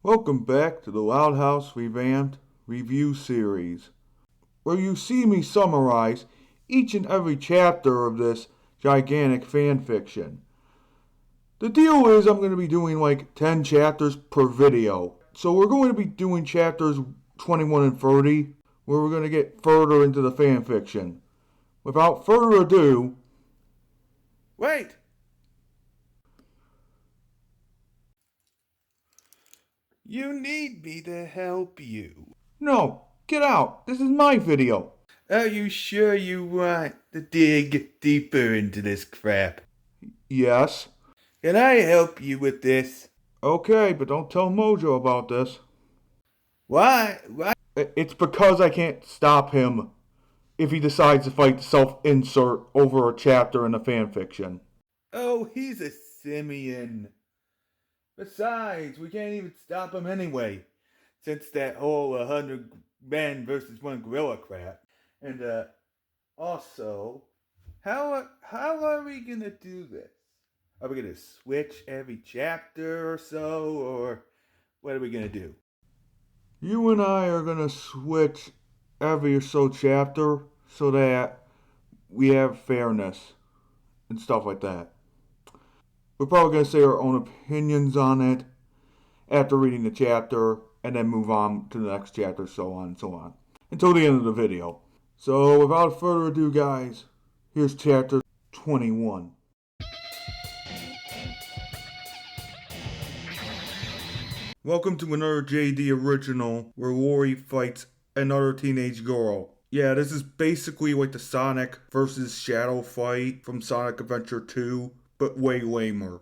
Welcome back to the Loud House Revamped review series, where you see me summarize each and every chapter of this gigantic fanfiction. The deal is I'm going to be doing like 10 chapters per video. So we're going to be doing chapters 21 and 30, where we're going to get further into the fanfiction. Without further ado... Wait! You need me to help you. No, get out. This is my video. Are you sure you want to dig deeper into this crap? Yes. Can I help you with this? Okay, but don't tell Mojo about this. Why? It's because I can't stop him if he decides to fight the self-insert over a chapter in the fanfiction. Oh, he's a simian. Besides, we can't even stop him anyway, since that whole 100 men versus 1 gorilla crap. And, also, how are we gonna do this? Are we gonna switch every chapter or so, or what are we gonna do? You and I are gonna switch every so chapter so that we have fairness and stuff like that. We're probably going to say our own opinions on it after reading the chapter and then move on to the next chapter, so on and so on, until the end of the video. So without further ado, guys, here's chapter 21. Welcome to another JD original where Glori fights another teenage girl. Yeah, this is basically like the Sonic versus Shadow fight from Sonic Adventure 2, but way lamer.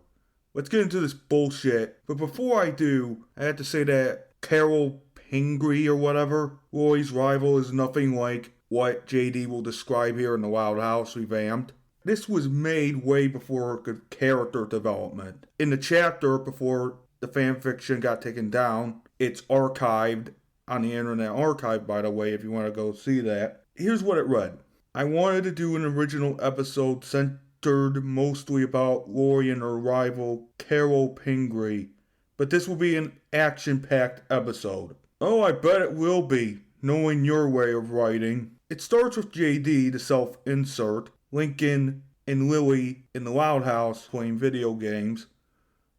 Let's get into this bullshit, but before I do, I have to say that Carol Pingree or whatever, Glori's rival, is nothing like what JD will describe here in the Loud House Revamped. This was made way before her character development. In the chapter before the fanfiction got taken down, it's archived on the Internet Archive, by the way, if you want to go see that. Here's what it read. I wanted to do an original episode centered mostly about Glori and her rival, Carol Pingree, but this will be an action-packed episode. Oh, I bet it will be, knowing your way of writing. It starts with JD, the self-insert, Lincoln and Lily in the Loud House playing video games,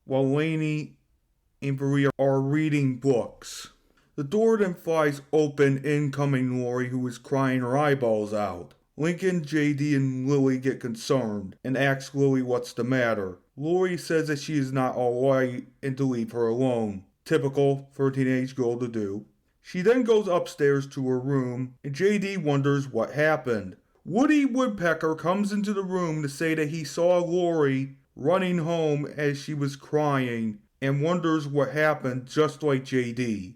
while Laney and Maria are reading books. The door then flies open, incoming Glori, who is crying her eyeballs out. Lincoln, JD, and Lily get concerned and ask Lily what's the matter. Glori says that she is not alright and to leave her alone. Typical for a teenage girl to do. She then goes upstairs to her room, and JD wonders what happened. Woody Woodpecker comes into the room to say that he saw Glori running home as she was crying and wonders what happened, just like JD.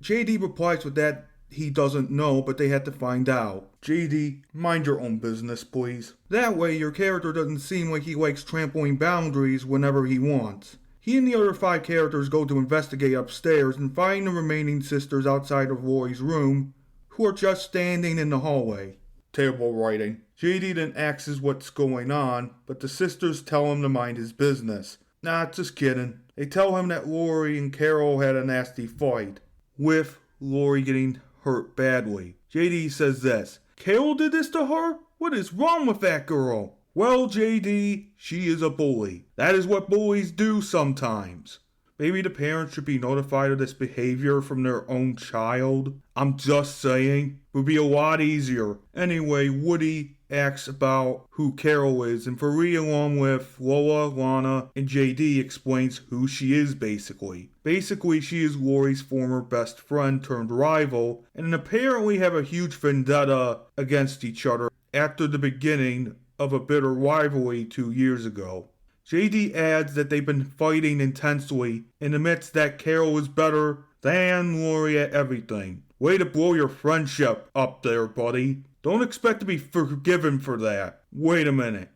JD replies with that he doesn't know, but they had to find out. JD, mind your own business, please. That way your character doesn't seem like he likes trampling boundaries whenever he wants. He and the other 5 characters go to investigate upstairs and find the remaining sisters outside of Glori's room, who are just standing in the hallway. Terrible writing. JD then asks what's going on, but the sisters tell him to mind his business. Nah, just kidding. They tell him that Glori and Carol had a nasty fight, with Glori getting hurt badly. JD says this. Carol did this to her? What is wrong with that girl? Well, JD, she is a bully. That is what bullies do sometimes. Maybe the parents should be notified of this behavior from their own child. I'm just saying. It would be a lot easier. Anyway, Woody asks about who Carol is, and Free, along with Lola, Lana, and JD, explains who she is basically. Basically, she is Glori's former best friend turned rival, and apparently have a huge vendetta against each other after the beginning of a bitter rivalry 2 years ago. JD adds that they've been fighting intensely and admits that Carol is better than Glori at everything. Way to blow your friendship up there, buddy. Don't expect to be forgiven for that. Wait a minute.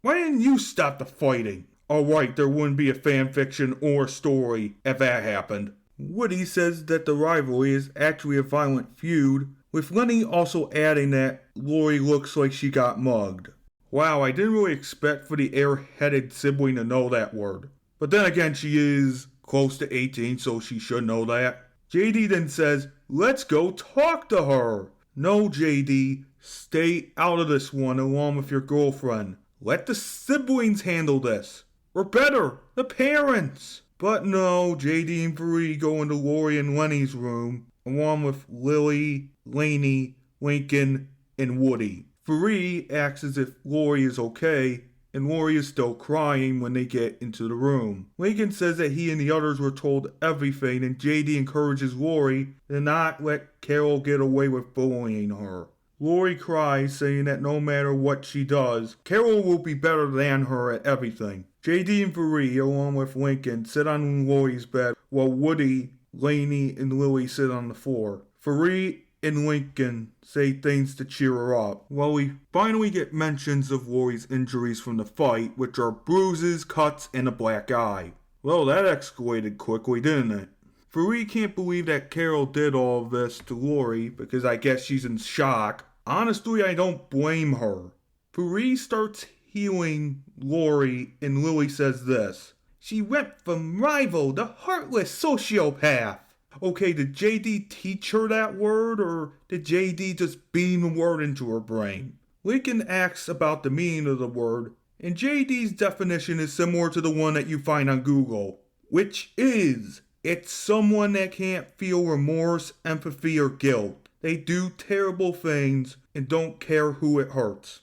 Why didn't you stop the fighting? Alright, there wouldn't be a fanfiction or story if that happened. Woody says that the rivalry is actually a violent feud, with Laney also adding that Glori looks like she got mugged. Wow, I didn't really expect for the airheaded sibling to know that word. But then again, she is close to 18, so she should know that. JD then says, let's go talk to her. No, JD, stay out of this one along with your girlfriend. Let the siblings handle this. Or better, the parents. But no, JD and Bree go into Lori and Lenny's room, along with Lily, Laney, Lincoln, and Woody. Bree acts as if Lori is okay, and Lori is still crying when they get into the room. Lincoln says that he and the others were told everything, and JD encourages Lori to not let Carol get away with bullying her. Lori cries, saying that no matter what she does, Carol will be better than her at everything. JD and Bree, along with Lincoln, sit on Lori's bed, while Woody, Laney, and Lily sit on the floor. Bree and Lincoln say things to cheer her up, while we finally get mentions of Lori's injuries from the fight, which are bruises, cuts, and a black eye. Well, that escalated quickly, didn't it? Bree can't believe that Carol did all of this to Lori, because I guess she's in shock. Honestly, I don't blame her. Bree starts healing Lori, and Lily says this. She went from rival to heartless sociopath. Okay, did JD teach her that word, or did JD just beam the word into her brain? Lincoln asks about the meaning of the word, and JD's definition is similar to the one that you find on Google, which is, it's someone that can't feel remorse, empathy, or guilt. They do terrible things and don't care who it hurts.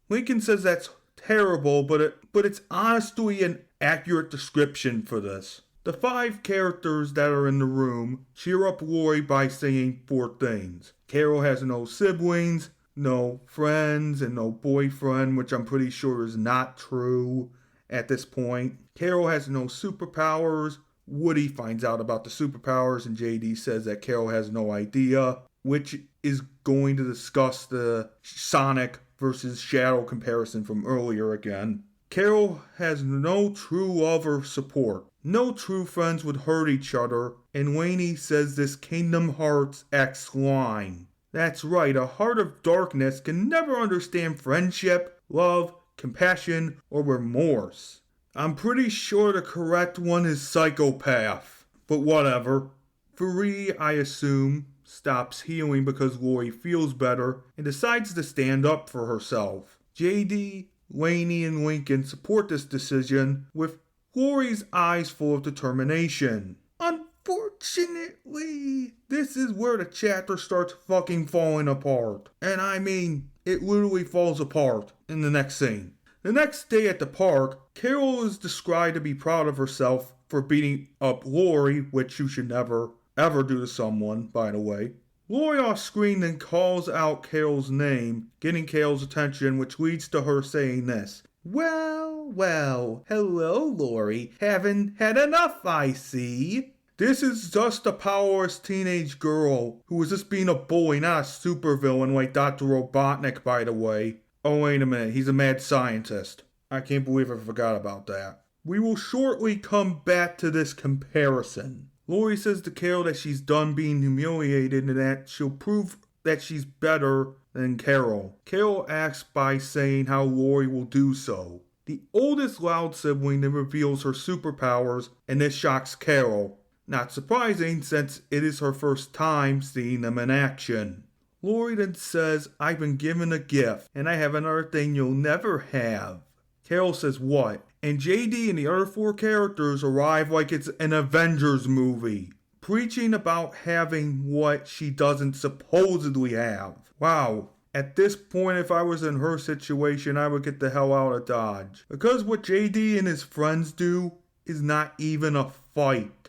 Lincoln says that's terrible, but it's honestly an accurate description for this. The 5 characters that are in the room cheer up Lori by saying 4 things. Carol has no siblings, no friends, and no boyfriend, which I'm pretty sure is not true at this point. Carol has no superpowers. Woody finds out about the superpowers, and JD says that Carol has no idea, which is going to discuss the Sonic versus Shadow comparison from earlier again. Carol has no true love or support. No true friends would hurt each other, and Laney says this Kingdom Hearts X line. That's right, a heart of darkness can never understand friendship, love, compassion, or remorse. I'm pretty sure the correct one is psychopath, but whatever. Bree, I assume, stops healing because Lori feels better and decides to stand up for herself. JD, Laney, and Lincoln support this decision, with Lori's eyes full of determination. Unfortunately, this is where the chapter starts fucking falling apart. And I mean, it literally falls apart in the next scene. The next day at the park, Carol is described to be proud of herself for beating up Lori, which you should never, ever do to someone, by the way. Lori off screen then calls out Carol's name, getting Carol's attention, which leads to her saying this. Well, hello, Lori. Haven't had enough, I see. This is just a powerless teenage girl who was just being a bully, not a supervillain like Dr. Robotnik, by the way. Oh, wait a minute, he's a mad scientist. I can't believe I forgot about that. We will shortly come back to this comparison. Lori says to Carol that she's done being humiliated and that she'll prove that she's better than Carol. Carol asks by saying how Lori will do so. The oldest loud sibling then reveals her superpowers, and this shocks Carol. Not surprising, since it is her first time seeing them in action. Lori then says, I've been given a gift, and I have another thing you'll never have. Carol says, what? And JD and the other 4 characters arrive like it's an Avengers movie, preaching about having what she doesn't supposedly have. Wow. At this point, if I was in her situation, I would get the hell out of Dodge. Because what JD and his friends do is not even a fight.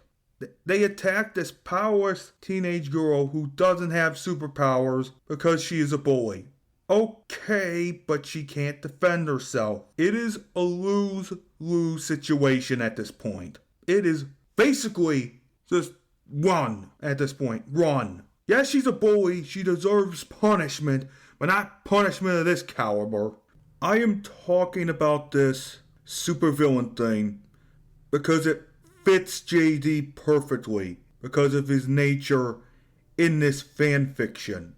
They attack this powerless teenage girl who doesn't have superpowers because she is a bully. Okay, but she can't defend herself. It is a lose-lose situation at this point. It is basically just run at this point. Run. Yes, she's a bully. She deserves punishment, but not punishment of this caliber. I am talking about this supervillain thing because it fits JD perfectly because of his nature in this fanfiction.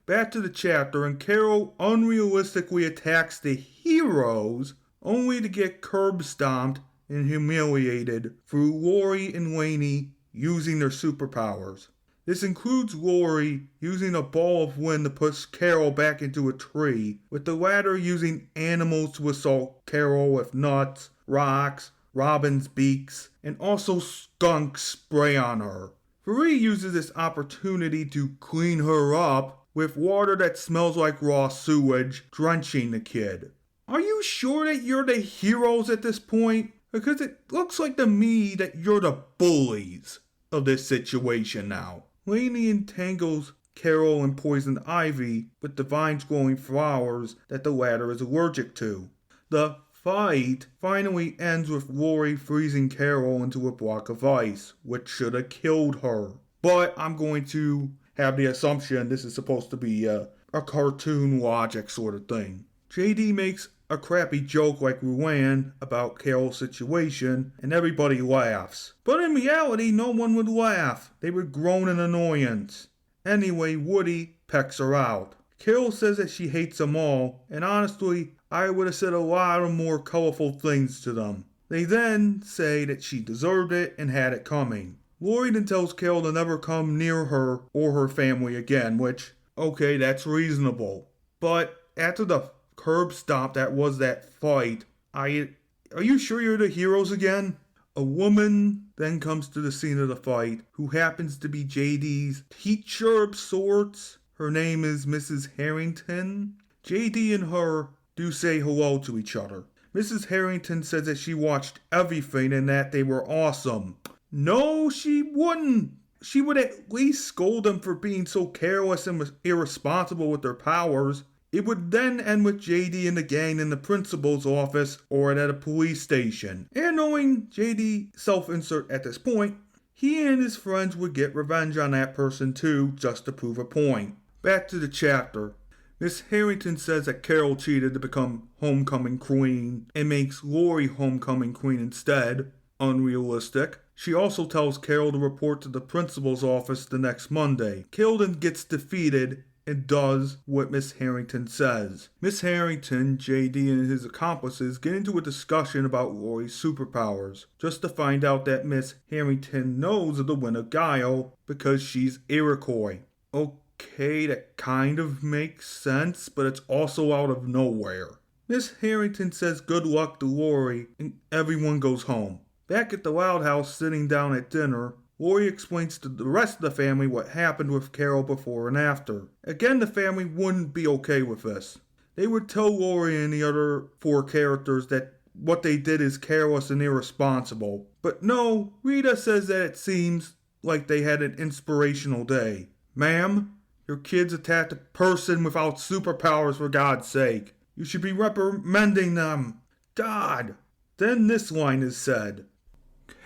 Back to the chapter, and Carol unrealistically attacks the heroes only to get curb stomped and humiliated through Glori and Laney using their superpowers. This includes Glori using a ball of wind to push Carol back into a tree, with the latter using animals to assault Carol with nuts, rocks, robins' beaks, and also skunk spray on her. Free uses this opportunity to clean her up with water that smells like raw sewage, drenching the kid. Are you sure that you're the heroes at this point? Because it looks like to me that you're the bullies of this situation now. Laney entangles Carol in poisoned ivy with the vine's glowing flowers that the latter is allergic to. The fight finally ends with Glori freezing Carol into a block of ice, which should have killed her. But I'm going to have the assumption this is supposed to be a cartoon logic sort of thing. JD makes a crappy joke like Roughin about Carol's situation, and everybody laughs. But in reality, no one would laugh. They would groan in annoyance. Anyway, Woody pecks her out. Carol says that she hates them all, and honestly, I would have said a lot of more colorful things to them. They then say that she deserved it and had it coming. Glori then tells Carol to never come near her or her family again, which, okay, that's reasonable. But after the curb stomp that was that fight, are you sure you're the heroes again? A woman then comes to the scene of the fight, who happens to be JD's teacher of sorts. Her name is Mrs. Harrington. JD and her do say hello to each other. Mrs. Harrington says that she watched everything and that they were awesome. No, she wouldn't. She would at least scold them for being so careless and irresponsible with their powers. It would then end with JD and the gang in the principal's office or at a police station. And knowing JD self-insert at this point, he and his friends would get revenge on that person too, just to prove a point. Back to the chapter. Miss Harrington says that Carol cheated to become homecoming queen and makes Glori homecoming queen instead. Unrealistic. She also tells Carol to report to the principal's office the next Monday. Carol then gets defeated and does what Miss Harrington says. Miss Harrington, JD, and his accomplices get into a discussion about Glori's superpowers, just to find out that Miss Harrington knows of the Wind of Guile because she's Iroquois. Okay, that kind of makes sense, but it's also out of nowhere. Miss Harrington says good luck to Glori, and everyone goes home. Back at the Loud House, sitting down at dinner, Glori explains to the rest of the family what happened with Carol before and after. Again, the family wouldn't be okay with this. They would tell Glori and the other four characters that what they did is careless and irresponsible. But no, Rita says that it seems like they had an inspirational day. Ma'am, your kids attacked a person without superpowers, for God's sake. You should be reprimanding them. God. Then this line is said.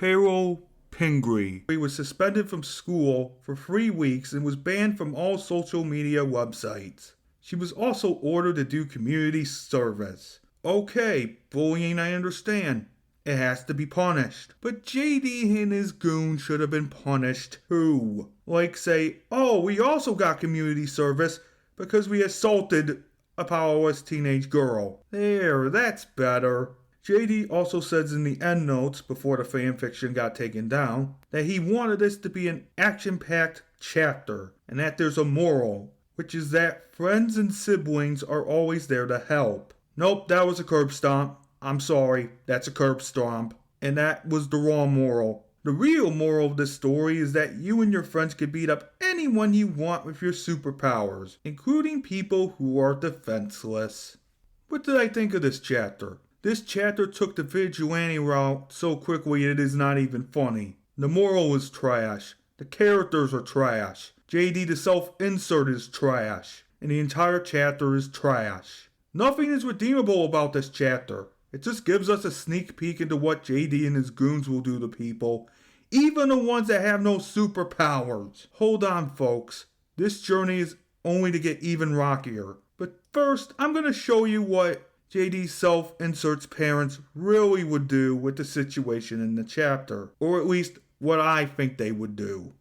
Carol Pingree. He was suspended from school for 3 weeks and was banned from all social media websites. She was also ordered to do community service. Okay, bullying I understand. It has to be punished. But JD and his goon should have been punished too. Like say, oh, we also got community service because we assaulted a powerless teenage girl. There, that's better. JD also says in the endnotes, before the fanfiction got taken down, that he wanted this to be an action-packed chapter, and that there's a moral, which is that friends and siblings are always there to help. Nope, that was a curb stomp. I'm sorry, that's a curb stomp. And that was the wrong moral. The real moral of this story is that you and your friends can beat up anyone you want with your superpowers, including people who are defenseless. What did I think of this chapter? This chapter took the vigilante route so quickly it is not even funny. The moral is trash. The characters are trash. JD the self-insert is trash. And the entire chapter is trash. Nothing is redeemable about this chapter. It just gives us a sneak peek into what JD and his goons will do to people, even the ones that have no superpowers. Hold on, folks. This journey is only to get even rockier. But first, I'm going to show you what JD self-insert's parents really would do with the situation in the chapter. Or at least what I think they would do.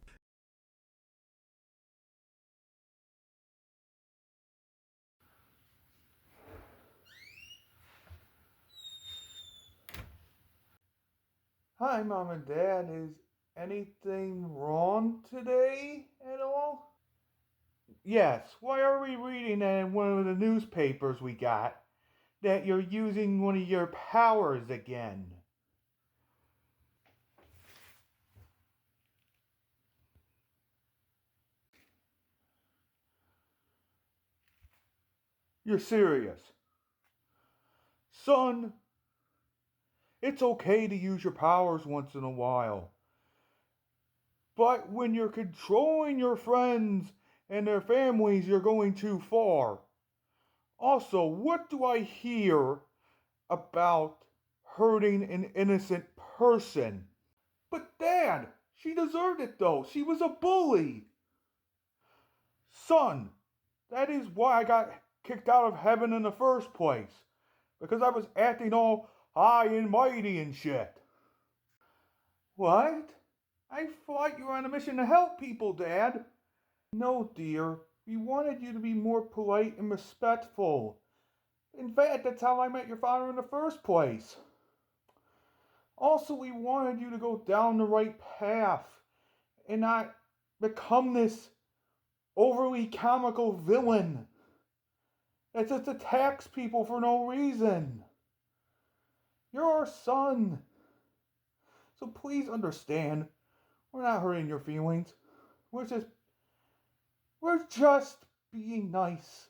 Hi, Mom and Dad. Is anything wrong today at all? Yes, why are we reading in one of the newspapers we got that you're using one of your powers again? You're serious. Son, it's okay to use your powers once in a while. But when you're controlling your friends and their families, you're going too far. Also, what do I hear about hurting an innocent person? But Dad, she deserved it though. She was a bully. Son, that is why I got kicked out of heaven in the first place. Because I was acting all high and mighty and shit. What? I thought you were on a mission to help people, Dad. No, dear. We wanted you to be more polite and respectful. In fact, that's how I met your father in the first place. Also, we wanted you to go down the right path and not become this overly comical villain that just attacks people for no reason. You're our son. So please understand, we're not hurting your feelings. We're just being nice.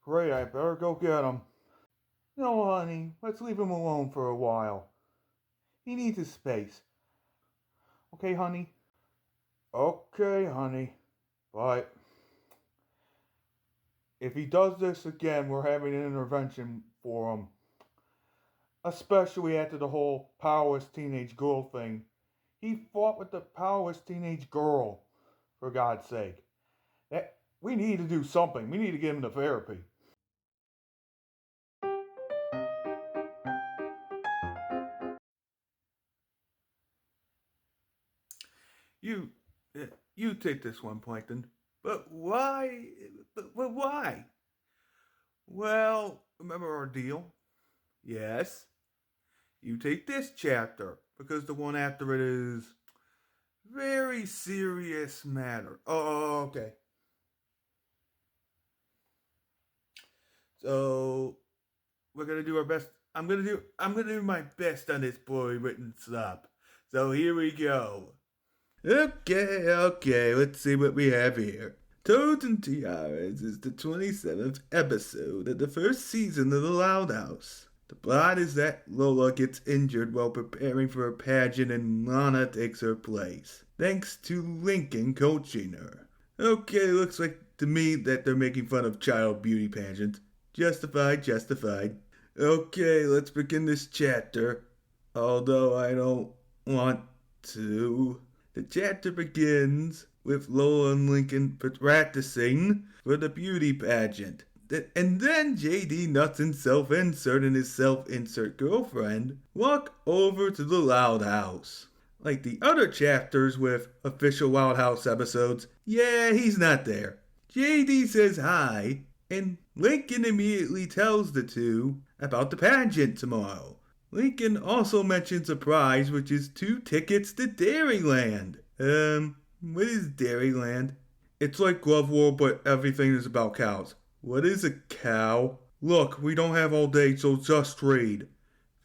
Great, I better go get him. No, honey, let's leave him alone for a while. He needs his space. Okay, honey? Okay, honey. But if he does this again, we're having an intervention for him. Especially after the whole powerless teenage girl thing. He fought with the powerless teenage girl, for God's sake. We need to do something. We need to get him to therapy. You, you take this one, Plankton. But why? But why? Well, remember our deal? Yes. You take this chapter because the one after it is very serious matter. Oh, okay. So we're gonna do our best. I'm gonna do my best on this poorly written slop. So here we go. Okay, let's see what we have here. Toads and Tiaras is the 27th episode of the first season of The Loud House. The plot is that Lola gets injured while preparing for a pageant and Lana takes her place, thanks to Lincoln coaching her. Okay, looks like to me that they're making fun of child beauty pageants. Justified. Okay, let's begin this chapter. Although I don't want to. The chapter begins with Lola and Lincoln practicing for the beauty pageant. And then J.D. Knudson self-insert and his self-insert girlfriend walk over to the Loud House. Like the other chapters with official Loud House episodes, yeah, he's not there. J.D. says hi, and Lincoln immediately tells the two about the pageant tomorrow. Lincoln also mentions a prize, which is 2 tickets to Dairyland. What is Dairyland? It's like Glove World, but everything is about cows. What is a cow? Look, we don't have all day, so just read.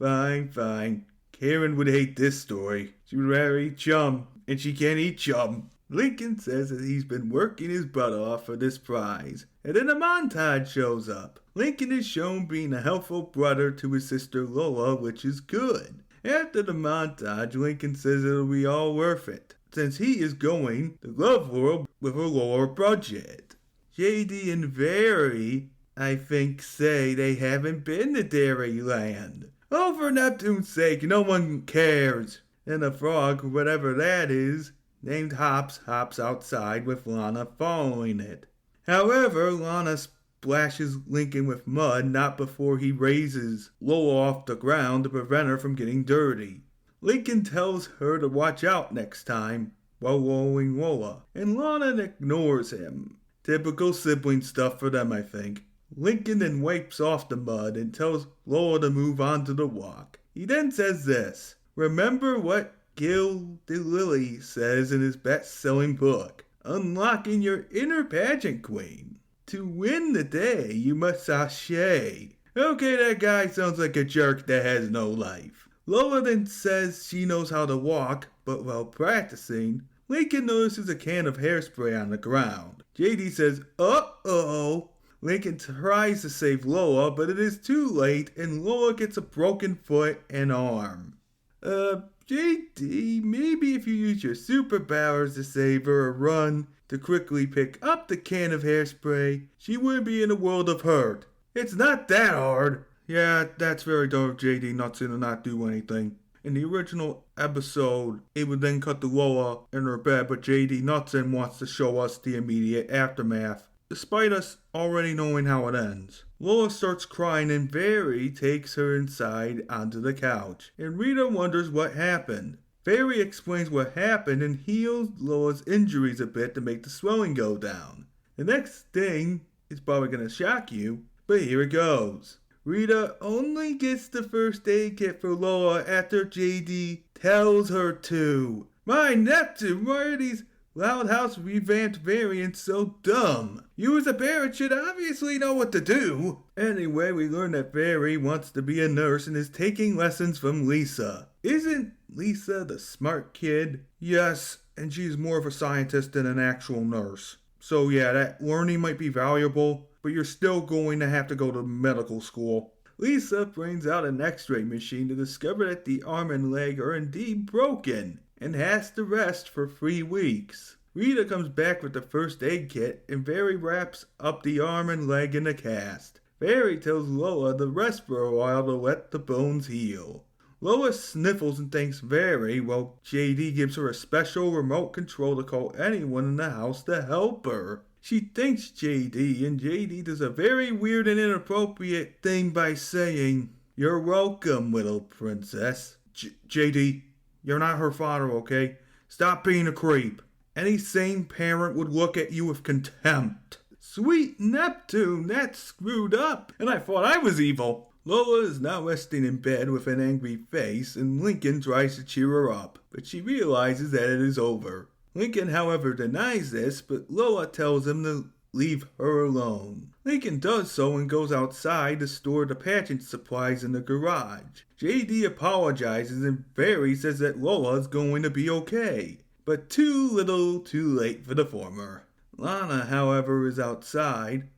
Fine. Karen would hate this story. She would rather eat chum, and she can't eat chum. Lincoln says that he's been working his butt off for this prize, and then a montage shows up. Lincoln is shown being a helpful brother to his sister Lola, which is good. After the montage, Lincoln says it'll be all worth it, since he is going to Love World with a lower budget. JD and Very, I think, say they haven't been to Dairyland. Oh, for Neptune's sake, no one cares. And the frog, whatever that is, named hops outside with Lana following it. However, Lana splashes Lincoln with mud not before he raises Lola off the ground to prevent her from getting dirty. Lincoln tells her to watch out next time while rolling Lola, and Lana ignores him. Typical sibling stuff for them, I think. Lincoln then wipes off the mud and tells Lola to move on to the walk. He then says this, remember what Gil DeLilly says in his best-selling book, Unlocking Your Inner Pageant Queen. To win the day, you must sashay. Okay, that guy sounds like a jerk that has no life. Lola then says she knows how to walk, but while practicing, Lincoln notices a can of hairspray on the ground. JD says, uh-oh. Lincoln tries to save Lola, but it is too late, and Lola gets a broken foot and arm. JD, maybe if you use your superpowers to save her or run to quickly pick up the can of hairspray, she wouldn't be in a world of hurt. It's not that hard. Yeah, that's very dumb of JD Knudson to not do anything. In the original episode, it would then cut to Lola in her bed, but JD Knudson wants to show us the immediate aftermath, despite us already knowing how it ends. Lola starts crying and Barry takes her inside onto the couch, and Rita wonders what happened. Barry explains what happened and heals Lola's injuries a bit to make the swelling go down. The next thing is probably going to shock you, but here it goes. Rita only gets the first aid kit for Lola after JD tells her to. My Neptune, why are these Loud House Revamped variants so dumb? You as a parent should obviously know what to do. Anyway, we learn that Barry wants to be a nurse and is taking lessons from Lisa. Isn't Lisa the smart kid? Yes, and she's more of a scientist than an actual nurse. So yeah, that learning might be valuable, but you're still going to have to go to medical school. Lisa brings out an x-ray machine to discover that the arm and leg are indeed broken and has to rest for 3 weeks. Rita comes back with the first aid kit and Barry wraps up the arm and leg in a cast. Barry tells Lola to rest for a while to let the bones heal. Lola sniffles and thanks Barry while JD gives her a special remote control to call anyone in the house to help her. She thanks JD and JD does a very weird and inappropriate thing by saying, "You're welcome, little princess." JD, you're not her father, okay? Stop being a creep. Any sane parent would look at you with contempt. Sweet Neptune, that's screwed up, and I thought I was evil. Lola is now resting in bed with an angry face, and Lincoln tries to cheer her up, but she realizes that it is over. Lincoln, however, denies this, but Lola tells him to leave her alone. Lincoln does so and goes outside to store the pageant supplies in the garage. JD apologizes and Barry says that Lola is going to be okay, but too little too late for the former. Lana, however, is outside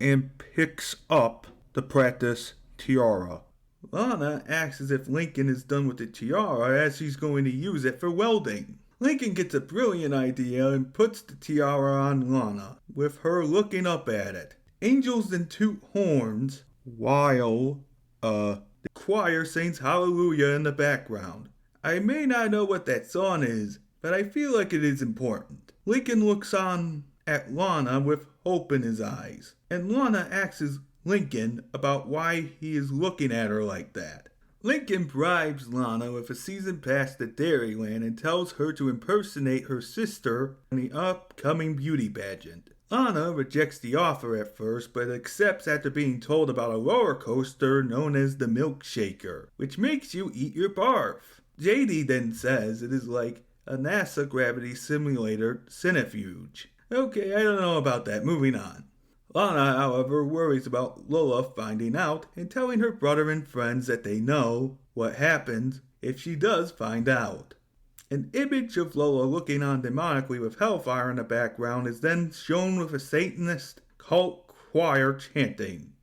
and picks up the practice tiara. Lana asks as if Lincoln is done with the tiara as she's going to use it for welding. Lincoln gets a brilliant idea and puts the tiara on Lana, with her looking up at it. Angels then toot horns, while the choir sings Hallelujah in the background. I may not know what that song is, but I feel like it is important. Lincoln looks on at Lana with hope in his eyes, and Lana asks Lincoln about why he is looking at her like that. Lincoln bribes Lana with a season pass to Dairyland and tells her to impersonate her sister in the upcoming beauty pageant. Lana rejects the offer at first, but accepts after being told about a roller coaster known as the Milkshaker, which makes you eat your barf. JD then says it is like a NASA gravity simulator centrifuge. Okay, I don't know about that. Moving on. Lana, however, worries about Lola finding out and telling her brother and friends that they know what happens if she does find out. An image of Lola looking on demonically with hellfire in the background is then shown with a Satanist cult choir chanting.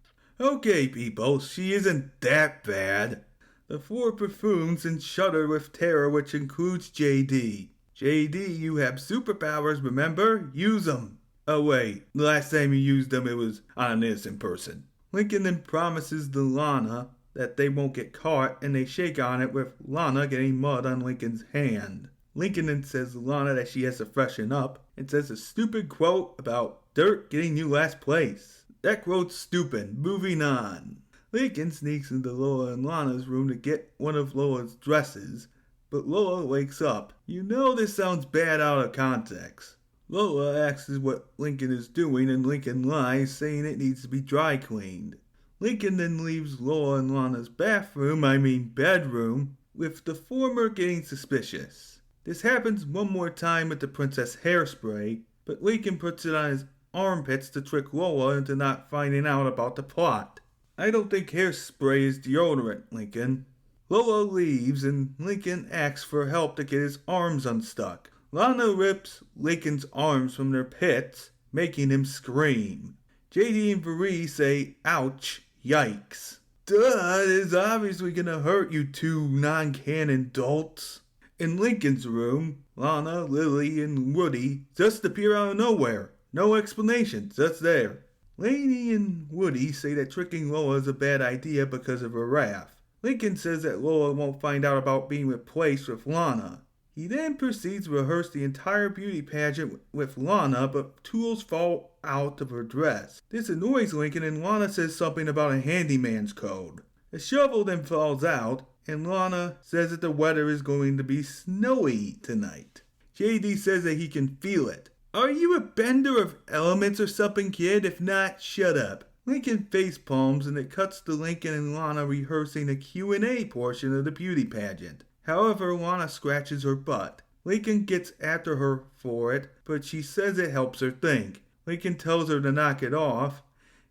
Okay, people, she isn't that bad. The 4 buffoons and shudder with terror, which includes JD. JD, you have superpowers, remember? Use them. Oh wait, the last time you used them it was on an innocent person. Lincoln then promises to Lana that they won't get caught and they shake on it with Lana getting mud on Lincoln's hand. Lincoln then says to Lana that she has to freshen up and says a stupid quote about dirt getting you last place. That quote's stupid. Moving on. Lincoln sneaks into Lola and Lana's room to get one of Lola's dresses, but Lola wakes up. You know this sounds bad out of context. Lola asks what Lincoln is doing, and Lincoln lies, saying it needs to be dry cleaned. Lincoln then leaves Lola in Lana's bedroom, with the former getting suspicious. This happens one more time with the Princess Hairspray, but Lincoln puts it on his armpits to trick Lola into not finding out about the plot. I don't think hairspray is deodorant, Lincoln. Lola leaves and Lincoln asks for help to get his arms unstuck. Lana rips Lincoln's arms from their pits, making him scream. JD and Varee say, ouch, yikes. Duh, it is obviously gonna hurt you two non-canon dolts. In Lincoln's room, Lana, Lily, and Woody just appear out of nowhere. No explanation, just there. Laney and Woody say that tricking Lola is a bad idea because of her wrath. Lincoln says that Lola won't find out about being replaced with Lana. He then proceeds to rehearse the entire beauty pageant with Lana, but tools fall out of her dress. This annoys Lincoln, and Lana says something about a handyman's code. The shovel then falls out, and Lana says that the weather is going to be snowy tonight. JD says that he can feel it. Are you a bender of elements or something, kid? If not, shut up. Lincoln facepalms, and it cuts to Lincoln and Lana rehearsing the Q&A portion of the beauty pageant. However, Lana scratches her butt. Lincoln gets after her for it, but she says it helps her think. Lincoln tells her to knock it off,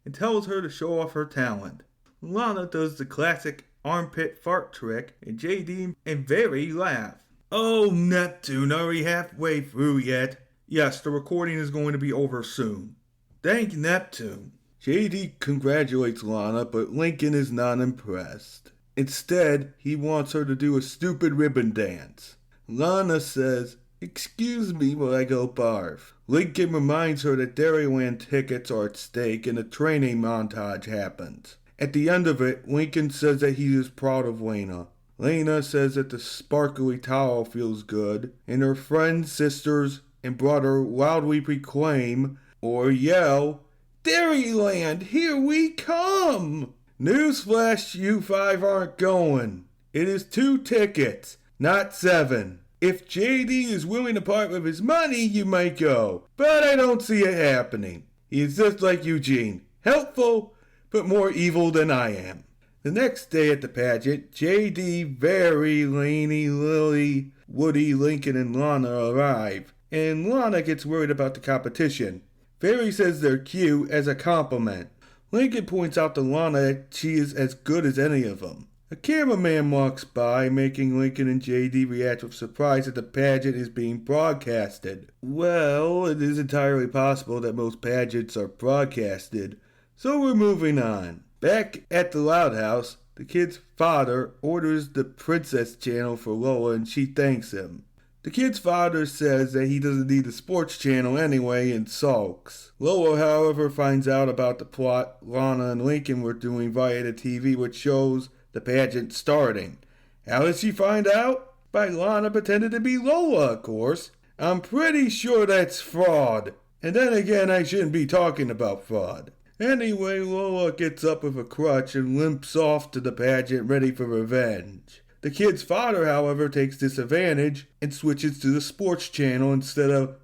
and tells her to show off her talent. Lana does the classic armpit fart trick, and JD and Very laugh. Oh, Neptune, are we halfway through yet? Yes, the recording is going to be over soon. Thank Neptune. JD congratulates Lana, but Lincoln is not impressed. Instead, he wants her to do a stupid ribbon dance. Lana says, excuse me while I go barf. Lincoln reminds her that Dairyland tickets are at stake and a training montage happens. At the end of it, Lincoln says that he is proud of Lena. Lena says that the sparkly towel feels good, and her friends, sisters, and brother loudly proclaim, or yell, Dairyland, here we come! Newsflash, you five aren't going. It is 2 tickets, not 7. If JD is willing to part with his money, you might go, but I don't see it happening. He is just like Eugene, helpful, but more evil than I am. The next day at the pageant, JD, Very, Laney, Lily, Woody, Lincoln, and Lana arrive, and Lana gets worried about the competition. Very says they're cute as a compliment. Lincoln points out to Lana that she is as good as any of them. A cameraman walks by, making Lincoln and JD react with surprise that the pageant is being broadcasted. Well, it is entirely possible that most pageants are broadcasted, so we're moving on. Back at the Loud House, the kid's father orders the Princess channel for Lola and she thanks him. The kid's father says that he doesn't need the sports channel anyway and sulks. Lola, however, finds out about the plot Lana and Lincoln were doing via the TV, which shows the pageant starting. How does she find out? By Lana pretending to be Lola, of course. I'm pretty sure that's fraud. And then again, I shouldn't be talking about fraud. Anyway, Lola gets up with a crutch and limps off to the pageant ready for revenge. The kid's father, however, takes disadvantage and switches to the sports channel instead of,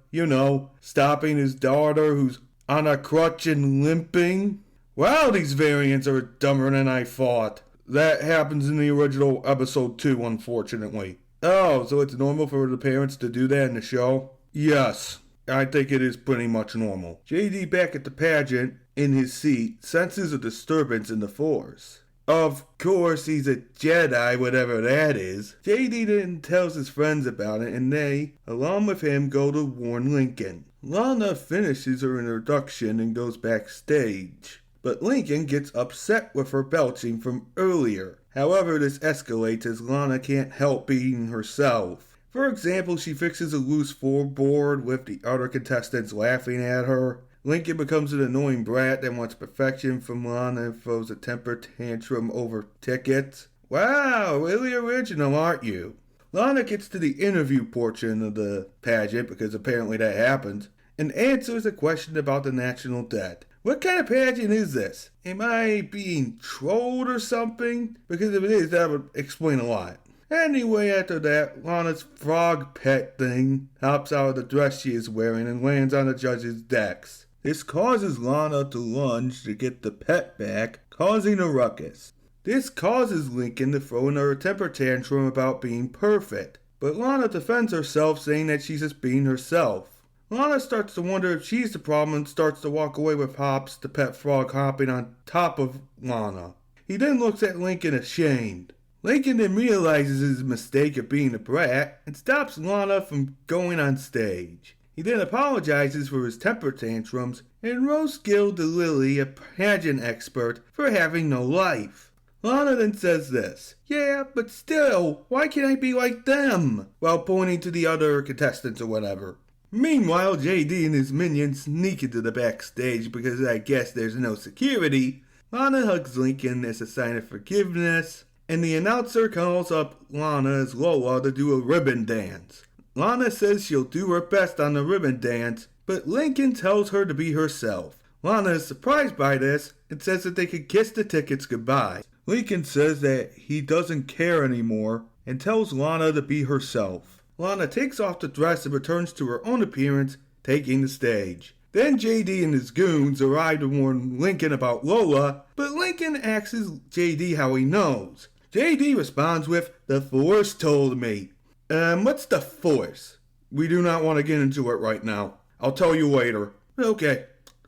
stopping his daughter who's on a crutch and limping. Wow, these variants are dumber than I thought. That happens in the original episode 2, unfortunately. Oh, so it's normal for the parents to do that in the show? Yes, I think it is pretty much normal. JD, back at the pageant, in his seat, senses a disturbance in the force. Of course, he's a Jedi, whatever that is. JD then tells his friends about it, and they, along with him, go to warn Lincoln. Lana finishes her introduction and goes backstage, but Lincoln gets upset with her belching from earlier. However, this escalates as Lana can't help being herself. For example, she fixes a loose floorboard with the other contestants laughing at her. Lincoln becomes an annoying brat that wants perfection from Lana and throws a temper tantrum over tickets. Wow, really original, aren't you? Lana gets to the interview portion of the pageant, because apparently that happens, and answers a question about the national debt. What kind of pageant is this? Am I being trolled or something? Because if it is, that would explain a lot. Anyway, after that, Lana's frog pet thing hops out of the dress she is wearing and lands on the judge's decks. This causes Lana to lunge to get the pet back, causing a ruckus. This causes Lincoln to throw in her a temper tantrum about being perfect, but Lana defends herself, saying that she's just being herself. Lana starts to wonder if she's the problem and starts to walk away with Hops, the pet frog, hopping on top of Lana. He then looks at Lincoln ashamed. Lincoln then realizes his mistake of being a brat and stops Lana from going on stage. He then apologizes for his temper tantrums and roasts Gilda Lily, a pageant expert, for having no life. Lana then says this, "Yeah, but still, why can't I be like them?" while pointing to the other contestants or whatever. Meanwhile, JD and his minions sneak into the backstage because I guess there's no security. Lana hugs Lincoln as a sign of forgiveness, and the announcer calls up Lana as Lola to do a ribbon dance. Lana says she'll do her best on the ribbon dance, but Lincoln tells her to be herself. Lana is surprised by this and says that they could kiss the tickets goodbye. Lincoln says that he doesn't care anymore and tells Lana to be herself. Lana takes off the dress and returns to her own appearance, taking the stage. Then JD and his goons arrive to warn Lincoln about Lola, but Lincoln asks JD how he knows. JD responds with, "The Force told me." What's the Force? We do not want to get into it right now. I'll tell you later. Okay.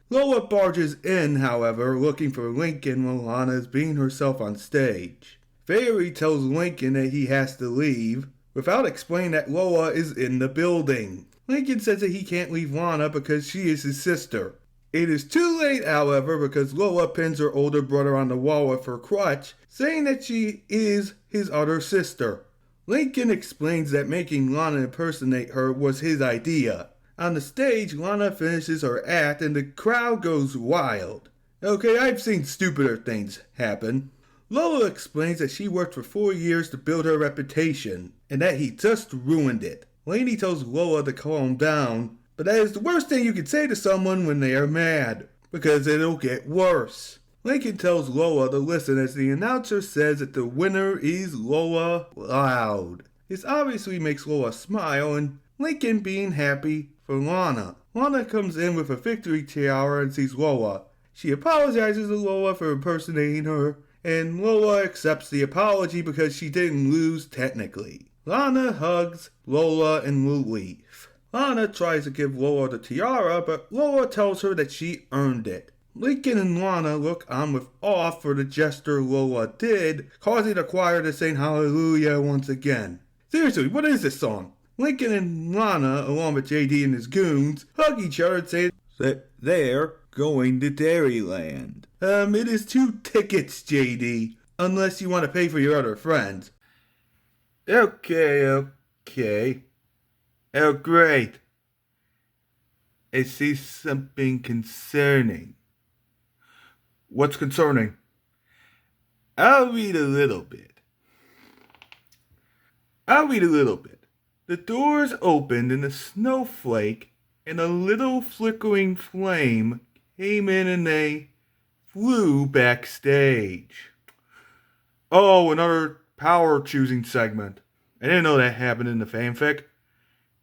Lola barges in, however, looking for Lincoln while Lana is being herself on stage. Fairy tells Lincoln that he has to leave, without explaining that Lola is in the building. Lincoln says that he can't leave Lana because she is his sister. It is too late, however, because Lola pins her older brother on the wall with her crutch, saying that she is his other sister. Lincoln explains that making Lana impersonate her was his idea. On the stage, Lana finishes her act and the crowd goes wild. Okay, I've seen stupider things happen. Lola explains that she worked for 4 years to build her reputation, and that he just ruined it. Laney tells Lola to calm down, but that is the worst thing you can say to someone when they are mad, because it'll get worse. Lincoln tells Lola to listen as the announcer says that the winner is Lola Loud. This obviously makes Lola smile, and Lincoln being happy for Lana. Lana comes in with a victory tiara and sees Lola. She apologizes to Lola for impersonating her, and Lola accepts the apology because she didn't lose technically. Lana hugs Lola and will leave. Lana tries to give Lola the tiara, but Lola tells her that she earned it. Lincoln and Lana look on with awe for the gesture Lola did, causing the choir to sing Hallelujah once again. Seriously, what is this song? Lincoln and Lana, along with JD and his goons, hug each other and say that they're going to Dairyland. It is 2 tickets, JD, unless you want to pay for your other friends. Okay. Oh, great. I see something concerning. What's concerning? I'll read a little bit. The doors opened and a snowflake and a little flickering flame came in and they flew backstage. Oh, another power choosing segment. I didn't know that happened in the fanfic.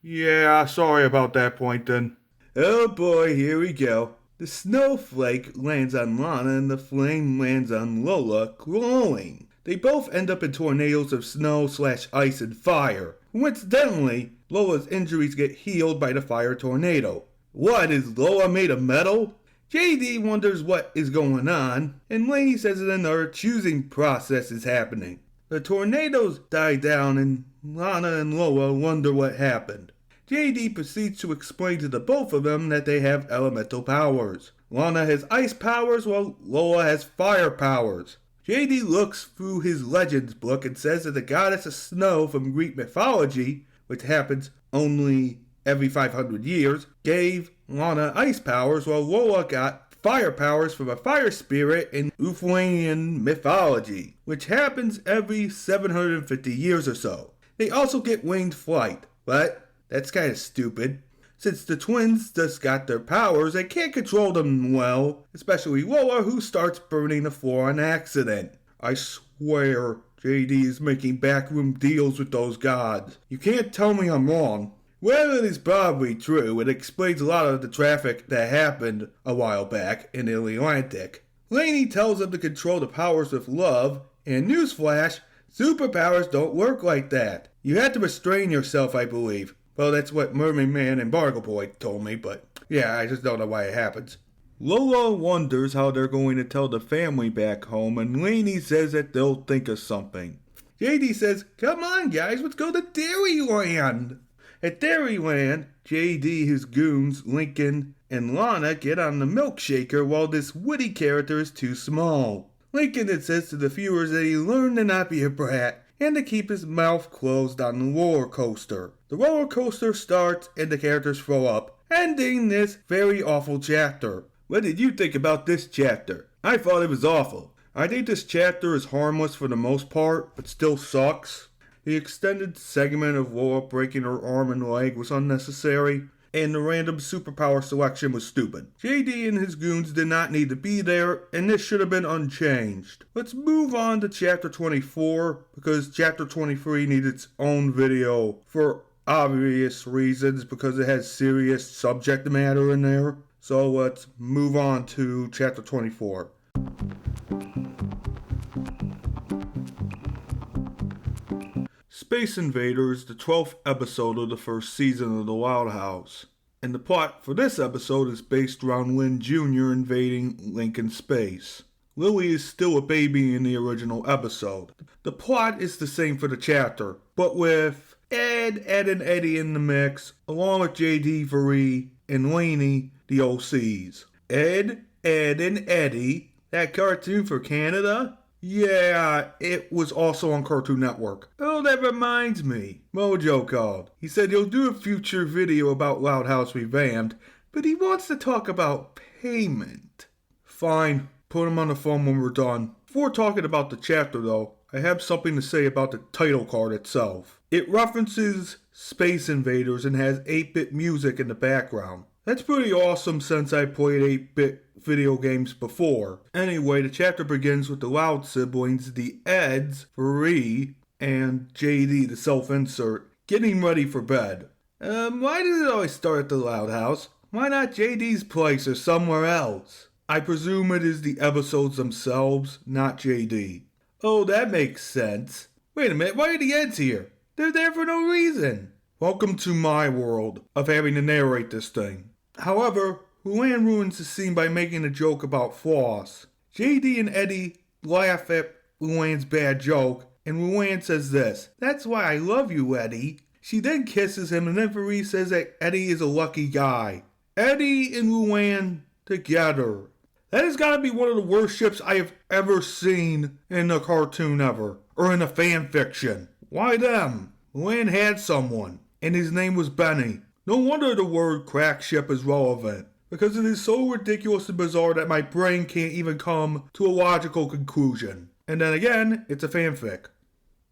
Yeah, sorry about that point then. Oh boy, here we go. The snowflake lands on Lana and the flame lands on Lola, glowing. They both end up in tornadoes of snow/ice and fire. Coincidentally, Lola's injuries get healed by the fire tornado. What, is Lola made of metal? JD wonders what is going on, and Laney says that another choosing process is happening. The tornadoes die down and Lana and Lola wonder what happened. JD proceeds to explain to the both of them that they have elemental powers. Lana has ice powers while Lola has fire powers. JD looks through his Legends book and says that the goddess of snow from Greek mythology, which happens only every 500 years, gave Lana ice powers while Lola got fire powers from a fire spirit in Lithuanian mythology, which happens every 750 years or so. They also get winged flight, but that's kind of stupid. Since the twins just got their powers, they can't control them well, especially Lola, who starts burning the floor on accident. I swear, JD is making backroom deals with those gods. You can't tell me I'm wrong. Well, it is probably true. It explains a lot of the traffic that happened a while back in the Atlantic. Laney tells him to control the powers with love, and newsflash, superpowers don't work like that. You have to restrain yourself, I believe. Well, that's what Mermaid Man and Bargle Boy told me, but yeah, I just don't know why it happens. Lola wonders how they're going to tell the family back home, and Laney says that they'll think of something. JD says, come on guys, let's go to Dairyland. At Dairyland, JD, his goons, Lincoln, and Lana get on the milkshaker while this Woody character is too small. Lincoln then says to the viewers that he learned to not be a brat and to keep his mouth closed on the roller coaster. The roller coaster starts and the characters throw up, ending this very awful chapter. What did you think about this chapter? I thought it was awful. I think this chapter is harmless for the most part, but still sucks. The extended segment of Lola breaking her arm and leg was unnecessary, and the random superpower selection was stupid. JD and his goons did not need to be there, and this should have been unchanged. Let's move on to Chapter 24, because Chapter 23 needs its own video for obvious reasons, because it has serious subject matter in there. So let's move on to Chapter 24. Space Invader is the 12th episode of the first season of The Wild House, and the plot for this episode is based around Lynn Jr. invading Lincoln space. Lily is still a baby in the original episode. The plot is the same for the chapter, but with Ed and Eddie in the mix, along with JD, Varee, and Laney, the OCs. Ed, and Eddie, that cartoon for Canada? Yeah, it was also on Cartoon Network. Oh, that reminds me. Mojo called. He said he'll do a future video about Loud House Revamped, but he wants to talk about payment. Fine, put him on the phone when we're done. Before talking about the chapter though, I have something to say about the title card itself. It references Space Invaders and has 8-bit music in the background. That's pretty awesome since I played 8-bit video games before. Anyway, the chapter begins with the Loud siblings, the Eds, Varee, and JD, the self-insert, getting ready for bed. Why does it always start at the Loud House? Why not JD's place or somewhere else? I presume it is the episodes themselves, not JD. Oh, that makes sense. Wait a minute, why are the Eds here? They're there for no reason. Welcome to my world of having to narrate this thing. However, Luann ruins the scene by making a joke about floss. JD and Eddie laugh at Luann's bad joke, and Luann says this, "That's why I love you, Eddie." She then kisses him, and then Varee says that Eddie is a lucky guy. Eddie and Luann together. That has got to be one of the worst ships I have ever seen in a cartoon ever, or in a fan fiction. Why them? Luann had someone, and his name was Benny. No wonder the word crack ship is relevant, because it is so ridiculous and bizarre that my brain can't even come to a logical conclusion. And then again, it's a fanfic.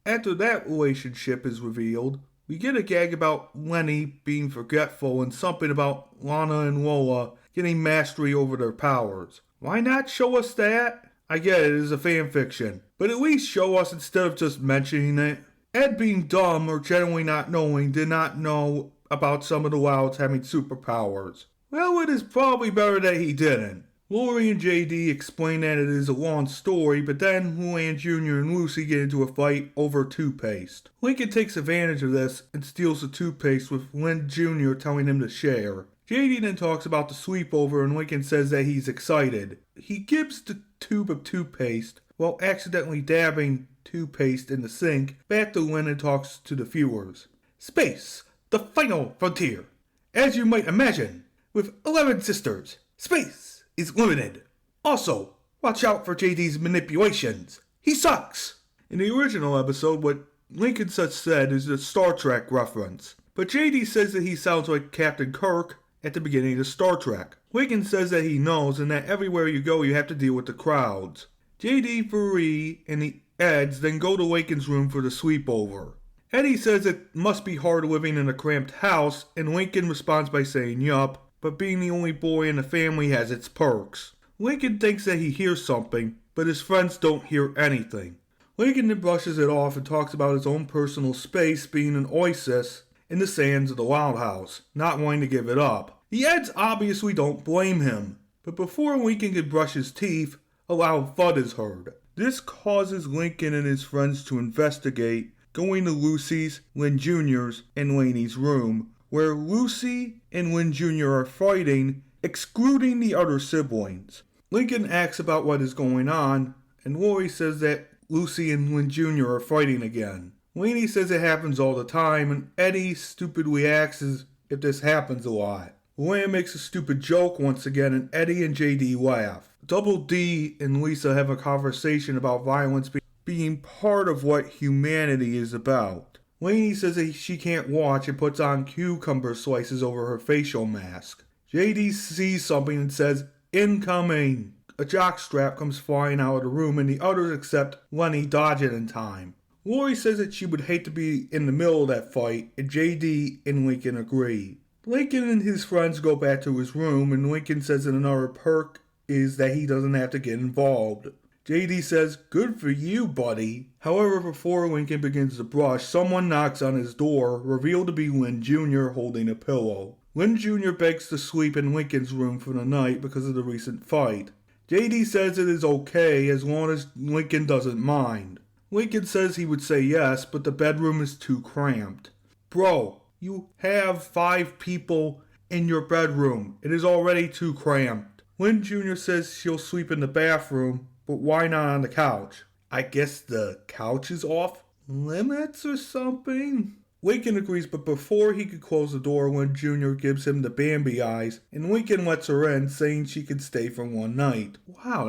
After that relationship is revealed, we get a gag about Lenny being forgetful and something about Lana and Lola getting mastery over their powers. Why not show us that? I get it is a fanfiction, but at least show us instead of just mentioning it. Ed being dumb or generally not knowing did not know about some of the Louds having superpowers. Well, it is probably better that he didn't. Glori and JD explain that it is a long story, but then Luann Jr. and Lucy get into a fight over toothpaste. Lincoln takes advantage of this and steals the toothpaste, with Lynn Jr. telling him to share. JD then talks about the sleepover and Lincoln says that he's excited. He gives the tube of toothpaste, while accidentally dabbing toothpaste in the sink, back to Lynn and talks to the viewers. Space, the final frontier. As you might imagine, with 11 sisters, space is limited. Also, watch out for JD's manipulations. He sucks. In the original episode, what Lincoln such said is a Star Trek reference, but JD says that he sounds like Captain Kirk at the beginning of Star Trek. Lincoln says that he knows and that everywhere you go you have to deal with the crowds. JD, Varee, and the Eds then go to Lincoln's room for the sleepover. Eddie says it must be hard living in a cramped house, and Lincoln responds by saying yup, but being the only boy in the family has its perks. Lincoln thinks that he hears something, but his friends don't hear anything. Lincoln then brushes it off and talks about his own personal space being an oasis in the sands of the Wild House, not wanting to give it up. The Eds obviously don't blame him, but before Lincoln can brush his teeth, a loud thud is heard. This causes Lincoln and his friends to investigate, going to Lucy's, Lynn Jr.'s, and Laney's room, where Lucy and Lynn Jr. are fighting, excluding the other siblings. Lincoln asks about what is going on, and Lori says that Lucy and Lynn Jr. are fighting again. Laney says it happens all the time, and Eddie stupidly asks if this happens a lot. Luann makes a stupid joke once again, and Eddie and JD laugh. Double D and Lisa have a conversation about violence being part of what humanity is about. Laney says that she can't watch and puts on cucumber slices over her facial mask. JD sees something and says, "Incoming!" A jockstrap comes flying out of the room, and the others except Lenny dodge it in time. Lori says that she would hate to be in the middle of that fight, and JD and Lincoln agree. Lincoln and his friends go back to his room, and Lincoln says that another perk is that he doesn't have to get involved. JD says, "Good for you, buddy." However, before Lincoln begins to brush, someone knocks on his door, revealed to be Lynn Jr. holding a pillow. Lynn Jr. begs to sleep in Lincoln's room for the night because of the recent fight. JD says it is okay as long as Lincoln doesn't mind. Lincoln says he would say yes, but the bedroom is too cramped. "Bro, you have 5 people in your bedroom. It is already too cramped." Lynn Jr. says she'll sleep in the bathroom, but why not on the couch? I guess the couch is off limits or something? Lincoln agrees, but before he could close the door, Lynn Jr. gives him the Bambi eyes, and Lincoln lets her in, saying she can stay for one night. Wow,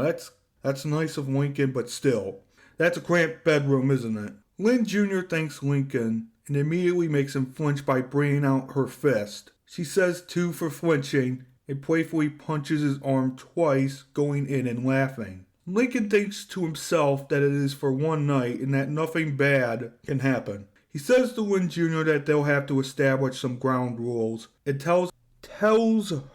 that's nice of Lincoln, but still. That's a cramped bedroom, isn't it? Lynn Jr. thanks Lincoln, and immediately makes him flinch by bringing out her fist. She says 2 for flinching, and playfully punches his arm twice, going in and laughing. Lincoln thinks to himself that it is for one night, and that nothing bad can happen. He says to Lynn Jr. that they'll have to establish some ground rules, and tells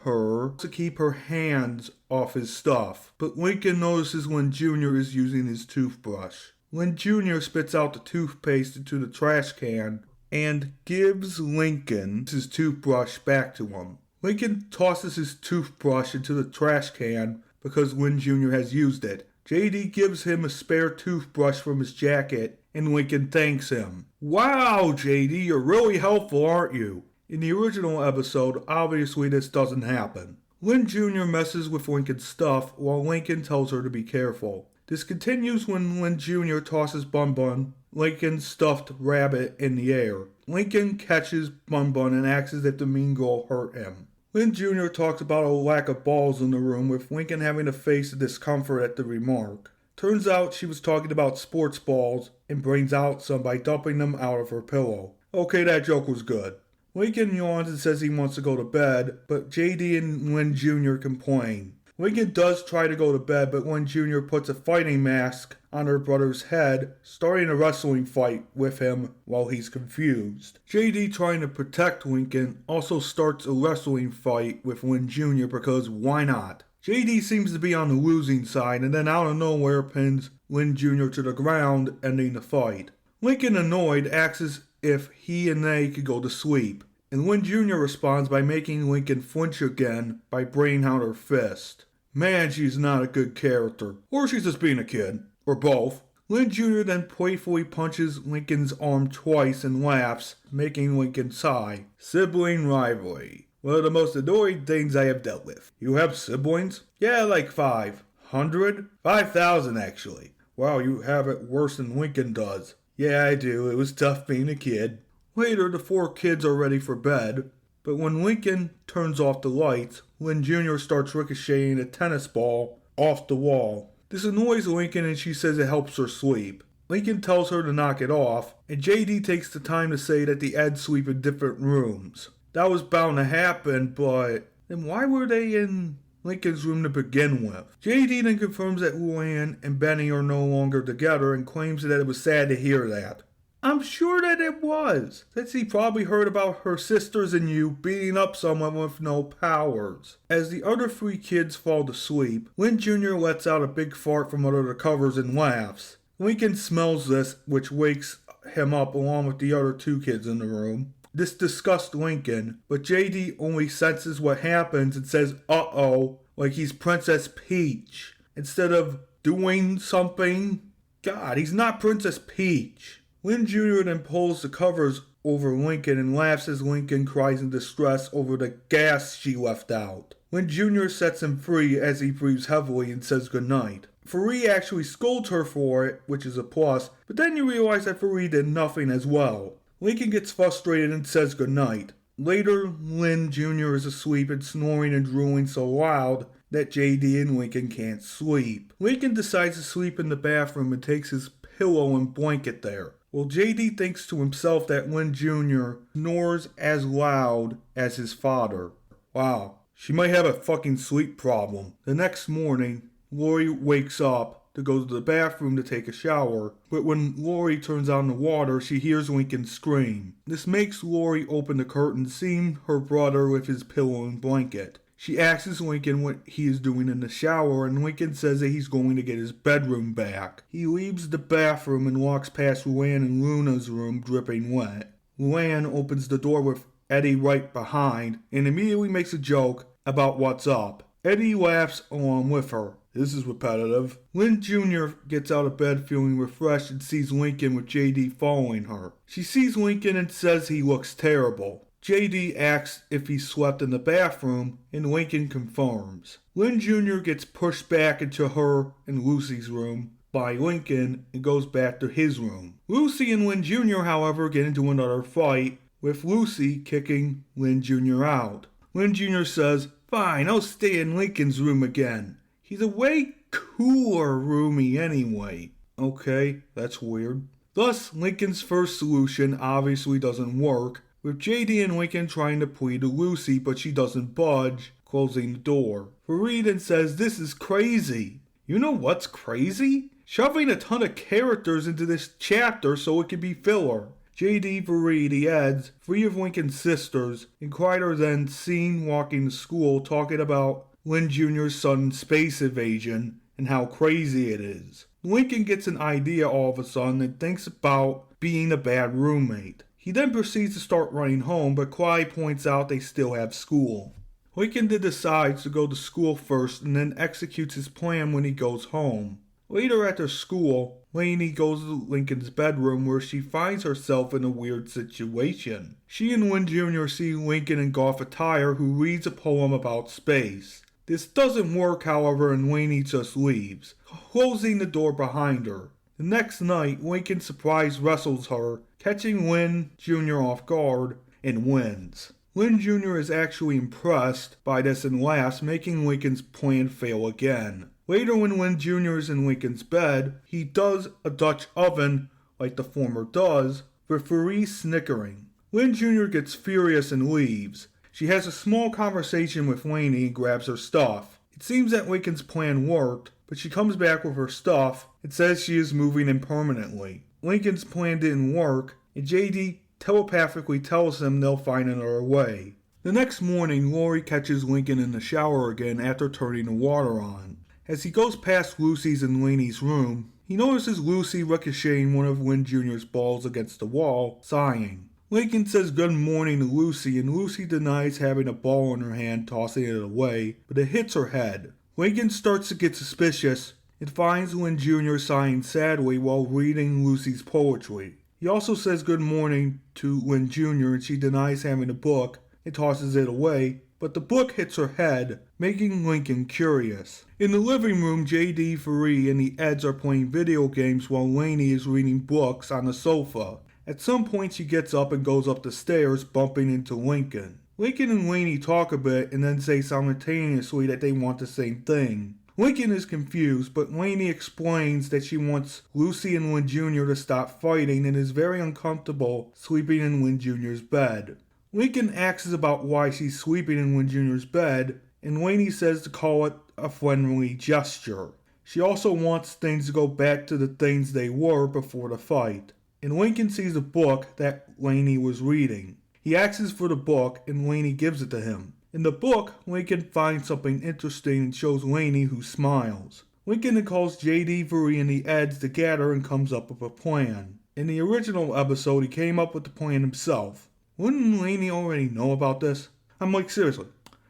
her to keep her hands off his stuff. But Lincoln notices Lynn Jr. is using his toothbrush. Lynn Jr. spits out the toothpaste into the trash can and gives Lincoln his toothbrush back to him. Lincoln tosses his toothbrush into the trash can because Lynn Jr. has used it. JD gives him a spare toothbrush from his jacket, and Lincoln thanks him. "Wow, JD, you're really helpful, aren't you?" In the original episode, obviously this doesn't happen. Lynn Jr. messes with Lincoln's stuff while Lincoln tells her to be careful. This continues when Lynn Jr. tosses Bun Bun, Lincoln's stuffed rabbit, in the air. Lincoln catches Bun Bun and acts as if the mean girl hurt him. Lynn Jr. talks about a lack of balls in the room, with Lincoln having to face the discomfort at the remark. Turns out she was talking about sports balls and brings out some by dumping them out of her pillow. Okay, that joke was good. Lincoln yawns and says he wants to go to bed, but JD and Lynn Jr. complain. Lincoln does try to go to bed, but Lynn Jr. puts a fighting mask on her brother's head, starting a wrestling fight with him while he's confused. JD, trying to protect Lincoln, also starts a wrestling fight with Lynn Jr. because why not? JD seems to be on the losing side, and then out of nowhere pins Lynn Jr. to the ground, ending the fight. Lincoln, annoyed, asks if he and they could go to sleep, and Lynn Jr. responds by making Lincoln flinch again by bringing out her fist. Man, she's not a good character. Or she's just being a kid. Or both. Lynn Jr. then playfully punches Lincoln's arm twice and laughs, making Lincoln sigh. Sibling rivalry. One of the most annoying things I have dealt with. You have siblings? Yeah, like 500? 5,000 actually. Wow, you have it worse than Lincoln does. Yeah, I do. It was tough being a kid. Later, the 4 kids are ready for bed, but when Lincoln turns off the lights, Lynn Jr. starts ricocheting a tennis ball off the wall. This annoys Lincoln, and she says it helps her sleep. Lincoln tells her to knock it off, and JD takes the time to say that the Eds sleep in different rooms. That was bound to happen, but then why were they in Lincoln's room to begin with? JD then confirms that Luann and Benny are no longer together and claims that it was sad to hear that. I'm sure that it was, since he probably heard about her sisters and you beating up someone with no powers. As the other 3 kids fall to sleep, Lynn Jr. lets out a big fart from under the covers and laughs. Lincoln smells this, which wakes him up along with the other two kids in the room. This disgusts Lincoln, but JD only senses what happens and says, uh-oh, like he's Princess Peach. Instead of doing something. God, he's not Princess Peach. Lynn Jr. then pulls the covers over Lincoln and laughs as Lincoln cries in distress over the gas she left out. Lynn Jr. sets him free as he breathes heavily and says goodnight. Fareed actually scolds her for it, which is a plus, but then you realize that Fareed did nothing as well. Lincoln gets frustrated and says goodnight. Later, Lynn Jr. is asleep and snoring and drooling so loud that JD and Lincoln can't sleep. Lincoln decides to sleep in the bathroom and takes his pillow and blanket there. Well, JD thinks to himself that Lynn Jr. snores as loud as his father. Wow, she might have a fucking sleep problem. The next morning, Glori wakes up to go to the bathroom to take a shower, but when Glori turns on the water, she hears Lincoln scream. This makes Glori open the curtain, seeing her brother with his pillow and blanket. She asks Lincoln what he is doing in the shower, and Lincoln says that he's going to get his bedroom back. He leaves the bathroom and walks past Luann and Luna's room dripping wet. Luann opens the door with Eddie right behind and immediately makes a joke about what's up. Eddie laughs along with her. This is repetitive. Lynn Jr. gets out of bed feeling refreshed and sees Lincoln with JD following her. She sees Lincoln and says he looks terrible. JD asks if he slept in the bathroom, and Lincoln confirms. Lynn Jr. gets pushed back into her and Lucy's room by Lincoln and goes back to his room. Lucy and Lynn Jr., however, get into another fight, with Lucy kicking Lynn Jr. out. Lynn Jr. says, "Fine, I'll stay in Lincoln's room again. He's a way cooler roomie anyway." Okay, that's weird. Thus, Lincoln's first solution obviously doesn't work, with JD and Lincoln trying to plead to Lucy, but she doesn't budge, closing the door. Fareed then says this is crazy. You know what's crazy? Shoving a ton of characters into this chapter so it could be filler. JD Fareed, he adds, free of Lincoln's sisters, and Kreider then seen walking to school talking about Lynn Jr.'s sudden space invasion and how crazy it is. Lincoln gets an idea all of a sudden and thinks about being a bad roommate. He then proceeds to start running home, but Clyde points out they still have school. Lincoln then decides to go to school first and then executes his plan when he goes home. Later at their school, Laney goes to Lincoln's bedroom where she finds herself in a weird situation. She and Lynn Jr. see Lincoln engulf a tire who reads a poem about space. This doesn't work, however, and Laney just leaves, closing the door behind her. The next night, Lincoln surprise wrestles her, catching Lynn Jr. off guard, and wins. Lynn Jr. is actually impressed by this and laughs, making Lincoln's plan fail again. Later, when Lynn Jr. is in Lincoln's bed, he does a Dutch oven, like the former does, with Fareed snickering. Lynn Jr. gets furious and leaves. She has a small conversation with Laney and grabs her stuff. It seems that Lincoln's plan worked, but she comes back with her stuff and says she is moving in permanently. Lincoln's plan didn't work, and JD telepathically tells him they'll find another way. The next morning, Glori catches Lincoln in the shower again after turning the water on. As he goes past Lucy's and Laney's room, he notices Lucy ricocheting one of Lynn Jr.'s balls against the wall, sighing. Lincoln says good morning to Lucy, and Lucy denies having a ball in her hand, tossing it away, but it hits her head. Lincoln starts to get suspicious and finds Lynn Jr. sighing sadly while reading Lucy's poetry. He also says good morning to Lynn Jr. and she denies having a book and tosses it away, but the book hits her head, making Lincoln curious. In the living room, JD, Fareed, and the Eds are playing video games while Laney is reading books on the sofa. At some point she gets up and goes up the stairs, bumping into Lincoln. Lincoln and Laney talk a bit and then say simultaneously that they want the same thing. Lincoln is confused, but Laney explains that she wants Lucy and Lynn Jr. to stop fighting and is very uncomfortable sleeping in Lynn Jr.'s bed. Lincoln asks about why she's sleeping in Lynn Jr.'s bed, and Laney says to call it a friendly gesture. She also wants things to go back to the things they were before the fight. And Lincoln sees a book that Laney was reading. He asks for the book, and Laney gives it to him. In the book, Lincoln finds something interesting and shows Laney, who smiles. Lincoln then calls JD, Vuri, and the Eds together and comes up with a plan. In the original episode, he came up with the plan himself. Wouldn't Laney already know about this? I'm like, seriously.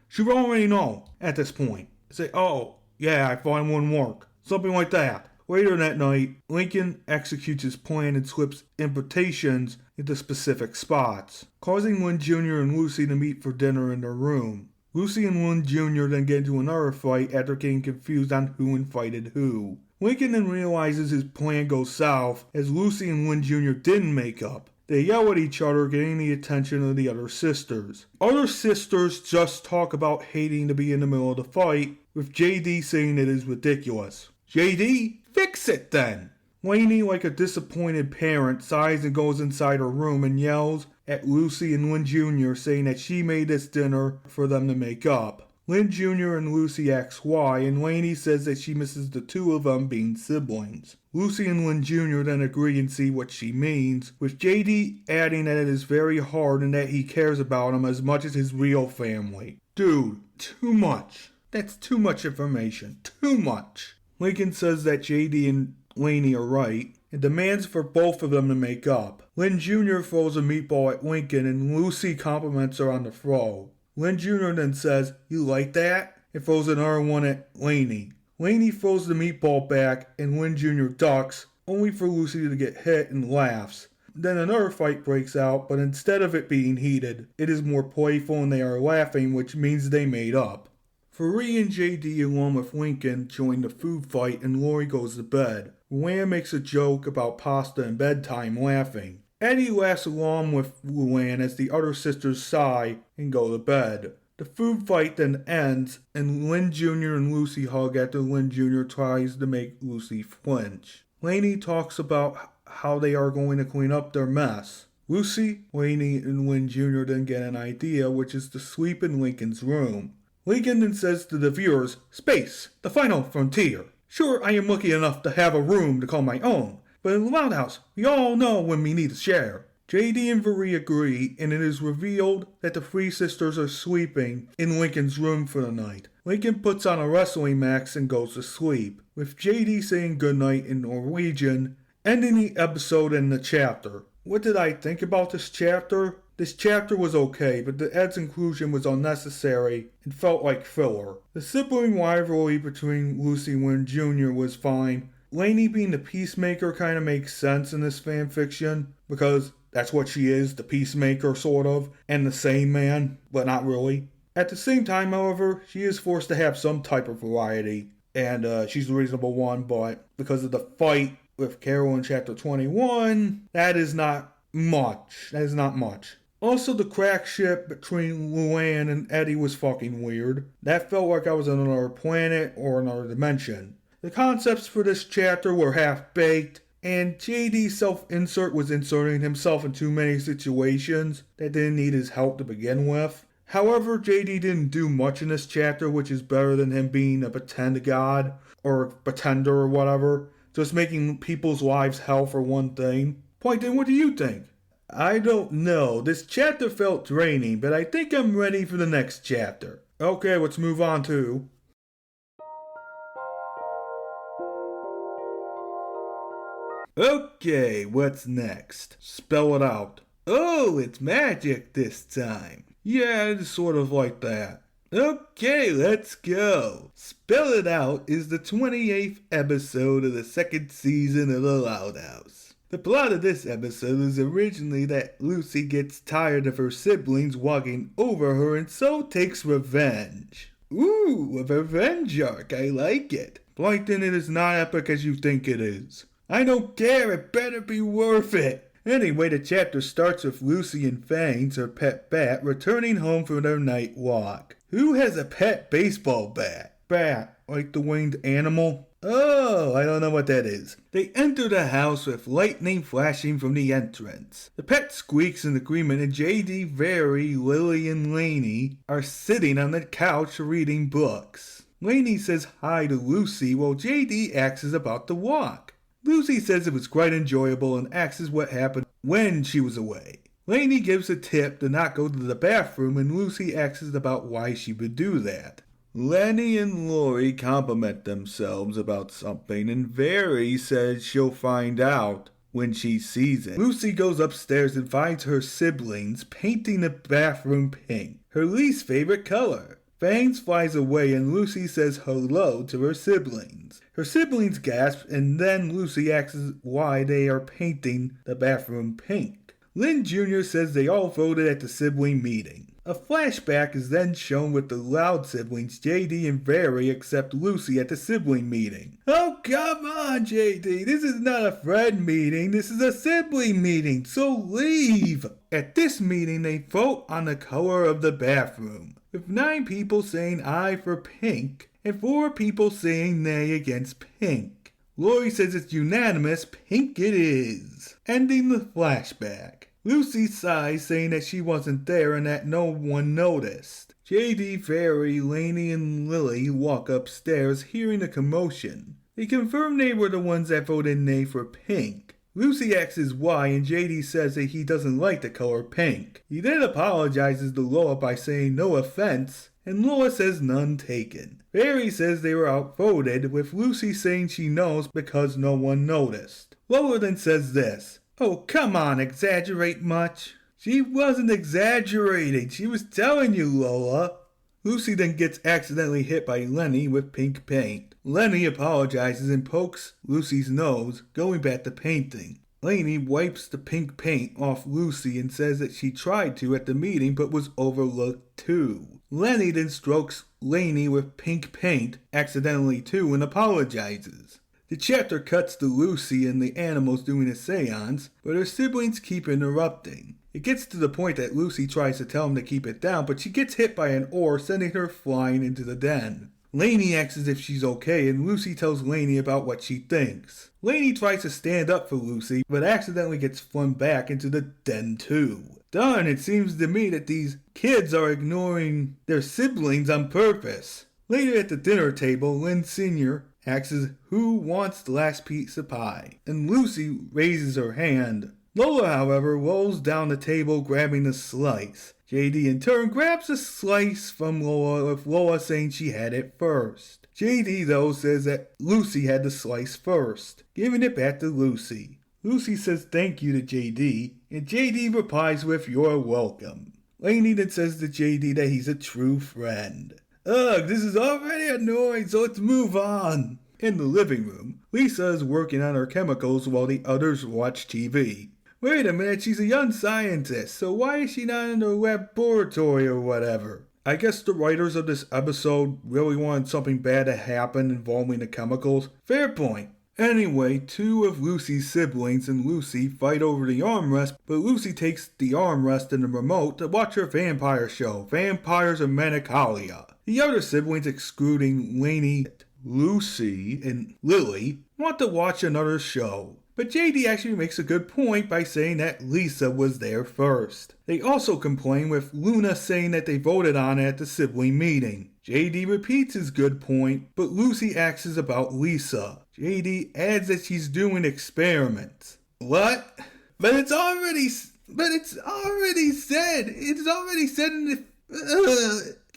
She would already know at this point. Say, oh, yeah, I thought it wouldn't work. Something like that. Later that night, Lincoln executes his plan and slips invitations into specific spots, causing Lynn Jr. and Lucy to meet for dinner in their room. Lucy and Lynn Jr. then get into another fight after getting confused on who invited who. Lincoln then realizes his plan goes south as Lucy and Lynn Jr. didn't make up. They yell at each other, getting the attention of the other sisters. Other sisters just talk about hating to be in the middle of the fight, with JD saying it is ridiculous. JD, fix it then! Laney, like a disappointed parent, sighs and goes inside her room and yells at Lucy and Lynn Jr., saying that she made this dinner for them to make up. Lynn Jr. and Lucy ask why, and Laney says that she misses the two of them being siblings. Lucy and Lynn Jr. then agree and see what she means, with JD adding that it is very hard and that he cares about him as much as his real family. Dude, too much. That's too much information. Too much. Lincoln says that JD and Laney are right, and demands for both of them to make up. Lynn Jr. throws a meatball at Lincoln, and Lucy compliments her on the throw. Lynn Jr. then says, "You like that?" and throws another one at Laney. Laney throws the meatball back, and Lynn Jr. ducks, only for Lucy to get hit and laughs. Then another fight breaks out, but instead of it being heated, it is more playful and they are laughing, which means they made up. Vuri and JD along with Lincoln join the food fight and Lori goes to bed. Luann makes a joke about pasta and bedtime, laughing. Eddie laughs along with Luann as the other sisters sigh and go to bed. The food fight then ends and Lynn Jr. and Lucy hug after Lynn Jr. tries to make Lucy flinch. Laney talks about how they are going to clean up their mess. Lucy, Laney, and Lynn Jr. then get an idea, which is to sleep in Lincoln's room. Lincoln then says to the viewers, "Space, the final frontier. Sure, I am lucky enough to have a room to call my own, but in the Wild House, we all know when we need to share." JD and Vuri agree, and it is revealed that the three sisters are sleeping in Lincoln's room for the night. Lincoln puts on a wrestling match and goes to sleep, with JD saying goodnight in Norwegian, ending the episode and the chapter. What did I think about this chapter? This chapter was okay, but the Ed's inclusion was unnecessary and felt like filler. The sibling rivalry between Lucy and Lynn Jr. was fine. Laney being the peacemaker kind of makes sense in this fanfiction, because that's what she is, the peacemaker sort of, and the sane man, but not really. At the same time, however, she is forced to have some type of variety, and she's the reasonable one, but because of the fight with Carol in chapter 21, that is not much. That is not much. Also, the crack ship between Luann and Eddie was fucking weird. That felt like I was on another planet or another dimension. The concepts for this chapter were half-baked, and JD's self-insert was inserting himself in too many situations that didn't need his help to begin with. However, JD didn't do much in this chapter, which is better than him being a pretend god, or a pretender or whatever, just making people's lives hell for one thing. Pointin', what do you think? I don't know. This chapter felt draining, but I think I'm ready for the next chapter. Okay, let's move on to... Okay, what's next? Spell it out. Oh, it's magic this time. Yeah, it's sort of like that. Okay, let's go. Spell It Out is the 28th episode of the second season of The Loud House. The plot of this episode is originally that Lucy gets tired of her siblings walking over her and so takes revenge. Ooh, a revenge arc, I like it. Plankton, it is not epic as you think it is. I don't care, it better be worth it. Anyway, the chapter starts with Lucy and Fangs, her pet bat, returning home from their night walk. Who has a pet baseball bat? Bat, like the winged animal? Oh, I don't know what that is. They enter the house with lightning flashing from the entrance. The pet squeaks in agreement and JD, Vuri, Lily, and Laney are sitting on the couch reading books. Laney says hi to Lucy while JD asks about the walk. Lucy says it was quite enjoyable and asks what happened when she was away. Laney gives a tip to not go to the bathroom and Lucy asks about why she would do that. Laney and Glori compliment themselves about something, and Very says she'll find out when she sees it. Lucy goes upstairs and finds her siblings painting the bathroom pink, her least favorite color. Fangs flies away and Lucy says hello to her siblings. Her siblings gasp, and then Lucy asks why they are painting the bathroom pink. Lynn Jr. says they all voted at the sibling meeting. A flashback is then shown with the Loud siblings, JD and Very, accept Lucy at the sibling meeting. Oh, come on, JD. This is not a friend meeting. This is a sibling meeting, so leave. At this meeting, they vote on the color of the bathroom, with 9 people saying aye for pink and 4 people saying nay against pink. Glori says it's unanimous, pink it is. Ending the flashback. Lucy sighs, saying that she wasn't there and that no one noticed. JD, Very, Laney, and Lily walk upstairs, hearing a commotion. They confirm they were the ones that voted nay for pink. Lucy asks why, and JD says that he doesn't like the color pink. He then apologizes to Lola by saying no offense, and Lola says none taken. Very says they were outvoted, with Lucy saying she knows because no one noticed. Lola then says this: "Oh, come on, exaggerate much?" She wasn't exaggerating, she was telling you, Lola. Lucy then gets accidentally hit by Laney with pink paint. Laney apologizes and pokes Lucy's nose, going back to painting. Laney wipes the pink paint off Lucy and says that she tried to at the meeting but was overlooked too. Laney then strokes Laney with pink paint, accidentally too, and apologizes. The chapter cuts to Lucy and the animals doing a seance, but her siblings keep interrupting. It gets to the point that Lucy tries to tell them to keep it down, but she gets hit by an oar, sending her flying into the den. Laney asks if she's okay, and Lucy tells Laney about what she thinks. Laney tries to stand up for Lucy, but accidentally gets flung back into the den too. Darn, it seems to me that these kids are ignoring their siblings on purpose. Later at the dinner table, Lynn Sr. asks who wants the last piece of pie, and Lucy raises her hand. Lola, however, rolls down the table grabbing the slice. JD in turn grabs a slice from Lola, with Lola saying she had it first. JD though says that Lucy had the slice first, giving it back to Lucy. Lucy says thank you to JD, and JD replies with "you're welcome." Laney then says to JD that he's a true friend. Ugh, this is already annoying, so let's move on. In the living room, Lisa is working on her chemicals while the others watch TV. Wait a minute, she's a young scientist, so why is she not in the laboratory or whatever? I guess the writers of this episode really wanted something bad to happen involving the chemicals. Fair point. Anyway, 2 of Lucy's siblings and Lucy fight over the armrest, but Lucy takes the armrest and the remote to watch her vampire show, Vampires of Manicalia. The other siblings, excluding Laney, Lucy, and Lily, want to watch another show. But JD actually makes a good point by saying that Lisa was there first. They also complain, with Luna saying that they voted on it at the sibling meeting. JD repeats his good point, but Lucy asks about Lisa. JD adds that she's doing experiments. What? But it's already said. It's already said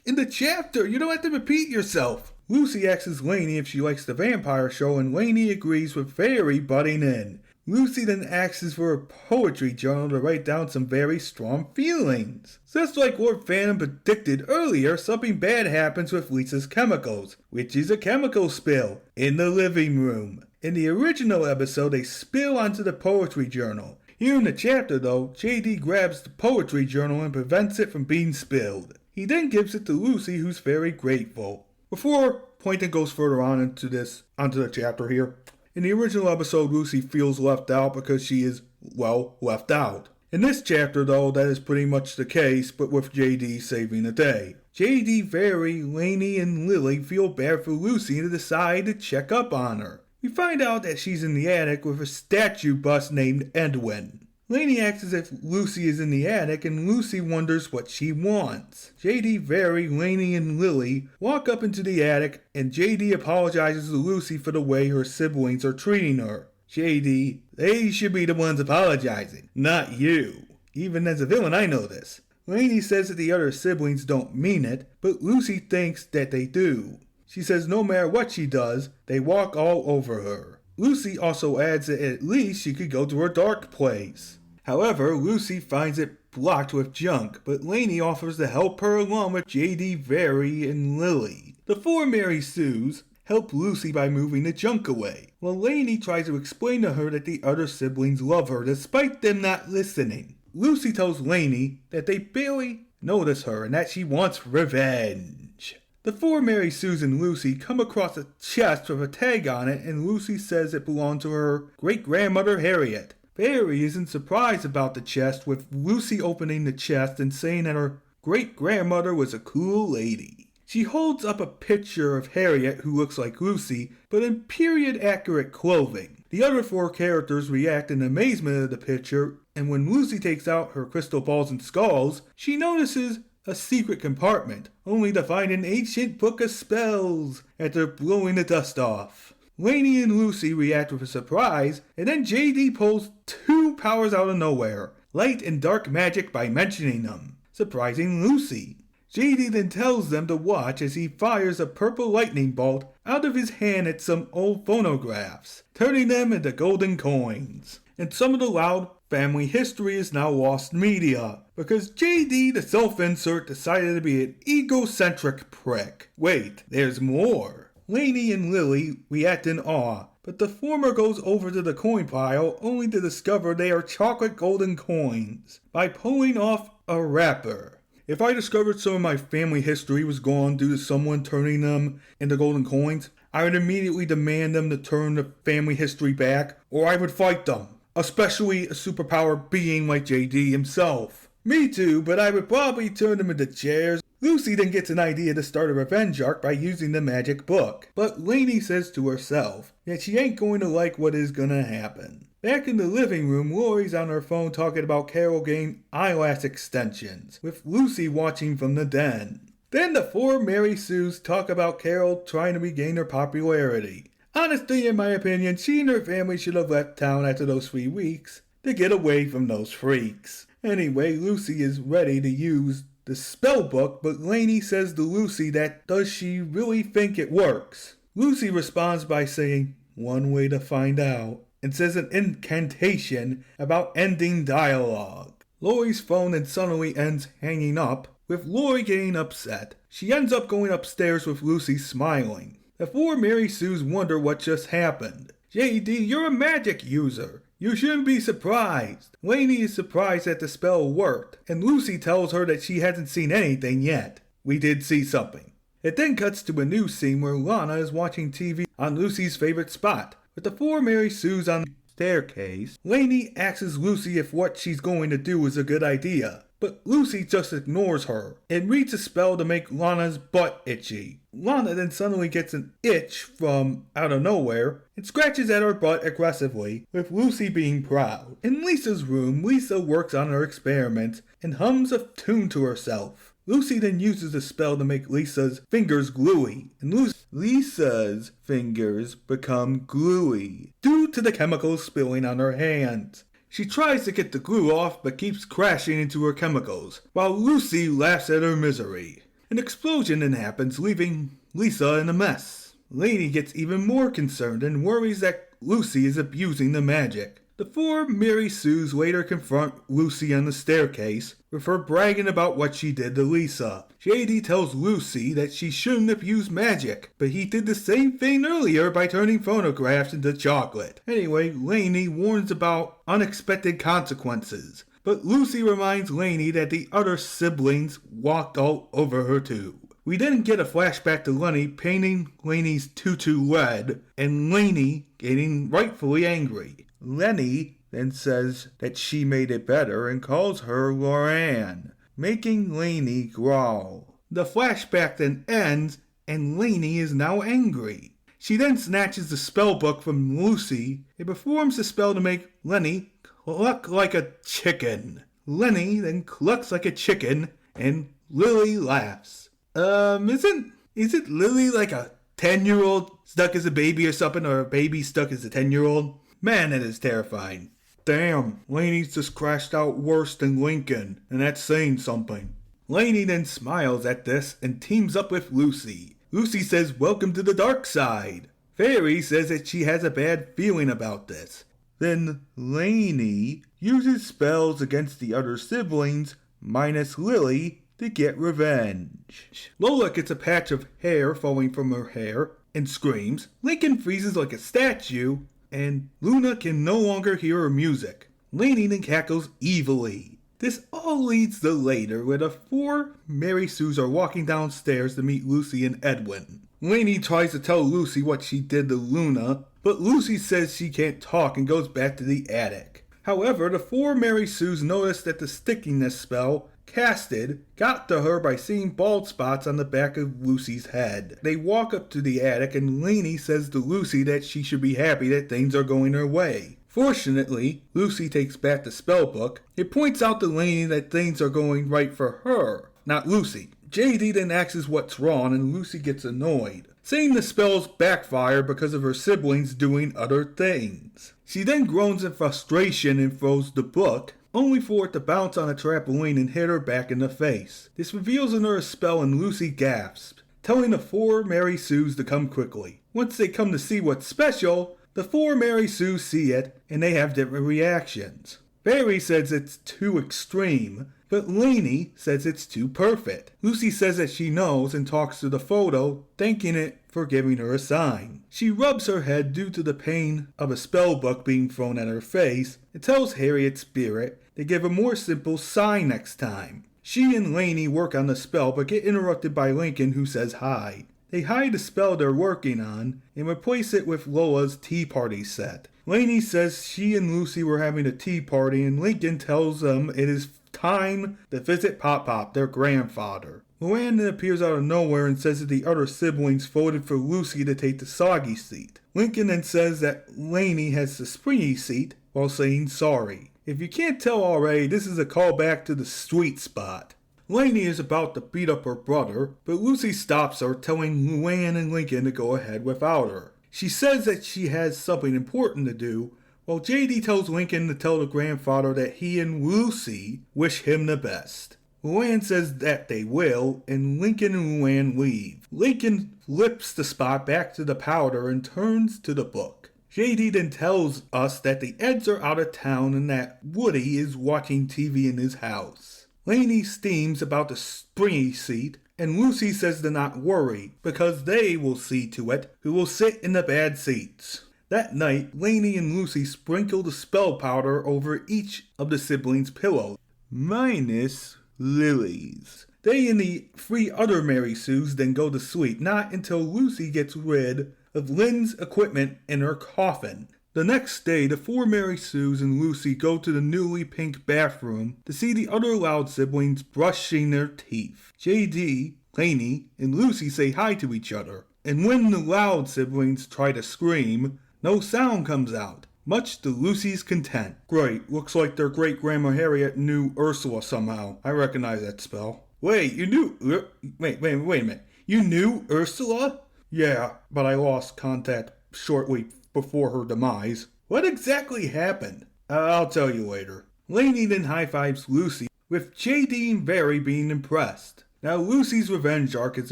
in the chapter. You don't have to repeat yourself. Lucy asks Laney if she likes the vampire show, and Laney agrees, with Very butting in. Lucy then asks for a poetry journal to write down some very strong feelings. Just like Lord Phantom predicted earlier, something bad happens with Lisa's chemicals, which is a chemical spill, in the living room. In the original episode, they spill onto the poetry journal. Here in the chapter though, JD grabs the poetry journal and prevents it from being spilled. He then gives it to Lucy, who's very grateful. Before Poynton goes further on onto the chapter here, in the original episode, Lucy feels left out because she is, well, left out. In this chapter, though, that is pretty much the case, but with JD saving the day. JD, Very, Laney, and Lily feel bad for Lucy and decide to check up on her. We find out that she's in the attic with a statue bust named Edwin. Laney asks if Lucy is in the attic, and Lucy wonders what she wants. JD, Very, Laney, and Lily walk up into the attic, and JD apologizes to Lucy for the way her siblings are treating her. JD, they should be the ones apologizing, not you. Even as a villain, I know this. Laney says that the other siblings don't mean it, but Lucy thinks that they do. She says no matter what she does, they walk all over her. Lucy also adds that at least she could go to her dark place. However, Lucy finds it blocked with junk, but Laney offers to help her along with JD, Very, and Lily. The four Mary Sues help Lucy by moving the junk away, while Laney tries to explain to her that the other siblings love her despite them not listening. Lucy tells Laney that they barely notice her and that she wants revenge. The four Mary Sues and Lucy come across a chest with a tag on it, and Lucy says it belonged to her great-grandmother Harriet. Very isn't surprised about the chest, with Lucy opening the chest and saying that her great-grandmother was a cool lady. She holds up a picture of Harriet who looks like Lucy, but in period-accurate clothing. The other four characters react in amazement at the picture, and when Lucy takes out her crystal balls and skulls, she notices a secret compartment, only to find an ancient book of spells after blowing the dust off. Laney and Lucy react with a surprise, and then JD pulls two powers out of nowhere, light and dark magic, by mentioning them, surprising Lucy. JD then tells them to watch as he fires a purple lightning bolt out of his hand at some old phonographs, turning them into golden coins. And some of the loud family history is now lost media, because JD, the self-insert, decided to be an egocentric prick. Wait, there's more. Laney and Lily react in awe, but the former goes over to the coin pile only to discover they are chocolate golden coins by pulling off a wrapper. If I discovered some of my family history was gone due to someone turning them into golden coins, I would immediately demand them to turn the family history back, or I would fight them, especially a superpower being like JD himself. Me too, but I would probably turn them into chairs. Lucy then gets an idea to start a revenge arc by using the magic book, but Laney says to herself that she ain't going to like what is gonna happen. Back in the living room, Lori's on her phone talking about Carol getting eyelash extensions, with Lucy watching from the den. Then the four Mary Sues talk about Carol trying to regain her popularity. Honestly, in my opinion, she and her family should have left town after those 3 weeks to get away from those freaks. Anyway, Lucy is ready to use the spell book, but Laney says to Lucy that does she really think it works? Lucy responds by saying, one way to find out, and says an incantation about ending dialogue. Lori's phone then suddenly ends hanging up, with Lori getting upset. She ends up going upstairs with Lucy smiling. The four Mary Sues wonder what just happened. JD, you're a magic user. You shouldn't be surprised. Laney is surprised that the spell worked, and Lucy tells her that she hasn't seen anything yet. We did see something. It then cuts to a new scene where Lana is watching TV on Lucy's favorite spot, with the four Mary Sues on the staircase. Laney asks Lucy if what she's going to do is a good idea, but Lucy just ignores her and reads a spell to make Lana's butt itchy. Lana then suddenly gets an itch from out of nowhere and scratches at her butt aggressively, with Lucy being proud. In Lisa's room, Lisa works on her experiments and hums a tune to herself. Lucy then uses a spell to make Lisa's fingers gluey, and Lisa's fingers become gluey due to the chemicals spilling on her hands. She tries to get the glue off but keeps crashing into her chemicals, while Lucy laughs at her misery. An explosion then happens, leaving Lisa in a mess. Laney gets even more concerned and worries that Lucy is abusing the magic. The four Mary Sues later confront Lucy on the staircase, with her bragging about what she did to Lisa. JD tells Lucy that she shouldn't have used magic, but he did the same thing earlier by turning phonographs into chocolate. Anyway, Laney warns about unexpected consequences, but Lucy reminds Laney that the other siblings walked all over her too. We then get a flashback to Laney painting Laney's tutu red, and Laney getting rightfully angry. Laney then says that she made it better and calls her Roughin, making Laney growl. The flashback then ends, and Laney is now angry. She then snatches the spell book from Lucy and performs the spell to make Laney cluck like a chicken. Laney then clucks like a chicken, and Lily laughs. Isn't Lily like a 10-year-old stuck as a baby or something, or a baby stuck as a 10-year-old? Man, that is terrifying. Damn, Laney's just crashed out worse than Lincoln, and that's saying something. Laney then smiles at this and teams up with Lucy. Lucy says welcome to the dark side. Fairy says that she has a bad feeling about this. Then Laney uses spells against the other siblings, minus Lily, to get revenge. Lola gets a patch of hair falling from her hair and screams. Lincoln freezes like a statue, and Luna can no longer hear her music. Laney then cackles evilly. This all leads to later, where the four Mary Sues are walking downstairs to meet Lucy and Edwin. Laney tries to tell Lucy what she did to Luna, but Lucy says she can't talk and goes back to the attic. However, the four Mary Sues notice that the stickiness spell, Casted, got to her by seeing bald spots on the back of Lucy's head. They walk up to the attic and Laney says to Lucy that she should be happy that things are going her way. Fortunately, Lucy takes back the spellbook. It points out to Laney that things are going right for her, not Lucy. JD then asks what's wrong and Lucy gets annoyed, saying the spells backfire because of her siblings doing other things. She then groans in frustration and throws the book, only for it to bounce on a trampoline and hit her back in the face. This reveals in her a spell and Lucy gasps, telling the four Mary Sues to come quickly. Once they come to see what's special, the four Mary Sues see it and they have different reactions. Fairy says it's too extreme, but Laney says it's too perfect. Lucy says that she knows and talks to the photo, thanking it for giving her a sign. She rubs her head due to the pain of a spellbook being thrown at her face and tells Harriet's spirit to give a more simple sign next time. She and Laney work on the spell but get interrupted by Lincoln, who says hi. They hide the spell they're working on and replace it with Lola's tea party set. Laney says she and Lucy were having a tea party and Lincoln tells them it is time to visit Pop, their grandfather. Luann appears out of nowhere and says that the other siblings voted for Lucy to take the soggy seat. Lincoln then says that Laney has the springy seat while saying sorry. If you can't tell already, this is a callback to the sweet spot. Laney is about to beat up her brother, but Lucy stops her, telling Luann and Lincoln to go ahead without her. She says that she has something important to do, while JD tells Lincoln to tell the grandfather that he and Lucy wish him the best. Luann says that they will, and Lincoln and Luann leave. Lincoln flips the spot back to the powder and turns to the book. JD then tells us that the Eds are out of town and that Woody is watching TV in his house. Laney steams about the springy seat, and Lucy says to not worry, because they will see to it who will sit in the bad seats. That night, Laney and Lucy sprinkle the spell powder over each of the siblings' pillows, minus Lily's. They and the three other Mary Sues then go to sleep, not until Lucy gets rid of Lynn's equipment in her coffin. The next day, the four Mary Sues and Lucy go to the newly pink bathroom to see the other Loud siblings brushing their teeth. JD, Laney, and Lucy say hi to each other, and when the Loud siblings try to scream, no sound comes out, much to Lucy's content. Great, looks like their great-grandma Harriet knew Ursula somehow. I recognize that spell. Wait, you knew... Wait a minute. You knew Ursula? Yeah, but I lost contact shortly before her demise. What exactly happened? I'll tell you later. Laney then high-fives Lucy, with JD and Barry being impressed. Now Lucy's revenge arc is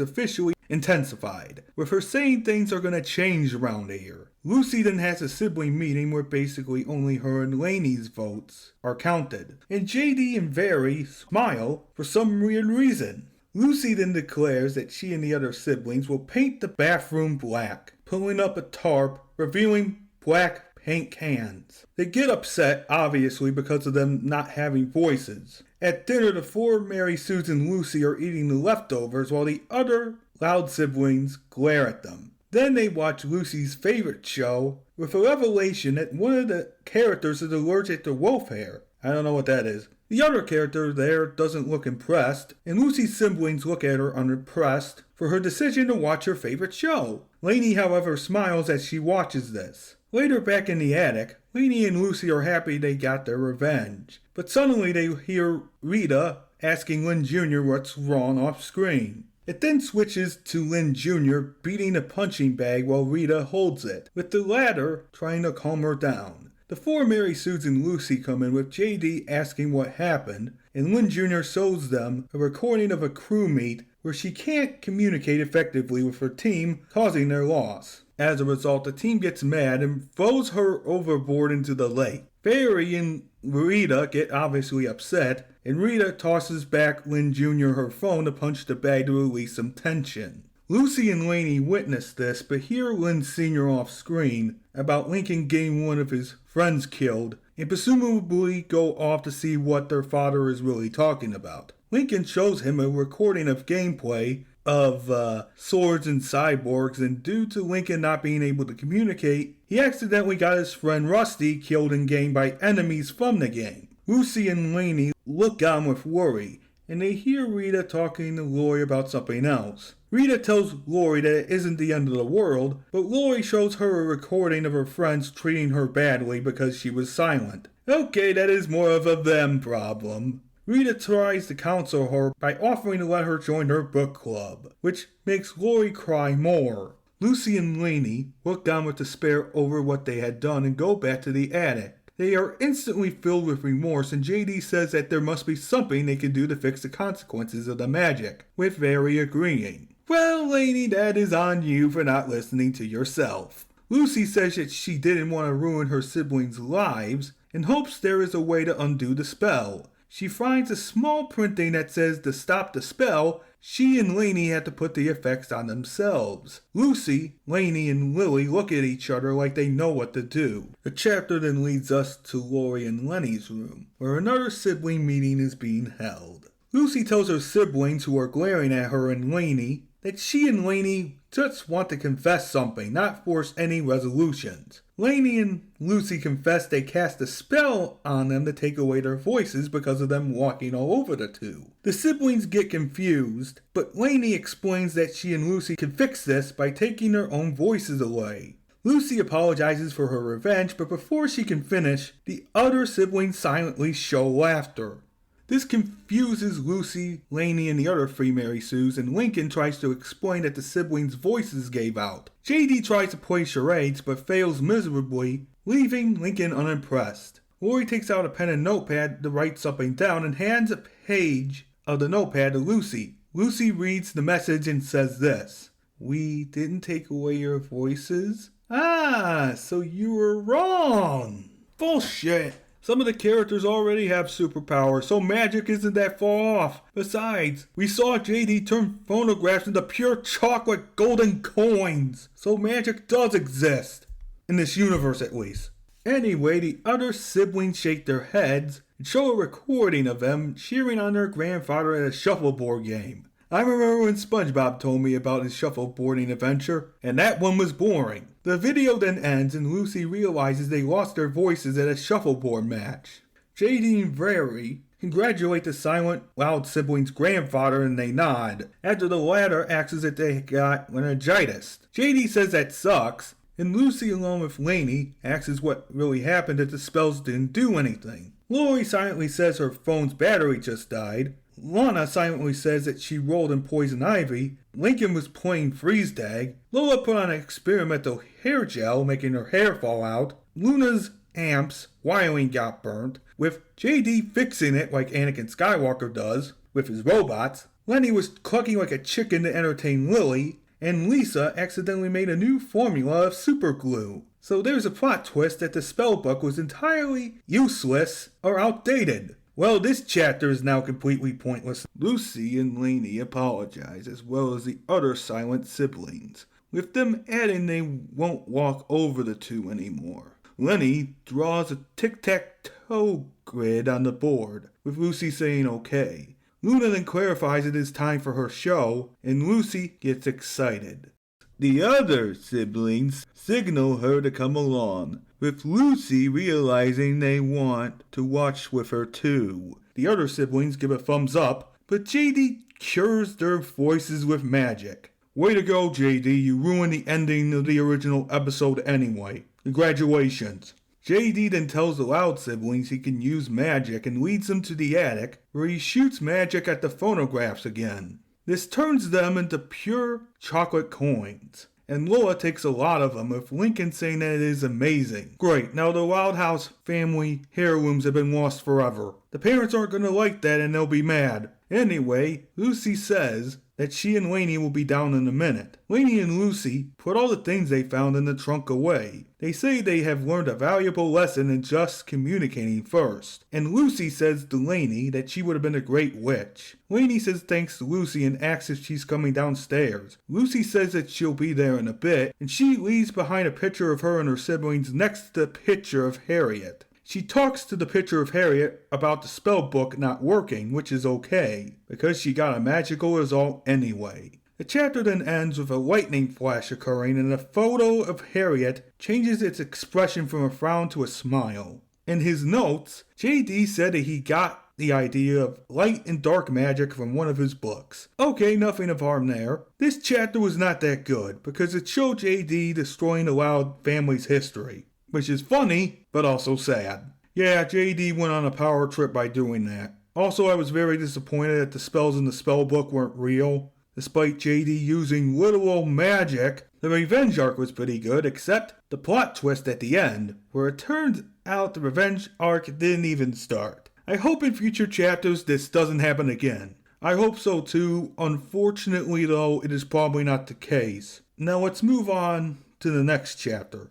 officially intensified, with her saying things are gonna change around here. Lucy then has a sibling meeting where basically only her and Laney's votes are counted, and JD and Barry smile for some weird reason. Lucy then declares that she and the other siblings will paint the bathroom black, pulling up a tarp, revealing black paint cans. They get upset, obviously, because of them not having voices. At dinner, the four Mary Sues and Lucy are eating the leftovers while the other Loud siblings glare at them. Then they watch Lucy's favorite show, with a revelation that one of the characters is allergic to wolf hair. I don't know what that is. The other character there doesn't look impressed, and Lucy's siblings look at her unimpressed for her decision to watch her favorite show. Laney, however, smiles as she watches this. Later back in the attic, Laney and Lucy are happy they got their revenge, but suddenly they hear Rita asking Lynn Jr. what's wrong off screen. It then switches to Lynn Jr. beating a punching bag while Rita holds it, with the latter trying to calm her down. The four Mary Sues and Lucy come in with JD asking what happened, and Lynn Jr. shows them a recording of a crewmate where she can't communicate effectively with her team, causing their loss. As a result, the team gets mad and throws her overboard into the lake. Barry and Rita get obviously upset, and Rita tosses back Lynn Jr. her phone to punch the bag to release some tension. Lucy and Laney witness this, but hear Lynn Sr. off screen about Lincoln getting one of his friends killed, and presumably go off to see what their father is really talking about. Lincoln shows him a recording of gameplay of swords and cyborgs, and due to Lincoln not being able to communicate, he accidentally got his friend Rusty killed in game by enemies from the game. Lucy and Laney look on with worry, and they hear Rita talking to Glori about something else. Rita tells Glori that it isn't the end of the world, but Glori shows her a recording of her friends treating her badly because she was silent. Okay, that is more of a them problem. Rita tries to counsel her by offering to let her join her book club, which makes Glori cry more. Lucy and Laney look on with despair over what they had done and go back to the attic. They are instantly filled with remorse, and JD says that there must be something they can do to fix the consequences of the magic, with Barry agreeing. Well, Laney, that is on you for not listening to yourself. Lucy says that she didn't want to ruin her siblings' lives, and hopes there is a way to undo the spell. She finds a small printing that says to stop the spell, she and Laney had to put the effects on themselves. Lucy, Laney, and Lily look at each other like they know what to do. The chapter then leads us to Lori and Lenny's room, where another sibling meeting is being held. Lucy tells her siblings who are glaring at her and Laney that she and Laney just want to confess something, not force any resolutions. Laney and Lucy confess they cast a spell on them to take away their voices because of them walking all over the two. The siblings get confused, but Laney explains that she and Lucy can fix this by taking their own voices away. Lucy apologizes for her revenge, but before she can finish, the other siblings silently show laughter. This confuses Lucy, Laney, and the other three Mary Sues, and Lincoln tries to explain that the siblings' voices gave out. JD tries to play charades, but fails miserably, leaving Lincoln unimpressed. Lori takes out a pen and notepad to write something down and hands a page of the notepad to Lucy. Lucy reads the message and says this: "We didn't take away your voices? Ah, so you were wrong." Bullshit. Some of the characters already have superpowers, so magic isn't that far off. Besides, we saw JD turn phonographs into pure chocolate golden coins, so magic does exist. In this universe, at least. Anyway, the other siblings shake their heads and show a recording of them cheering on their grandfather at a shuffleboard game. I remember when SpongeBob told me about his shuffleboarding adventure, and that one was boring. The video then ends and Lucy realizes they lost their voices at a shuffleboard match. JD and Barry congratulate the silent, loud siblings' grandfather and they nod, after the latter acts as if they got laryngitis. JD says that sucks, and Lucy, along with Laney, asks as what really happened if the spells didn't do anything. Lori silently says her phone's battery just died. Lana silently says that she rolled in poison ivy. Lincoln was playing freeze tag. Lola put on an experimental hair gel, making her hair fall out. Luna's amps wiring got burnt, with JD fixing it like Anakin Skywalker does with his robots. Lenny was clucking like a chicken to entertain Lily, and Lisa accidentally made a new formula of super glue. So there's a plot twist that the spellbook was entirely useless or outdated. Well, this chapter is now completely pointless. Lucy and Laney apologize, as well as the other silent siblings, with them adding they won't walk over the two anymore. Lenny draws a tic-tac-toe grid on the board, with Lucy saying okay. Luna then clarifies it is time for her show, and Lucy gets excited. The other siblings signal her to come along, with Lucy realizing they want to watch with her too. The other siblings give a thumbs up, but JD cures their voices with magic. Way to go, JD, you ruined the ending of the original episode anyway. Congratulations. JD then tells the loud siblings he can use magic and leads them to the attic, where he shoots magic at the phonographs again. This turns them into pure chocolate coins. and Lola takes a lot of them, with Lincoln saying that it is amazing. Great, now the Wild House family heirlooms have been lost forever. The parents aren't going to like that and they'll be mad. Anyway, Lucy says that she and Laney will be down in a minute. Laney and Lucy put all the things they found in the trunk away. They say they have learned a valuable lesson in just communicating first. And Lucy says to Laney that she would have been a great witch. Laney says thanks to Lucy and asks if she's coming downstairs. Lucy says that she'll be there in a bit, and she leaves behind a picture of her and her siblings next to the picture of Harriet. She talks to the picture of Harriet about the spell book not working, which is okay, because she got a magical result anyway. The chapter then ends with a lightning flash occurring, and a photo of Harriet changes its expression from a frown to a smile. In his notes, JD said that he got the idea of light and dark magic from one of his books. Okay, nothing of harm there. This chapter was not that good, because it showed JD destroying the Wild family's history. Which is funny, but also sad. Yeah, JD went on a power trip by doing that. Also, I was very disappointed that the spells in the spellbook weren't real. Despite JD using literal magic, the revenge arc was pretty good, except the plot twist at the end, where it turns out the revenge arc didn't even start. I hope in future chapters this doesn't happen again. I hope so too. Unfortunately though, it is probably not the case. Now let's move on to the next chapter.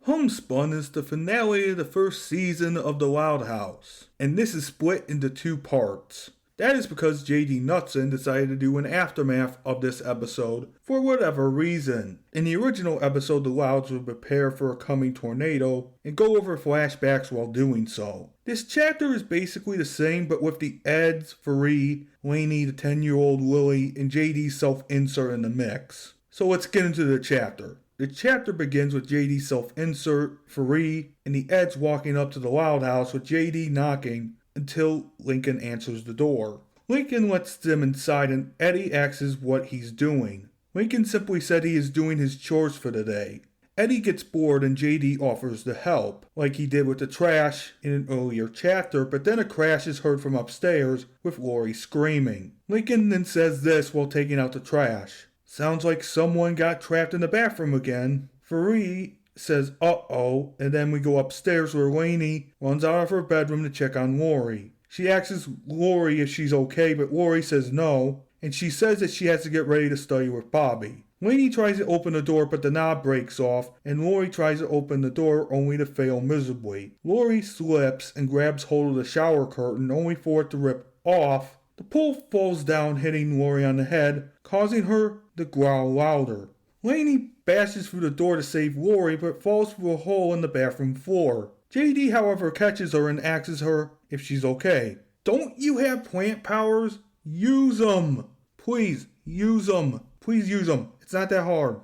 Homespun is the finale of the first season of The Wild House, and this is split into 2 parts. That is because J.D. Knudson decided to do an aftermath of this episode for whatever reason. In the original episode, the Wilds would prepare for a coming tornado and go over flashbacks while doing so. This chapter is basically the same, but with the Eds, Free, Laney, the 10-year-old Lily, and J.D.'s self-insert in the mix. So let's get into the chapter. The chapter begins with JD's self-insert, Free, and the Eds walking up to the Wild House with JD knocking until Lincoln answers the door. Lincoln lets them inside and Eddie asks what he's doing. Lincoln simply said he is doing his chores for the day. Eddie gets bored and JD offers to help, like he did with the trash in an earlier chapter, but then a crash is heard from upstairs with Lori screaming. Lincoln then says this while taking out the trash. Sounds like someone got trapped in the bathroom again. Free says, uh-oh, and then we go upstairs where Laney runs out of her bedroom to check on Lori. She asks Lori if she's okay, but Lori says no, and she says that she has to get ready to study with Bobby. Laney tries to open the door, but the knob breaks off, and Lori tries to open the door only to fail miserably. Lori slips and grabs hold of the shower curtain, only for it to rip off. The pole falls down, hitting Lori on the head, causing her to growl louder. Laney bashes through the door to save Lori, but falls through a hole in the bathroom floor. JD, however, catches her and asks her if she's okay. Don't you have plant powers? Use them! Please, use them. Please use them. It's not that hard.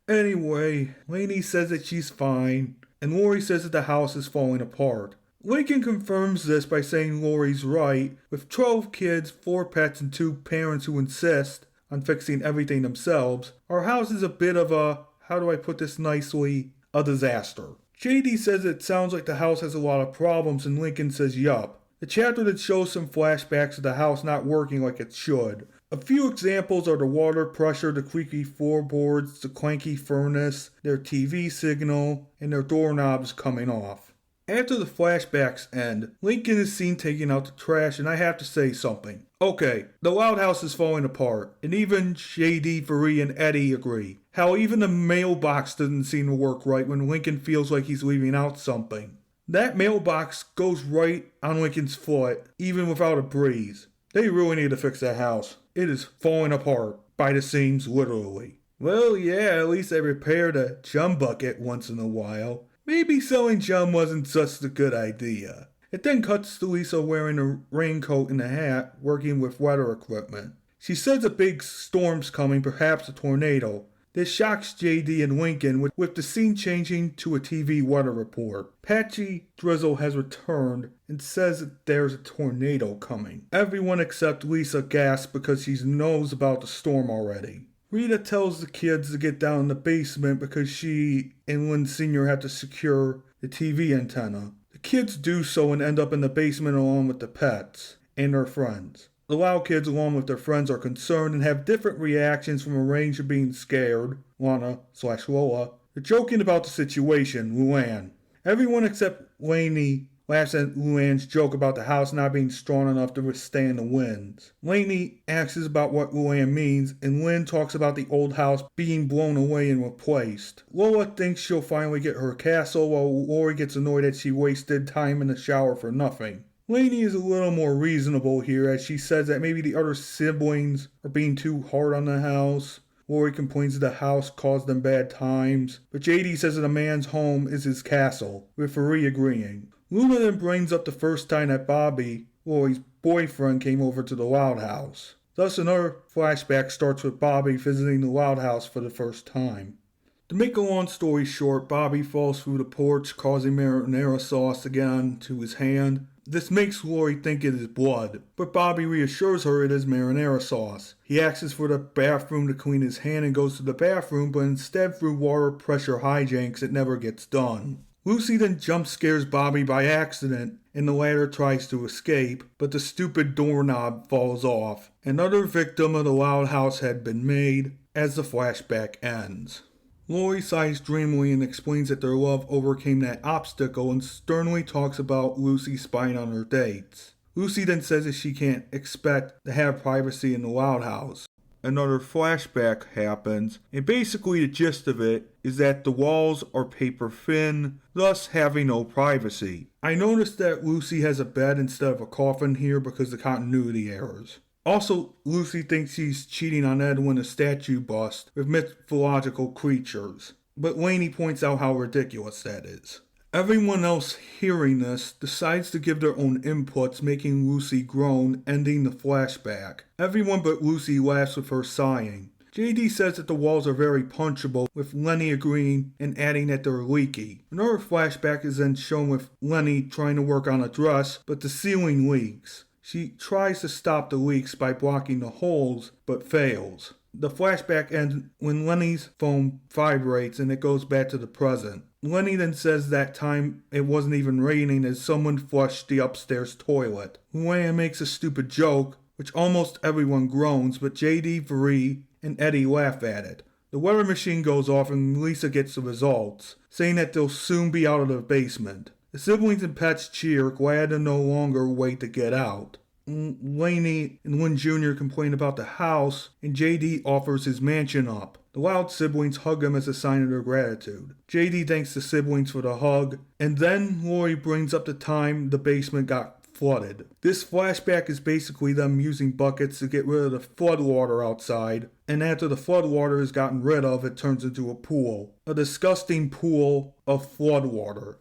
Anyway, Laney says that she's fine, and Lori says that the house is falling apart. Lincoln confirms this by saying Lori's right. With 12 kids, 4 pets, and 2 parents who insist on fixing everything themselves, our house is a bit of a, how do I put this nicely, a disaster. JD says it sounds like the house has a lot of problems, and Lincoln says yup. The chapter that shows some flashbacks of the house not working like it should. A few examples are the water pressure, the creaky floorboards, the clanky furnace, their TV signal, and their doorknobs coming off. After the flashbacks end, Lincoln is seen taking out the trash, and I have to say something. Okay, the Wild House is falling apart, and even JD, Free, and Eddie agree. How even the mailbox doesn't seem to work right when Lincoln feels like he's leaving out something. That mailbox goes right on Lincoln's foot, even without a breeze. They really need to fix that house. It is falling apart, by the seams, literally. Well, yeah, at least they repaired a chum bucket once in a while. Maybe selling chum wasn't such a good idea. It then cuts to Lisa wearing a raincoat and a hat, working with weather equipment. She says a big storm's coming, perhaps a tornado. This shocks JD and Lincoln, with the scene changing to a TV weather report. Patchy Drizzle has returned and says that there's a tornado coming. Everyone except Lisa gasps because she knows about the storm already. Rita tells the kids to get down in the basement because she and Lynn Sr. have to secure the TV antenna. The kids do so and end up in the basement along with the pets and their friends. The Loud kids, along with their friends, are concerned and have different reactions from a range of being scared, Lana/Lola, to joking about the situation, Luann. Everyone except Laney laughs at Luann's joke about the house not being strong enough to withstand the winds. Laney asks about what Luann means, and Lynn talks about the old house being blown away and replaced. Lola thinks she'll finally get her castle, while Lori gets annoyed that she wasted time in the shower for nothing. Laney is a little more reasonable here, as she says that maybe the other siblings are being too hard on the house. Lori complains that the house caused them bad times, but JD says that a man's home is his castle, with Farie agreeing. Luna then brings up the first time that Bobby, Lori's boyfriend, came over to the Loud House. Thus another flashback starts with Bobby visiting the Loud House for the first time. To make a long story short, Bobby falls through the porch, causing marinara sauce to get onto his hand. This makes Lori think it is blood, but Bobby reassures her it is marinara sauce. He asks for the bathroom to clean his hand and goes to the bathroom, but instead through water pressure hijinks it never gets done. Lucy then jump scares Bobby by accident, and the latter tries to escape, but the stupid doorknob falls off. Another victim of the Loud House had been made, as the flashback ends. Lori sighs dreamily and explains that their love overcame that obstacle and sternly talks about Lucy spying on her dates. Lucy then says that she can't expect to have privacy in the Loud House. Another flashback happens, and basically the gist of it is that the walls are paper thin, thus having no privacy. I noticed that Lucy has a bed instead of a coffin here because of continuity errors. Also, Lucy thinks she's cheating on Edwin a statue bust with mythological creatures, but Laney points out how ridiculous that is. Everyone else hearing this decides to give their own inputs, making Lucy groan, ending the flashback. Everyone but Lucy laughs with her sighing. JD says that the walls are very punchable, with Lenny agreeing and adding that they're leaky. Another flashback is then shown with Lenny trying to work on a dress, but the ceiling leaks. She tries to stop the leaks by blocking the holes, but fails. The flashback ends when Lenny's phone vibrates and it goes back to the present. Lenny then says that time it wasn't even raining as someone flushed the upstairs toilet. Luann makes a stupid joke, which almost everyone groans, but JD, Farie, and Eddie laugh at it. The weather machine goes off and Lisa gets the results, saying that they'll soon be out of the basement. The siblings and pets cheer, glad to no longer wait to get out. Laney and Lynn Jr. complain about the house, and JD offers his mansion up. The Loud siblings hug him as a sign of their gratitude. JD thanks the siblings for the hug, and then Lori brings up the time the basement got flooded. This flashback is basically them using buckets to get rid of the flood water outside, and after the flood water is gotten rid of, it turns into a pool. A disgusting pool of flood water.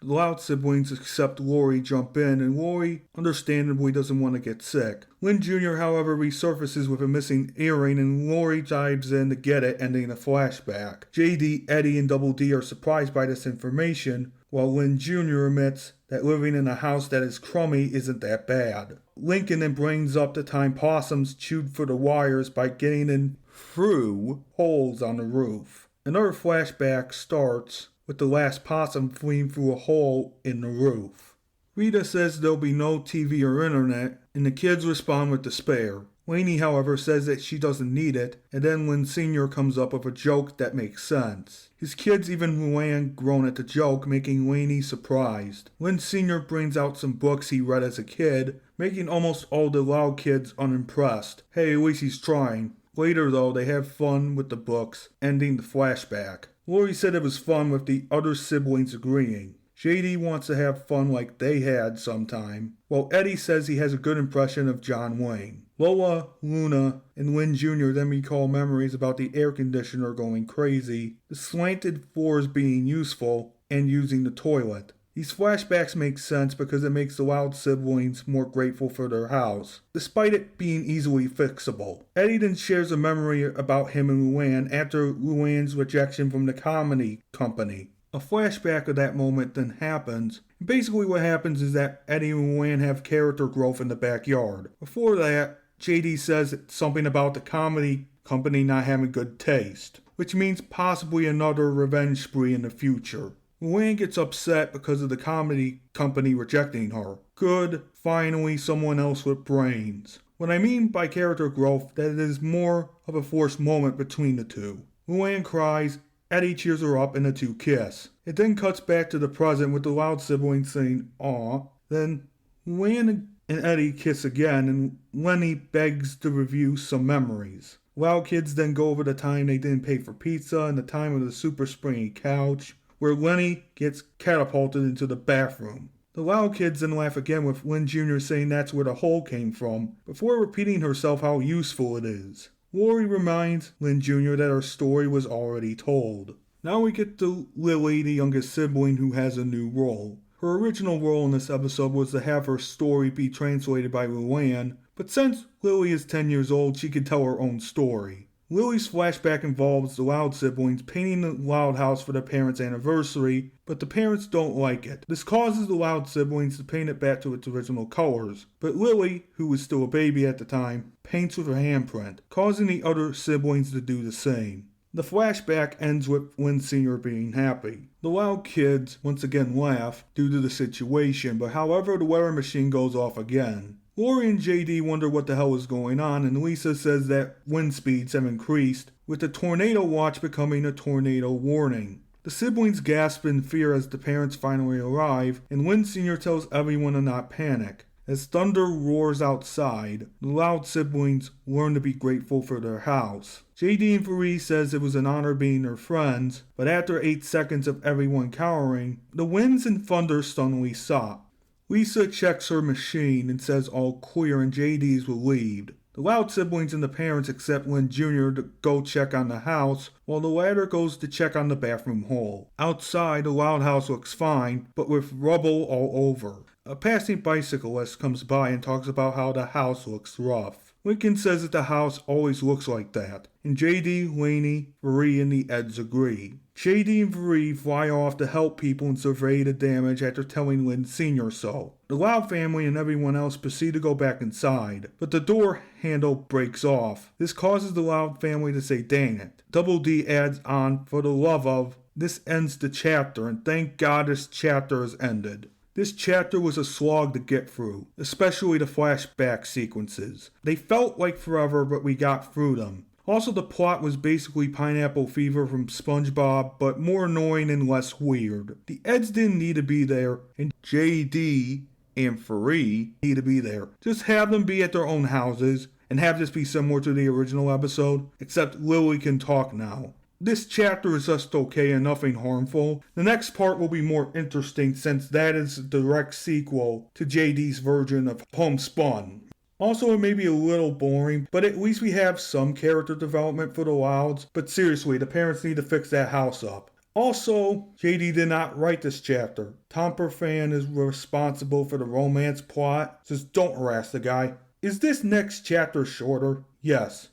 The Loud siblings, except Lori, jump in, and Lori understandably doesn't want to get sick. Lynn Jr., however, resurfaces with a missing earring, and Lori dives in to get it, ending a flashback. JD, Eddie, and Double D are surprised by this information, while Lynn Jr. admits that living in a house that is crummy isn't that bad. Lincoln then brings up the time possums chewed for the wires by getting in through holes on the roof. Another flashback starts with the last possum fleeing through a hole in the roof. Rita says there'll be no TV or internet, and the kids respond with despair. Laney, however, says that she doesn't need it, and then Lynn Sr. comes up with a joke that makes sense. His kids, even Luann, groan at the joke, making Laney surprised. Lynn Sr. brings out some books he read as a kid, making almost all the Loud kids unimpressed. Hey, at least he's trying. Later, though, they have fun with the books, ending the flashback. Lori said it was fun with the other siblings agreeing. JD wants to have fun like they had sometime, while Eddie says he has a good impression of John Wayne. Lola, Luna, and Lynn Jr. then recall memories about the air conditioner going crazy, the slanted floors being useful, and using the toilet. These flashbacks make sense because it makes the Loud siblings more grateful for their house, despite it being easily fixable. Eddie then shares a memory about him and Luann after Luann's rejection from the comedy company. A flashback of that moment then happens, and basically what happens is that Eddie and Luann have character growth in the backyard. Before that, JD says something about the comedy company not having good taste, which means possibly another revenge spree in the future. Luann gets upset because of the comedy company rejecting her. Good, finally someone else with brains. What I mean by character growth, that it is more of a forced moment between the two. Luann cries, Eddie cheers her up, and the two kiss. It then cuts back to the present with the Loud siblings saying, "Aw." Then Luann and Eddie kiss again, and Laney begs to review some memories. Loud kids then go over the time they didn't pay for pizza and the time of the super springy couch, where Laney gets catapulted into the bathroom. The Loud kids then laugh again with Lynn Jr. saying that's where the hole came from, before repeating herself how useful it is. Glori reminds Lynn Jr. that her story was already told. Now we get to Lily, the youngest sibling, who has a new role. Her original role in this episode was to have her story be translated by Luann, but since Lily is 10 years old, she can tell her own story. Lily's flashback involves the Loud siblings painting the Loud house for their parents' anniversary, but the parents don't like it. This causes the Loud siblings to paint it back to its original colors, but Lily, who was still a baby at the time, paints with her handprint, causing the other siblings to do the same. The flashback ends with Lynn Sr. being happy. The Loud kids once again laugh due to the situation, but however the weather machine goes off again. Glori and JD wonder what the hell is going on, and Lisa says that wind speeds have increased, with the tornado watch becoming a tornado warning. The siblings gasp in fear as the parents finally arrive, and Lynn Sr. tells everyone to not panic. As thunder roars outside, the Loud siblings learn to be grateful for their house. JD and Faree says it was an honor being their friends, but after 8 seconds of everyone cowering, the winds and thunder suddenly stop. Lisa checks her machine and says all clear and JD is relieved. The Loud siblings and the parents accept Lynn Jr. to go check on the house, while the latter goes to check on the bathroom hole. Outside, the Loud house looks fine, but with rubble all over. A passing bicyclist comes by and talks about how the house looks rough. Lincoln says that the house always looks like that, and JD, Laney, Faree, and the Eds agree. JD and Faree fly off to help people and survey the damage after telling Lynn Sr. so. The Loud family and everyone else proceed to go back inside, but the door handle breaks off. This causes the Loud family to say dang it. Double D adds on, for the love of, this ends the chapter, and thank God this chapter has ended. This chapter was a slog to get through, especially the flashback sequences. They felt like forever, but we got through them. Also, the plot was basically Pineapple Fever from SpongeBob, but more annoying and less weird. The Eds didn't need to be there, and JD and Faree need to be there. Just have them be at their own houses, and have this be similar to the original episode, except Lily can talk now. This chapter is just okay and nothing harmful. The next part will be more interesting since that is a direct sequel to JD's version of Homespun. Also, it may be a little boring, but at least we have some character development for the Louds. But seriously, the parents need to fix that house up. Also, JD did not write this chapter. Tom Perfan is responsible for the romance plot. Just don't harass the guy. Is this next chapter shorter? Yes.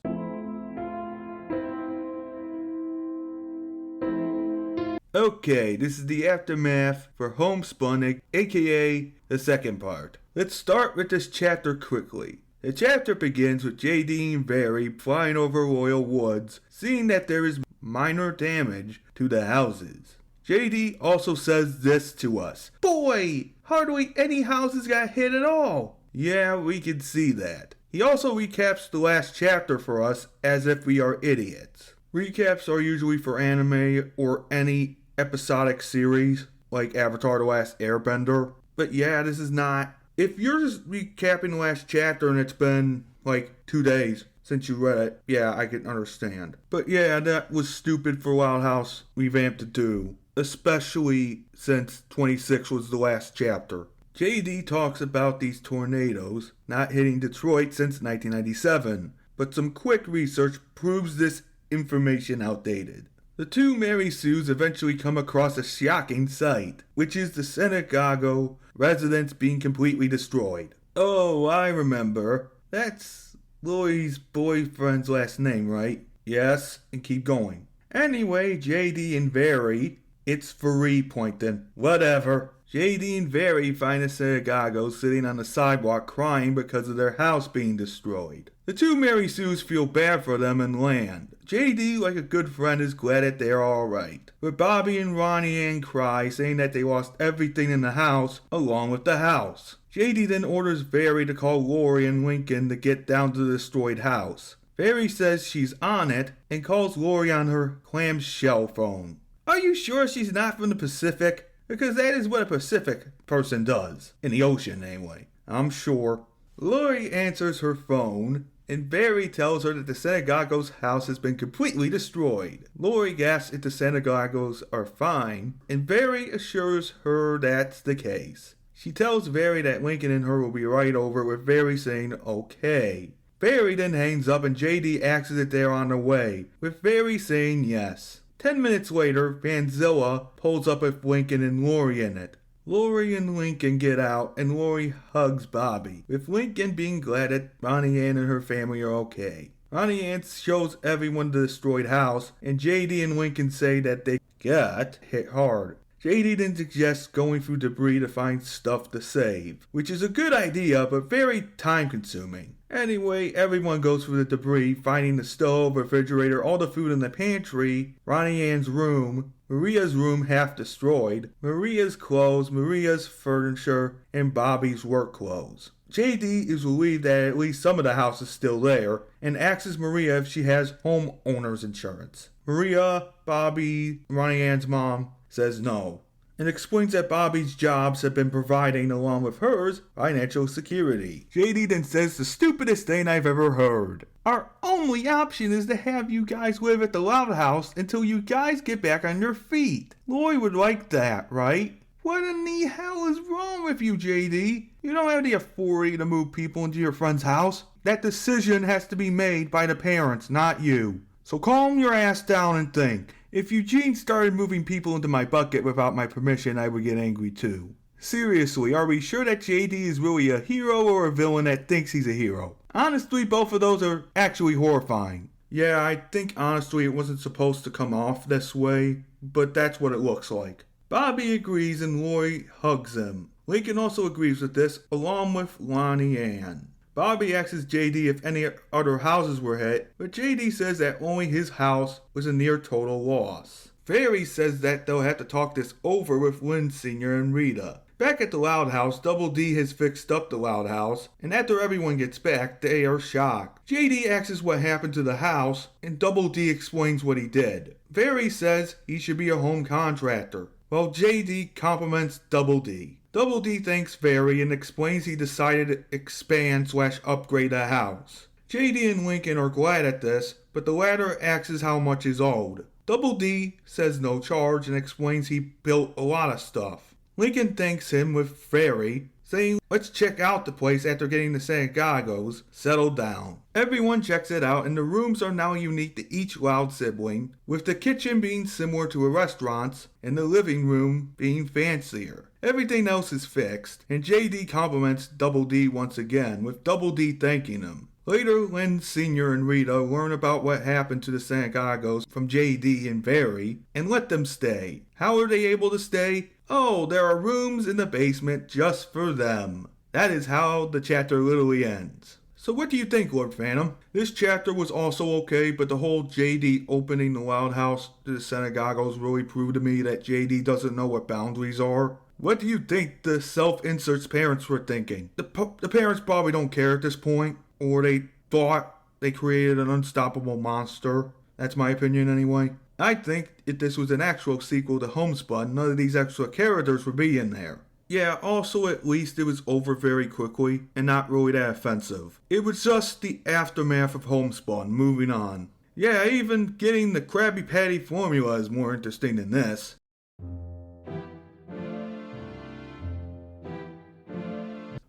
Okay, this is the aftermath for Homespun, aka the second part. Let's start with this chapter quickly. The chapter begins with JD and Barry flying over Royal Woods, seeing that there is minor damage to the houses. JD also says this to us. Boy, hardly any houses got hit at all. Yeah, we can see that. He also recaps the last chapter for us as if we are idiots. Recaps are usually for anime or any episodic series like Avatar: The Last Airbender. But yeah, this is not. If you're just recapping the last chapter and it's been like 2 days since you read it, yeah, I can understand. But yeah, that was stupid for Wild House Revamped to do, especially since 26 was the last chapter. JD talks about these tornadoes not hitting Detroit since 1997, but some quick research proves this information outdated. The two Mary Sues eventually come across a shocking sight, which is the Synagogue residence being completely destroyed. Oh, I remember. That's Lori's boyfriend's last name, right? Yes, and keep going. Anyway, JD and Barry, it's Faree pointing, whatever. JD and Barry find the Synagogue sitting on the sidewalk crying because of their house being destroyed. The two Mary Sues feel bad for them and land. JD, like a good friend, is glad that they're alright. But Bobby and Ronnie Ann cry, saying that they lost everything in the house, along with the house. JD then orders Barry to call Lori and Lincoln to get down to the destroyed house. Barry says she's on it, and calls Lori on her clamshell phone. Are you sure she's not from the Pacific? Because that is what a Pacific person does. In the ocean, anyway. I'm sure. Lori answers her phone, and Barry tells her that the Sanagagos' house has been completely destroyed. Lori gasps if the Sanagagos are fine, and Barry assures her that's the case. She tells Barry that Lincoln and her will be right over, with Barry saying okay. Barry then hangs up and JD asks if they're on their way, with Barry saying yes. 10 minutes later, Vanzilla pulls up with Lincoln and Lori in it. Lori and Lincoln get out, and Lori hugs Bobby, with Lincoln being glad that Ronnie Ann and her family are okay. Ronnie Ann shows everyone the destroyed house, and JD and Lincoln say that they got hit hard. JD then suggests going through debris to find stuff to save, which is a good idea but very time consuming. Anyway, everyone goes through the debris, finding the stove, refrigerator, all the food in the pantry, Ronnie Ann's room, Maria's room half destroyed, Maria's clothes, Maria's furniture, and Bobby's work clothes. JD is relieved that at least some of the house is still there, and asks Maria if she has homeowner's insurance. Maria, Bobby, Ronnie Ann's mom, says no, and explains that Bobby's jobs have been providing, along with hers, financial security. JD then says the stupidest thing I've ever heard. Our only option is to have you guys live at the Loud House until you guys get back on your feet. Lori would like that, right? What in the hell is wrong with you, JD? You don't have the authority to move people into your friend's house. That decision has to be made by the parents, not you. So calm your ass down and think. If Eugene started moving people into my bucket without my permission, I would get angry too. Seriously, are we sure that JD is really a hero or a villain that thinks he's a hero? Honestly, both of those are actually horrifying. Yeah, I think honestly it wasn't supposed to come off this way, but that's what it looks like. Bobby agrees and Lori hugs him. Lincoln also agrees with this, along with Lonnie Ann. Bobby asks JD if any other houses were hit, but JD says that only his house was a near total loss. Fairy says that they'll have to talk this over with Lynn Sr. and Rita. Back at the Loud House, Double D has fixed up the Loud House, and after everyone gets back, they are shocked. JD asks what happened to the house, and Double D explains what he did. Fairy says he should be a home contractor, while JD compliments Double D. Double D thanks Fairy and explains he decided to expand/upgrade the house. JD and Lincoln are glad at this, but the latter asks how much is owed. Double D says no charge and explains he built a lot of stuff. Lincoln thanks him with Fairy, saying let's check out the place after getting the Sanagagos settled down. Everyone checks it out and the rooms are now unique to each Loud sibling, with the kitchen being similar to a restaurant's and the living room being fancier. Everything else is fixed, and JD compliments Double D once again, with Double D thanking him. Later, Lynn Sr. and Rita learn about what happened to the Sanagagos from JD and Barry, and let them stay. How are they able to stay? Oh, there are rooms in the basement just for them. That is how the chapter literally ends. So what do you think, Lord Phantom? This chapter was also okay, but the whole JD opening the Loud House to the Sanagagos really proved to me that JD doesn't know what boundaries are. What do you think the self-insert's parents were thinking? The parents probably don't care at this point, or they thought they created an unstoppable monster. That's my opinion anyway. I think if this was an actual sequel to Homespun, none of these extra characters would be in there. Yeah, also at least it was over very quickly, and not really that offensive. It was just the aftermath of Homespun, moving on. Yeah, even getting the Krabby Patty formula is more interesting than this.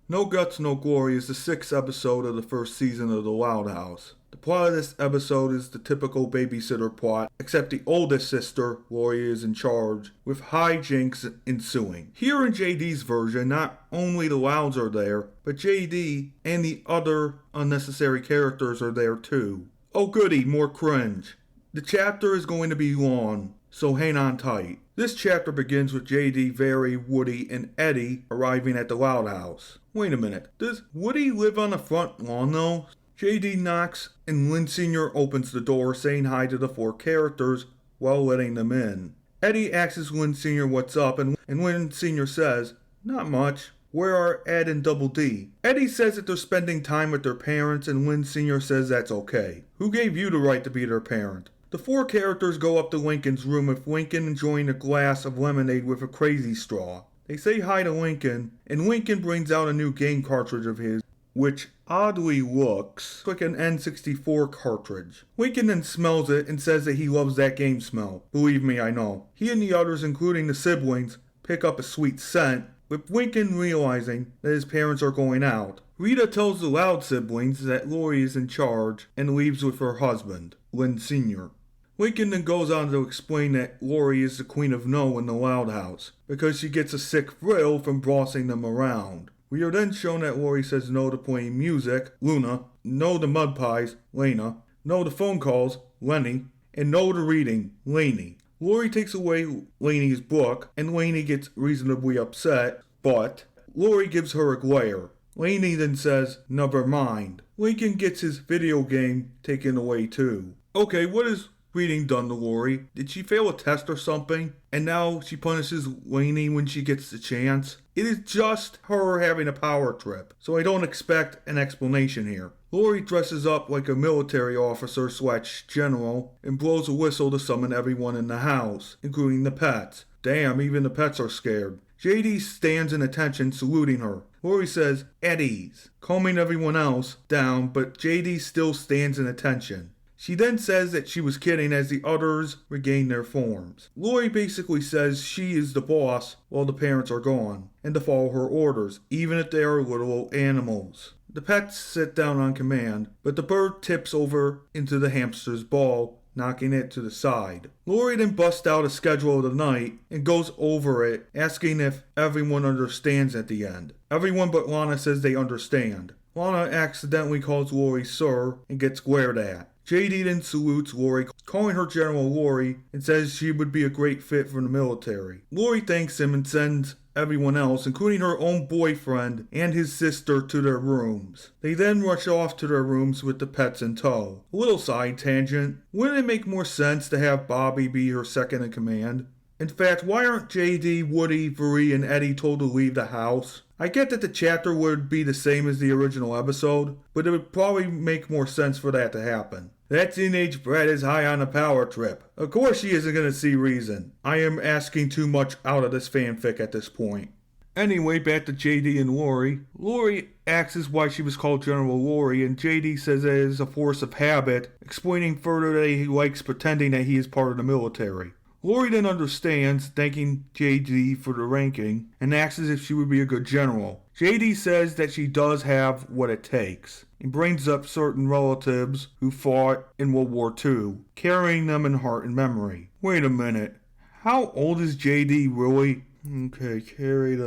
No Guts, No Glory is the 6th episode of the first season of The Loud House. The plot of this episode is the typical babysitter plot, except the oldest sister, Lori, is in charge, with hijinks ensuing. Here in JD's version, not only the Louds are there, but JD and the other unnecessary characters are there too. Oh goody, more cringe. The chapter is going to be long, so hang on tight. This chapter begins with JD, Barry, Woody, and Eddie arriving at the Loud House. Wait a minute, does Woody live on the front lawn though? JD knocks and Lynn Sr. opens the door saying hi to the 4 characters while letting them in. Eddie asks Lynn Sr. what's up and Lynn Sr. says, "Not much. Where are Ed and Double D?" Eddie says that they're spending time with their parents and Lynn Sr. says that's okay. Who gave you the right to be their parent? The 4 characters go up to Lincoln's room with Lincoln enjoying a glass of lemonade with a crazy straw. They say hi to Lincoln, and Lincoln brings out a new game cartridge of his, which oddly looks like an N64 cartridge. Lincoln then smells it and says that he loves that game smell. Believe me, I know. He and the others, including the siblings, pick up a sweet scent, with Lincoln realizing that his parents are going out. Rita tells the Loud siblings that Lori is in charge and leaves with her husband, Lynn Sr. Lincoln then goes on to explain that Lori is the queen of no in the Loud house, because she gets a sick thrill from bossing them around. We are then shown that Lori says no to playing music, Luna, no to mud pies, Lena, no to phone calls, Lenny, and no to reading, Laney. Lori takes away Laney's book, and Laney gets reasonably upset, but Lori gives her a glare. Laney then says, "Never mind." Lincoln gets his video game taken away too. Okay, what is reading done to Lori? Did she fail a test or something? And now she punishes Laney when she gets the chance? It is just her having a power trip, so I don't expect an explanation here. Lori dresses up like a military officer / general and blows a whistle to summon everyone in the house, including the pets. Damn, even the pets are scared. JD stands in attention, saluting her. Lori says, "At ease," calming everyone else down, but JD still stands in attention. She then says that she was kidding as the others regain their forms. Lori basically says she is the boss while the parents are gone, and to follow her orders, even if they are little animals. The pets sit down on command, but the bird tips over into the hamster's ball, knocking it to the side. Lori then busts out a schedule of the night and goes over it, asking if everyone understands at the end. Everyone but Lana says they understand. Lana accidentally calls Lori Sir and gets glared at. JD then salutes Lori, calling her General Lori, and says she would be a great fit for the military. Lori thanks him and sends everyone else, including her own boyfriend and his sister, to their rooms. They then rush off to their rooms with the pets in tow. A little side tangent. Wouldn't it make more sense to have Bobby be her second in command? In fact, why aren't JD, Woody, Vere, and Eddie told to leave the house? I get that the chapter would be the same as the original episode, but it would probably make more sense for that to happen. That teenage brat is high on a power trip. Of course she isn't going to see reason. I am asking too much out of this fanfic at this point. Anyway, back to JD and Lori. Lori asks why she was called General Lori, and JD says it is a force of habit, explaining further that he likes pretending that he is part of the military. Lori then understands, thanking JD for the ranking, and asks if she would be a good general. JD says that she does have what it takes, and brings up certain relatives who fought in World War II, carrying them in heart and memory. Wait a minute, how old is JD really? Okay, carried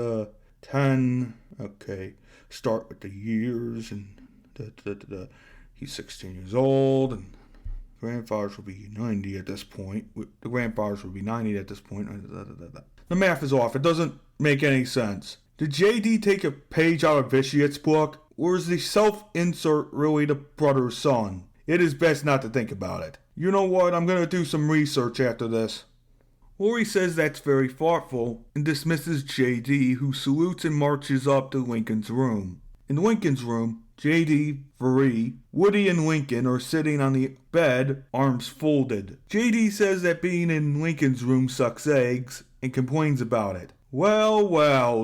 10, okay, start with the years, and he's 16 years old, and grandfathers will be 90 at this point. The grandfathers will be 90 at this point. The math is off. It doesn't make any sense. Did JD take a page out of Vitiat's book? Or is the self-insert really the brother's son? It is best not to think about it. You know what? I'm going to do some research after this. Lori says that's very thoughtful and dismisses JD, who salutes and marches up to Lincoln's room. In Lincoln's room, JD, Vere, Woody, and Lincoln are sitting on the bed, arms folded. JD says that being in Lincoln's room sucks eggs and complains about it. Well,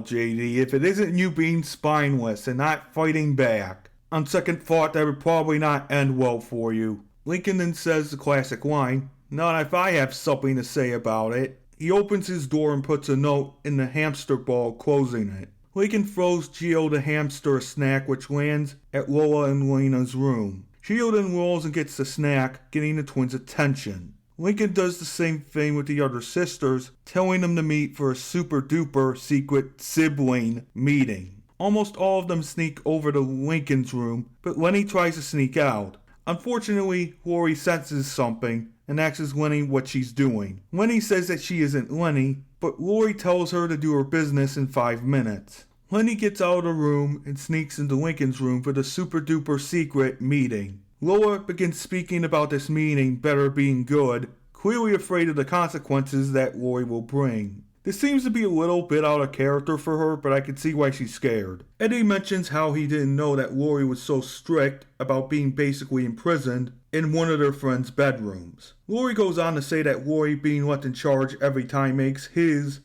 JD, if it isn't you being spineless and not fighting back. On second thought, that would probably not end well for you. Lincoln then says the classic line, "Not if I have something to say about it." He opens his door and puts a note in the hamster ball, closing it. Lincoln throws Geo the hamster a snack, which lands at Lola and Lena's room. Geo then rolls and gets the snack, getting the twins' attention. Lincoln does the same thing with the other sisters, telling them to meet for a super duper secret sibling meeting. Almost all of them sneak over to Lincoln's room, but Lenny tries to sneak out. Unfortunately, Lori senses something and asks Lenny what she's doing. Lenny says that she isn't Lenny, but Lori tells her to do her business in 5 minutes. Laney gets out of the room and sneaks into Lincoln's room for the super duper secret meeting. Lola begins speaking about this meeting better being good, clearly afraid of the consequences that Lori will bring. This seems to be a little bit out of character for her, but I can see why she's scared. Eddie mentions how he didn't know that Lori was so strict about being basically imprisoned in one of their friends' bedrooms. Lori goes on to say that Lori being left in charge every time makes his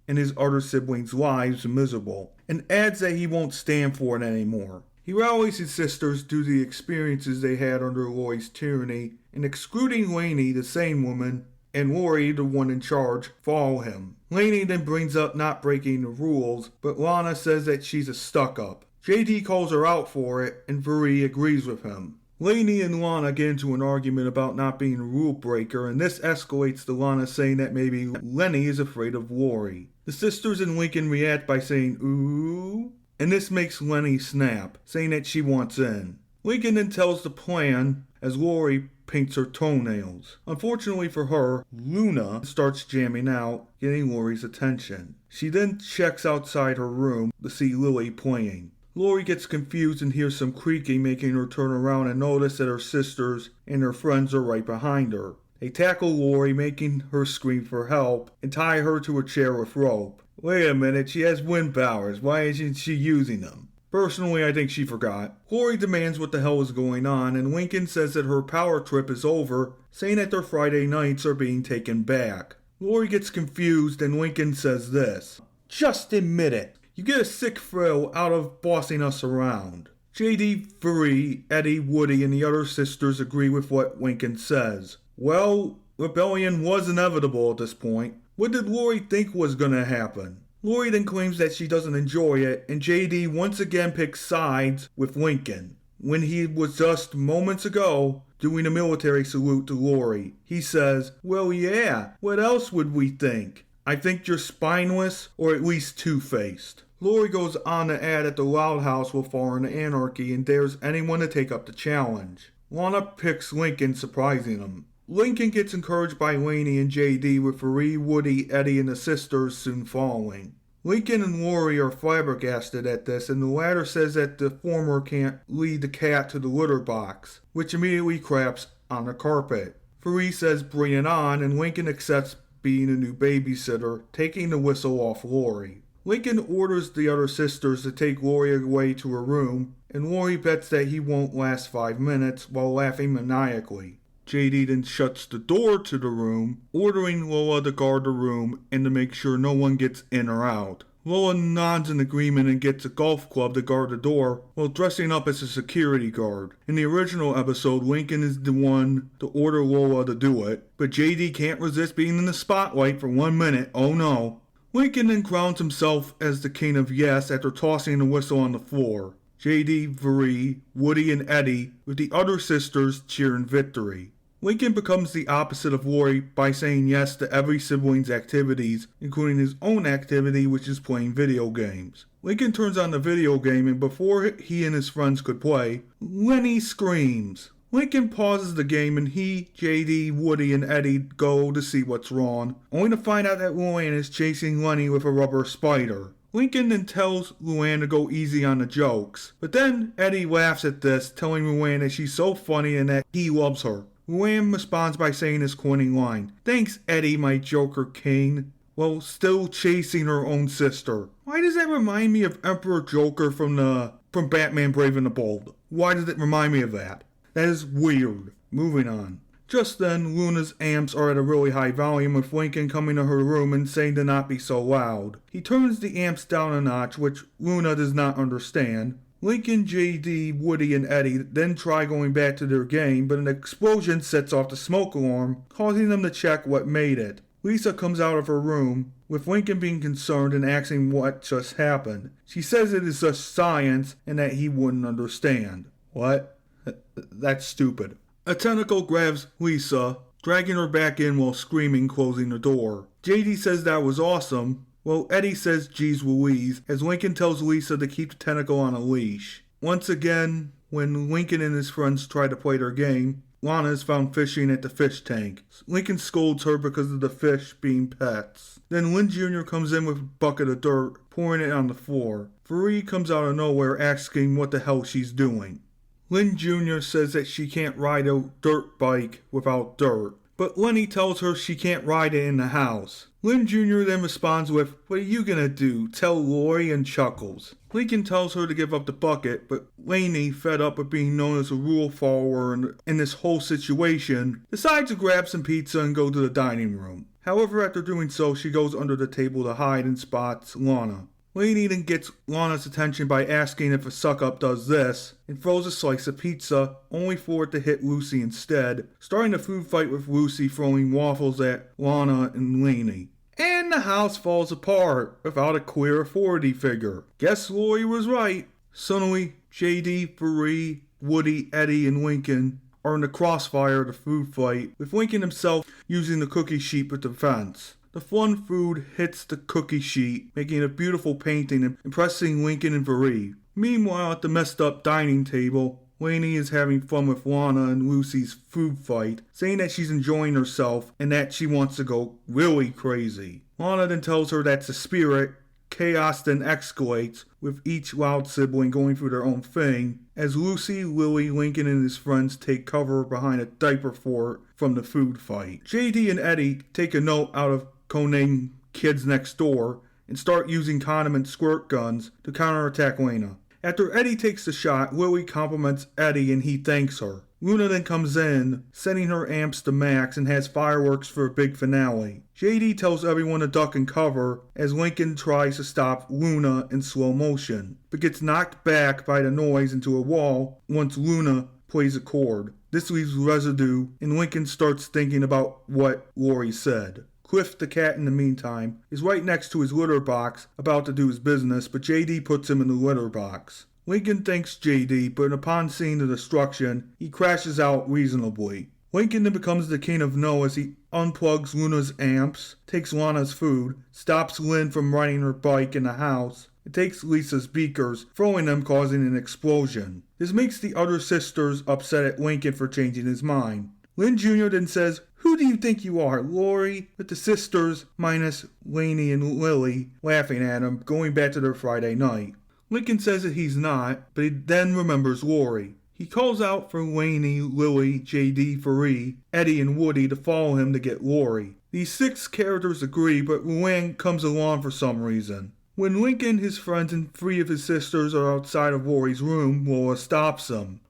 and his other siblings' lives miserable, and adds that he won't stand for it anymore. He rallies his sisters due to the experiences they had under Lori's tyranny, and excluding Laney, the sane woman, and Lori, the one in charge, follow him. Laney then brings up not breaking the rules, but Lana says that she's a stuck-up. JD calls her out for it, and Vuri agrees with him. Laney and Lana get into an argument about not being a rule breaker, and this escalates to Lana saying that maybe Lenny is afraid of Lori. The sisters and Lincoln react by saying, "Ooh," and this makes Lenny snap, saying that she wants in. Lincoln then tells the plan as Lori paints her toenails. Unfortunately for her, Luna starts jamming out, getting Lori's attention. She then checks outside her room to see Lily playing. Lori gets confused and hears some creaking, making her turn around and notice that her sisters and her friends are right behind her. They tackle Lori, making her scream for help, and tie her to a chair with rope. Wait a minute, she has wind powers. Why isn't she using them? Personally, I think she forgot. Lori demands what the hell is going on, and Lincoln says that her power trip is over, saying that their Friday nights are being taken back. Lori gets confused, and Lincoln says this: "Just admit it. You get a sick thrill out of bossing us around." JD, Vuri, Eddie, Woody, and the other sisters agree with what Lincoln says. Well, rebellion was inevitable at this point. What did Lori think was gonna happen? Lori then claims that she doesn't enjoy it, and JD once again picks sides with Lincoln, when he was just moments ago doing a military salute to Lori. He says, "Well, yeah, what else would we think? I think you're spineless, or at least two-faced." Lori goes on to add that the Loud House will fall into anarchy and dares anyone to take up the challenge. Lana picks Lincoln, surprising him. Lincoln gets encouraged by Laney and JD, with Vuri, Woody, Eddie, and the sisters soon following. Lincoln and Lori are flabbergasted at this, and the latter says that the former can't lead the cat to the litter box, which immediately craps on the carpet. Vuri says bring it on, and Lincoln accepts being a new babysitter, taking the whistle off Lori. Lincoln orders the other sisters to take Lori away to her room, and Lori bets that he won't last 5 minutes while laughing maniacally. JD then shuts the door to the room, ordering Lola to guard the room and to make sure no one gets in or out. Lola nods in agreement and gets a golf club to guard the door while dressing up as a security guard. In the original episode, Lincoln is the one to order Lola to do it, but JD can't resist being in the spotlight for 1 minute, oh no. Lincoln then crowns himself as the king of yes after tossing the whistle on the floor. JD, Vuri, Woody, and Eddie, with the other sisters, cheer in victory. Lincoln becomes the opposite of Lori by saying yes to every sibling's activities, including his own activity, which is playing video games. Lincoln turns on the video game, and before he and his friends could play, Lenny screams. Lincoln pauses the game, and he, JD, Woody, and Eddie go to see what's wrong, only to find out that Luann is chasing Lenny with a rubber spider. Lincoln then tells Luann to go easy on the jokes, but then Eddie laughs at this, telling Luann that she's so funny and that he loves her. Luann responds by saying his corny line, "Thanks, Eddie, my Joker King," while still chasing her own sister. Why does that remind me of Emperor Joker from Batman Brave and the Bold? Why does it remind me of that? That is weird. Moving on. Just then, Luna's amps are at a really high volume, with Lincoln coming to her room and saying to not be so loud. He turns the amps down a notch, which Luna does not understand. Lincoln, JD, Woody, and Eddie then try going back to their game, but an explosion sets off the smoke alarm, causing them to check what made it. Lisa comes out of her room, with Lincoln being concerned and asking what just happened. She says it is just science and that he wouldn't understand. What? That's stupid. A tentacle grabs Lisa, dragging her back in while screaming, closing the door. JD says that was awesome. Well, Eddie says geez Louise, as Lincoln tells Lisa to keep the tentacle on a leash. Once again, when Lincoln and his friends try to play their game, Lana is found fishing at the fish tank. Lincoln scolds her because of the fish being pets. Then Lynn Jr. comes in with a bucket of dirt, pouring it on the floor. Faree comes out of nowhere asking what the hell she's doing. Lynn Jr. says that she can't ride a dirt bike without dirt, but Lenny tells her she can't ride it in the house. Lynn Jr. then responds with, "What are you gonna do? Tell Lori?" and chuckles. Lincoln tells her to give up the bucket, but Laney, fed up with being known as a rule follower in this whole situation, decides to grab some pizza and go to the dining room. However, after doing so, she goes under the table to hide and spots Lana. Laney then gets Lana's attention by asking if a suck-up does this, and throws a slice of pizza, only for it to hit Lucy instead, starting a food fight with Lucy throwing waffles at Lana and Laney. And the house falls apart, without a clear authority figure. Guess Lori was right. Suddenly, JD, Faree, Woody, Eddie, and Lincoln are in the crossfire of the food fight, with Lincoln himself using the cookie sheet for defense. The fun food hits the cookie sheet, making a beautiful painting and impressing Lincoln and Faree. Meanwhile, at the messed up dining table, Laney is having fun with Lana and Lucy's food fight, saying that she's enjoying herself and that she wants to go really crazy. Lana then tells her that's the spirit. Chaos then escalates, with each loud sibling going through their own thing, as Lucy, Lily, Lincoln, and his friends take cover behind a diaper fort from the food fight. JD and Eddie take a note out of codenamed Kids Next Door and start using condiment squirt guns to counterattack Lena. After Eddie takes the shot, Lily compliments Eddie and he thanks her. Luna then comes in, setting her amps to max and has fireworks for a big finale. JD tells everyone to duck and cover as Lincoln tries to stop Luna in slow motion, but gets knocked back by the noise into a wall once Luna plays a chord. This leaves residue and Lincoln starts thinking about what Lori said. Cliff the cat, in the meantime, is right next to his litter box, about to do his business, but JD puts him in the litter box. Lincoln thanks JD, but upon seeing the destruction, he crashes out reasonably. Lincoln then becomes the king of no as he unplugs Luna's amps, takes Lana's food, stops Lynn from riding her bike in the house, and takes Lisa's beakers, throwing them, causing an explosion. This makes the other sisters upset at Lincoln for changing his mind. Lynn Jr. then says, "Who do you think you are, Lori?" With the sisters, minus Laney and Lily, laughing at him, going back to their Friday night. Lincoln says that he's not, but he then remembers Lori. He calls out for Laney, Lily, JD, Faree, Eddie, and Woody to follow him to get Lori. These 6 characters agree, but Luann comes along for some reason. When Lincoln, his friends, and 3 of his sisters are outside of Lori's room, Lola stops them.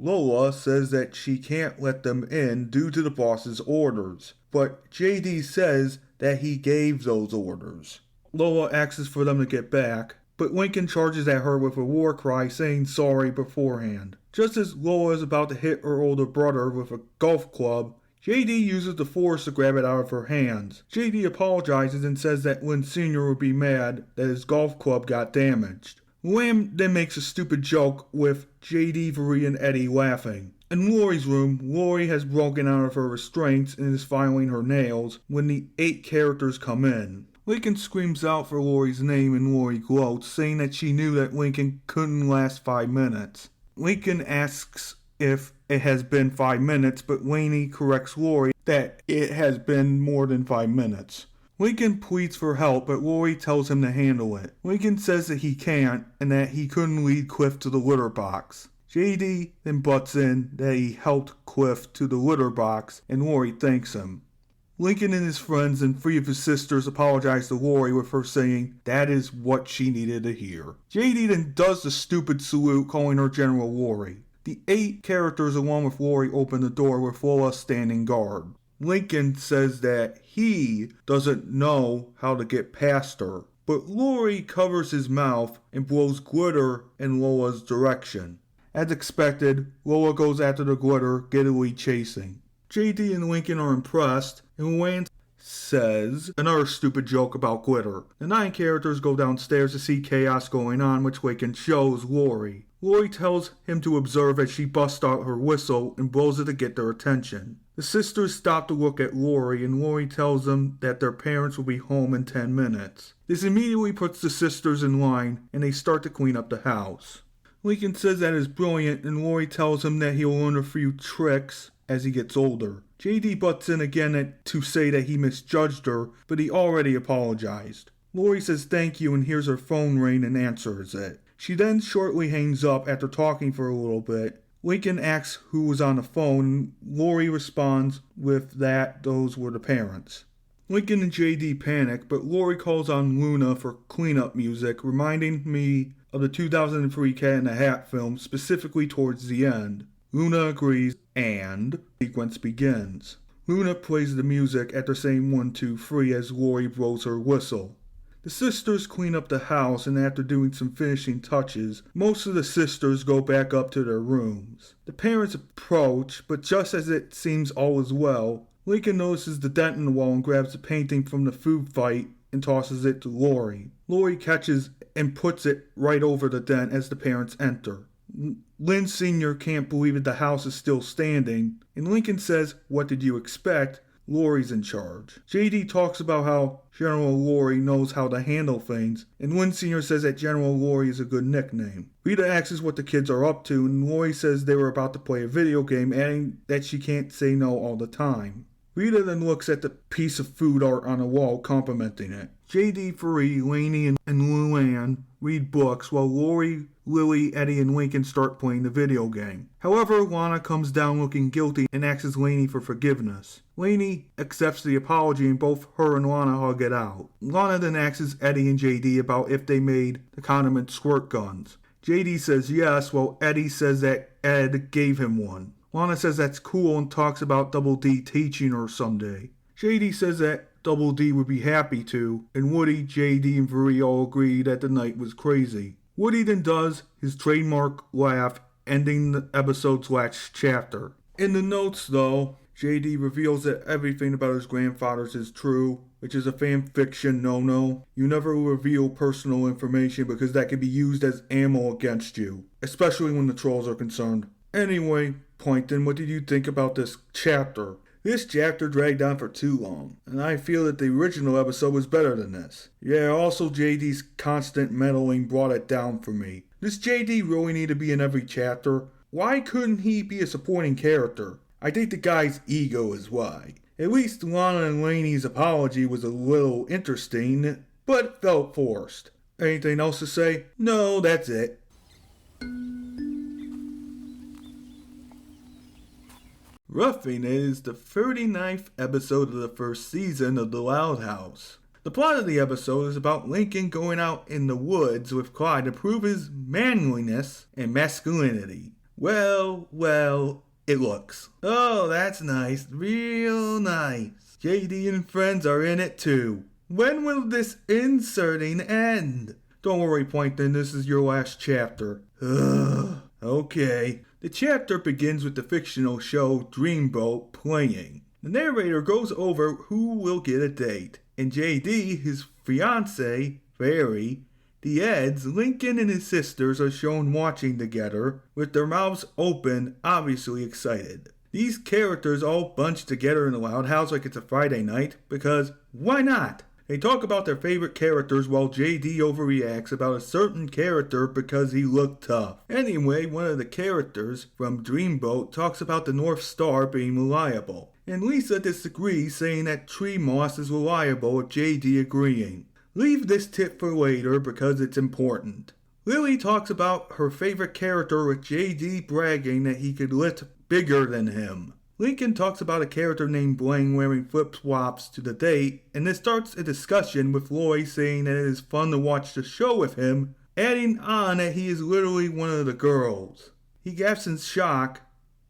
Lola says that she can't let them in due to the boss's orders, but JD says that he gave those orders. Lola asks for them to get back, but Lincoln charges at her with a war cry saying sorry beforehand. Just as Lola is about to hit her older brother with a golf club, JD uses the force to grab it out of her hands. JD apologizes and says that Lynn Sr. would be mad that his golf club got damaged. Lamb then makes a stupid joke with JD, Faree, and Eddie laughing. In Lori's room, Lori has broken out of her restraints and is filing her nails when the 8 characters come in. Lincoln screams out for Lori's name and Lori gloats, saying that she knew that Lincoln couldn't last 5 minutes. Lincoln asks if it has been 5 minutes, but Laney corrects Lori that it has been more than 5 minutes. Lincoln pleads for help, but Lori tells him to handle it. Lincoln says that he can't, and that he couldn't lead Cliff to the litter box. JD then butts in that he helped Cliff to the litter box, and Lori thanks him. Lincoln and his friends and 3 of his sisters apologize to Lori with her saying that is what she needed to hear. JD then does the stupid salute, calling her General Lori. The 8 characters along with Lori open the door with Lola standing guard. Lincoln says that he doesn't know how to get past her, but Lori covers his mouth and blows glitter in Lola's direction. As expected, Lola goes after the glitter, giddily chasing. JD and Lincoln are impressed, and Luann says another stupid joke about glitter. The 9 characters go downstairs to see chaos going on, which Lincoln shows Lori. Lori tells him to observe as she busts out her whistle and blows it to get their attention. The sisters stop to look at Lori, and Lori tells them that their parents will be home in 10 minutes. This immediately puts the sisters in line, and they start to clean up the house. Lincoln says that is brilliant, and Lori tells him that he'll learn a few tricks as he gets older. JD butts in again to say that he misjudged her, but he already apologized. Lori says thank you and hears her phone ring and answers it. She then shortly hangs up after talking for a little bit. Lincoln asks who was on the phone, and Lori responds with that those were the parents. Lincoln and JD panic, but Lori calls on Luna for cleanup music, reminding me of the 2003 Cat in the Hat film, specifically towards the end. Luna agrees, and the sequence begins. Luna plays the music after saying 1, 2, 3 as Lori blows her whistle. The sisters clean up the house, and after doing some finishing touches, most of the sisters go back up to their rooms. The parents approach, but just as it seems all is well, Lincoln notices the dent in the wall and grabs the painting from the food fight and tosses it to Lori. Lori catches and puts it right over the dent as the parents enter. Lynn Sr. can't believe that the house is still standing, and Lincoln says, "What did you expect? Lori's in charge." JD talks about how General Lori knows how to handle things, and Lynn Sr. says that General Lori is a good nickname. Rita asks what the kids are up to, and Lori says they were about to play a video game, adding that she can't say no all the time. Rita then looks at the piece of food art on the wall, complimenting it. JD, Free, Laney, and Luann read books, while Lori, Lily, Eddie, and Lincoln start playing the video game. However, Lana comes down looking guilty and asks Laney for forgiveness. Laney accepts the apology, and both her and Lana hug it out. Lana then asks Eddie and JD about if they made the condiment squirt guns. JD says yes, while Eddie says that Ed gave him one. Lana says that's cool and talks about Double D teaching her someday. JD says that Double D would be happy to, and Woody, JD, and Vuri all agree that the night was crazy. Woody then does his trademark laugh, ending the episode's last chapter. In the notes, though, JD reveals that everything about his grandfathers is true, which is a fan fiction no-no. You never reveal personal information because that can be used as ammo against you, especially when the trolls are concerned. Anyway, Plankton, what did you think about this chapter? This chapter dragged on for too long, and I feel that the original episode was better than this. Yeah, also JD's constant meddling brought it down for me. Does JD really need to be in every chapter? Why couldn't he be a supporting character? I think the guy's ego is why. At least Lana and Laney's apology was a little interesting, but felt forced. Anything else to say? No, that's it. Roughin is the 39th episode of the first season of The Loud House. The plot of the episode is about Lincoln going out in the woods with Clyde to prove his manliness and masculinity. Well, it looks. Oh, that's nice. Real nice. JD and friends are in it too. When will this inserting end? Don't worry, Plankton, this is your last chapter. Ugh. Okay. The chapter begins with the fictional show Dreamboat playing. The narrator goes over who will get a date, and JD, his fiancée, Fairy, the Eds, Lincoln, and his sisters are shown watching together, with their mouths open, obviously excited. These characters all bunch together in the Loud House like it's a Friday night, because why not? They talk about their favorite characters while JD overreacts about a certain character because he looked tough. Anyway, one of the characters from Dreamboat talks about the North Star being reliable, and Lisa disagrees, saying that tree moss is reliable, with JD agreeing. Leave this tip for later because it's important. Lily talks about her favorite character, with JD bragging that he could lift bigger than him. Lincoln talks about a character named Blaine wearing flip-flops to the date, and this starts a discussion with Lori saying that it is fun to watch the show with him, adding on that he is literally one of the girls. He gasps in shock,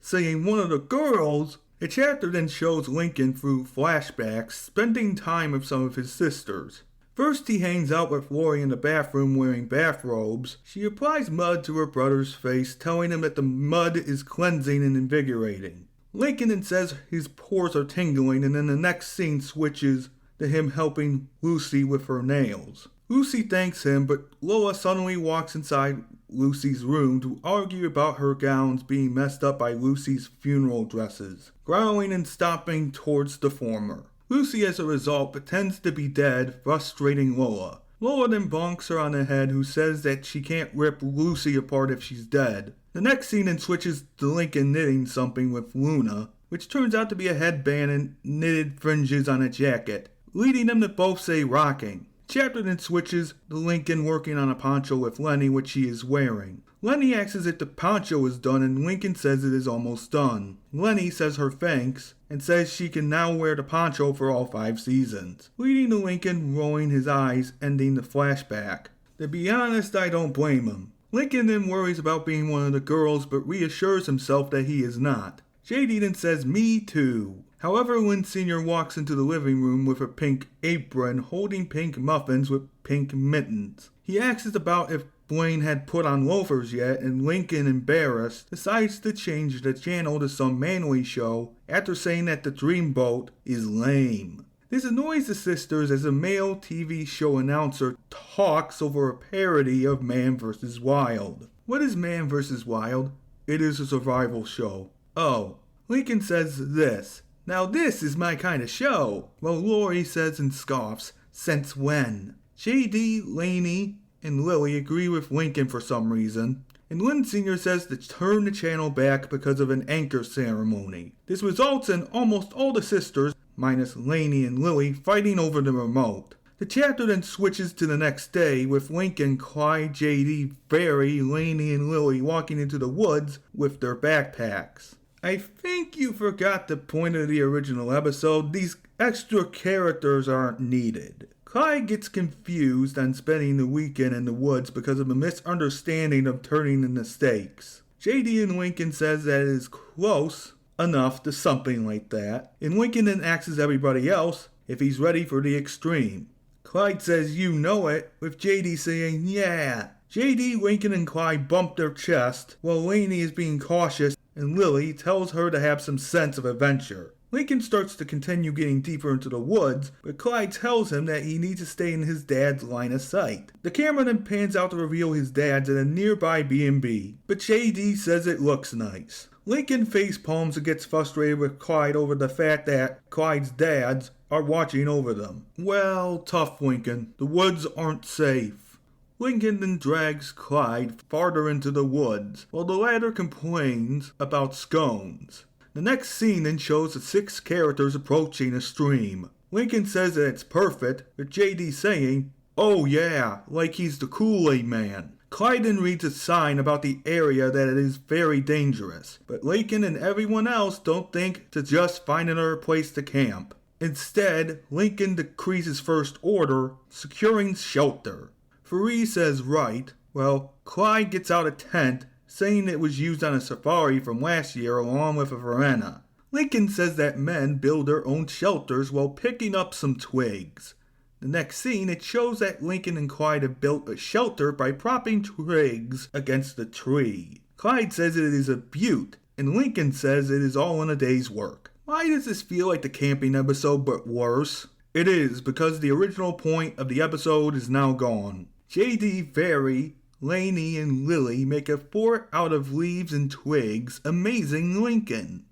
saying one of the girls? The chapter then shows Lincoln through flashbacks, spending time with some of his sisters. First he hangs out with Lori in the bathroom wearing bathrobes. She applies mud to her brother's face, telling him that the mud is cleansing and invigorating. Lincoln then says his pores are tingling, and then the next scene switches to him helping Lucy with her nails. Lucy thanks him, but Lola suddenly walks inside Lucy's room to argue about her gowns being messed up by Lucy's funeral dresses, growling and stomping towards the former. Lucy, as a result, pretends to be dead, frustrating Lola. Lola then bonks her on the head, who says that she can't rip Lucy apart if she's dead. The next scene then switches to Lincoln knitting something with Luna, which turns out to be a headband and knitted fringes on a jacket, leading them to both say rocking. Chapter then switches to Lincoln working on a poncho with Laney, which she is wearing. Laney asks if the poncho is done, and Lincoln says it is almost done. Laney says her thanks, and says she can now wear the poncho for all 5 seasons, leading to Lincoln rolling his eyes, ending the flashback. To be honest, I don't blame him. Lincoln then worries about being one of the girls, but reassures himself that he is not. JD then says, "Me too." However, Lynn Sr. walks into the living room with a pink apron, holding pink muffins with pink mittens. He asks about if Blaine had put on loafers yet, and Lincoln, embarrassed, decides to change the channel to some manly show after saying that the Dreamboat is lame. This annoys the sisters as a male TV show announcer talks over a parody of Man vs. Wild. What is Man vs. Wild? It is a survival show. Oh, Lincoln says this. "Now this is my kind of show." Well, Glori says and scoffs, "Since when?" JD, Laney, and Lily agree with Lincoln for some reason, and Lynn Sr. says to turn the channel back because of an anchor ceremony. This results in almost all the sisters, minus Laney and Lily, fighting over the remote. The chapter then switches to the next day with Lincoln, Clyde, JD, Barry, Laney, and Lily walking into the woods with their backpacks. I think you forgot the point of the original episode. These extra characters aren't needed. Clyde gets confused on spending the weekend in the woods because of a misunderstanding of turning in the stakes. JD and Lincoln says that it is close enough to something like that, and Lincoln then asks everybody else if he's ready for the extreme. Clyde says "you know it," with JD saying "yeah." JD, Lincoln, and Clyde bump their chest while Laney is being cautious, and Lily tells her to have some sense of adventure. Lincoln starts to continue getting deeper into the woods, but Clyde tells him that he needs to stay in his dad's line of sight. The camera then pans out to reveal his dad's at a nearby B&B, but JD says it looks nice. Lincoln facepalms and gets frustrated with Clyde over the fact that Clyde's dads are watching over them. Well, tough Lincoln, the woods aren't safe. Lincoln then drags Clyde farther into the woods, while the latter complains about scones. The next scene then shows the 6 characters approaching a stream. Lincoln says that it's perfect, with JD saying, "Oh yeah, like he's the Kool-Aid man." Clyde then reads a sign about the area that it is very dangerous, but Lincoln and everyone else don't think to just find another place to camp. Instead, Lincoln decrees his first order, securing shelter. Faree says right, well, Clyde gets out a tent, saying it was used on a safari from last year along with a veranda. Lincoln says that men build their own shelters while picking up some twigs. The next scene, it shows that Lincoln and Clyde have built a shelter by propping twigs against a tree. Clyde says it is a beaut, and Lincoln says it is all in a day's work. Why does this feel like the camping episode but worse? It is, because the original point of the episode is now gone. JD, Barry, Laney, and Lily make a fort out of leaves and twigs, amazing Lincoln.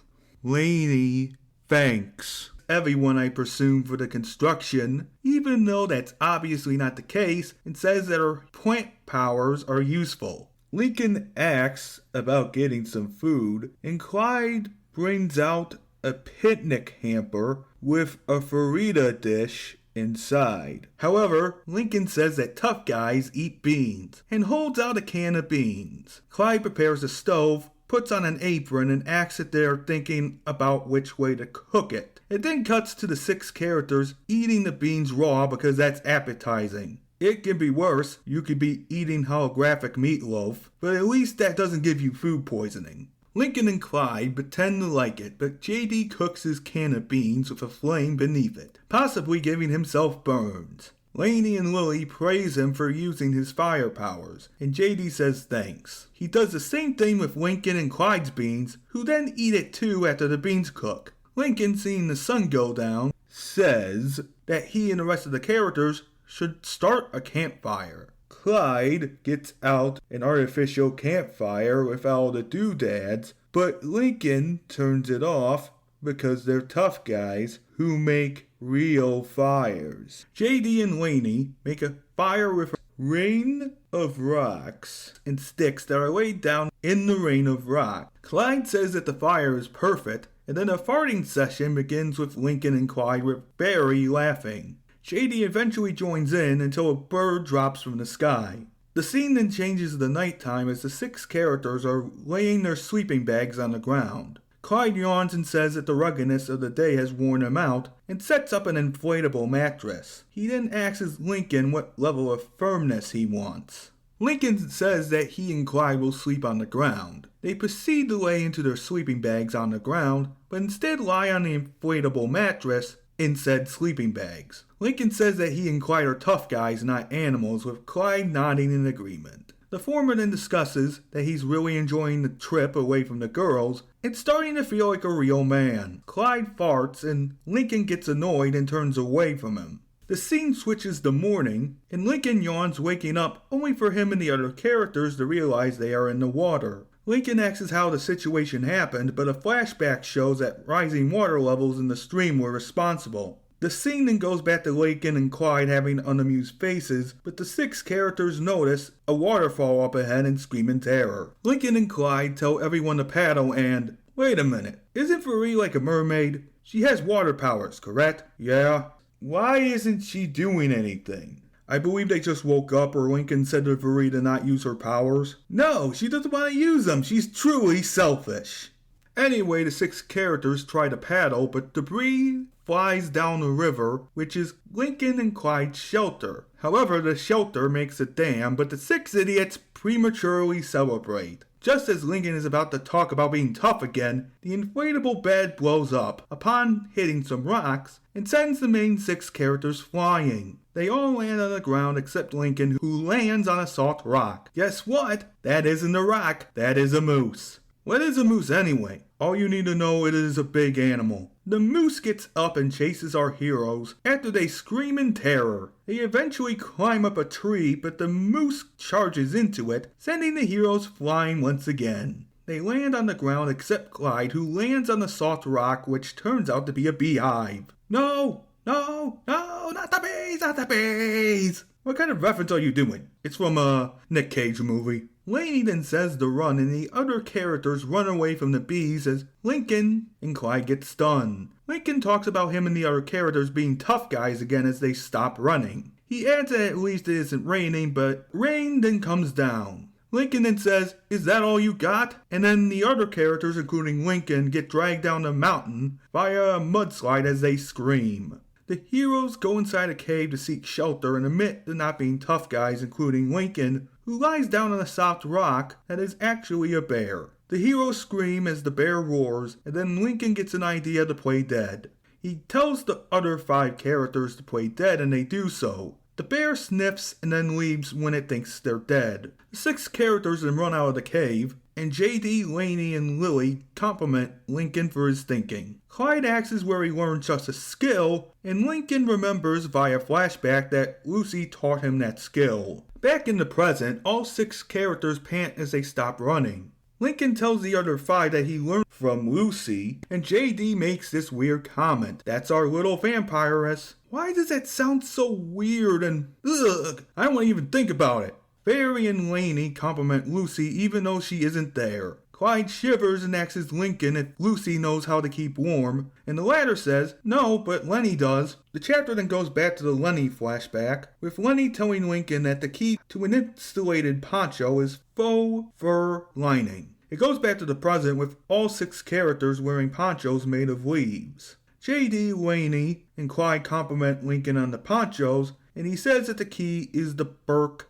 Laney thanks everyone, I presume, for the construction, even though that's obviously not the case, and says that her plant powers are useful. Lincoln asks about getting some food, and Clyde brings out a picnic hamper with a Farida dish inside. However, Lincoln says that tough guys eat beans, and holds out a can of beans. Clyde prepares a stove, puts on an apron, and asks if they are thinking about which way to cook it. It then cuts to the 6 characters eating the beans raw because that's appetizing. It can be worse, you could be eating holographic meatloaf, but at least that doesn't give you food poisoning. Lincoln and Clyde pretend to like it, but JD cooks his can of beans with a flame beneath it, possibly giving himself burns. Laney and Lily praise him for using his fire powers, and JD says thanks. He does the same thing with Lincoln and Clyde's beans, who then eat it too after the beans cook. Lincoln, seeing the sun go down, says that he and the rest of the characters should start a campfire. Clyde gets out an artificial campfire with all the doodads, but Lincoln turns it off because they're tough guys who make real fires. JD and Laney make a fire with a rain of rocks and sticks that are laid down in the rain of rock. Clyde says that the fire is perfect, and then a farting session begins with Lincoln and Clyde with Barry laughing. JD eventually joins in until a bird drops from the sky. The scene then changes to the nighttime as the 6 characters are laying their sleeping bags on the ground. Clyde yawns and says that the ruggedness of the day has worn him out and sets up an inflatable mattress. He then asks Lincoln what level of firmness he wants. Lincoln says that he and Clyde will sleep on the ground. They proceed to lay into their sleeping bags on the ground, but instead lie on the inflatable mattress in said sleeping bags. Lincoln says that he and Clyde are tough guys, not animals, with Clyde nodding in agreement. The former then discusses that he's really enjoying the trip away from the girls and starting to feel like a real man. Clyde farts and Lincoln gets annoyed and turns away from him. The scene switches to morning, and Lincoln yawns, waking up only for him and the other characters to realize they are in the water. Lincoln asks how the situation happened, but a flashback shows that rising water levels in the stream were responsible. The scene then goes back to Lincoln and Clyde having unamused faces, but the 6 characters notice a waterfall up ahead and scream in terror. Lincoln and Clyde tell everyone to paddle and, wait a minute, isn't Faree like a mermaid? She has water powers, correct? Yeah. Why isn't she doing anything? I believe they just woke up, or Lincoln said to Faree to not use her powers. No, she doesn't want to use them. She's truly selfish. Anyway, the 6 characters try to paddle, but debris flies down the river, which is Lincoln and Clyde's shelter. However, the shelter makes a dam, but the 6 idiots prematurely celebrate. Just as Lincoln is about to talk about being tough again, the inflatable bed blows up upon hitting some rocks and sends the main 6 characters flying. They all land on the ground except Lincoln, who lands on a soft rock. Guess what? That isn't a rock, that is a moose. What is a moose anyway? All you need to know, it is a big animal. The moose gets up and chases our heroes after they scream in terror. They eventually climb up a tree, but the moose charges into it, sending the heroes flying once again. They land on the ground except Clyde, who lands on the soft rock, which turns out to be a beehive. No, not the bees, not the bees! What kind of reference are you doing? It's from a Nick Cage movie. Laney then says to run, and the other characters run away from the bees as Lincoln and Clyde get stunned. Lincoln talks about him and the other characters being tough guys again as they stop running. He adds that at least it isn't raining, but rain then comes down. Lincoln then says, "Is that all you got?" And then the other characters, including Lincoln, get dragged down the mountain via a mudslide as they scream. The heroes go inside a cave to seek shelter and admit to not being tough guys, including Lincoln, who lies down on a soft rock that is actually a bear. The heroes scream as the bear roars, and then Lincoln gets an idea to play dead. He tells the other 5 characters to play dead, and they do so. The bear sniffs and then leaves when it thinks they're dead. The 6 characters then run out of the cave, and JD, Laney, and Lily compliment Lincoln for his thinking. Clyde asks where he learned such a skill, and Lincoln remembers via flashback that Lucy taught him that skill. Back in the present, all 6 characters pant as they stop running. Lincoln tells the other 5 that he learned from Lucy, and JD makes this weird comment. That's our little vampiress. Why does that sound so weird and ugh? I don't want to even think about it. Barry and Laney compliment Lucy even though she isn't there. Clyde shivers and asks Lincoln if Lucy knows how to keep warm, and the latter says, no, but Laney does. The chapter then goes back to the Laney flashback, with Laney telling Lincoln that the key to an insulated poncho is faux fur lining. It goes back to the present with all 6 characters wearing ponchos made of leaves. JD, Laney, and Clyde compliment Lincoln on the ponchos, and he says that the key is the bark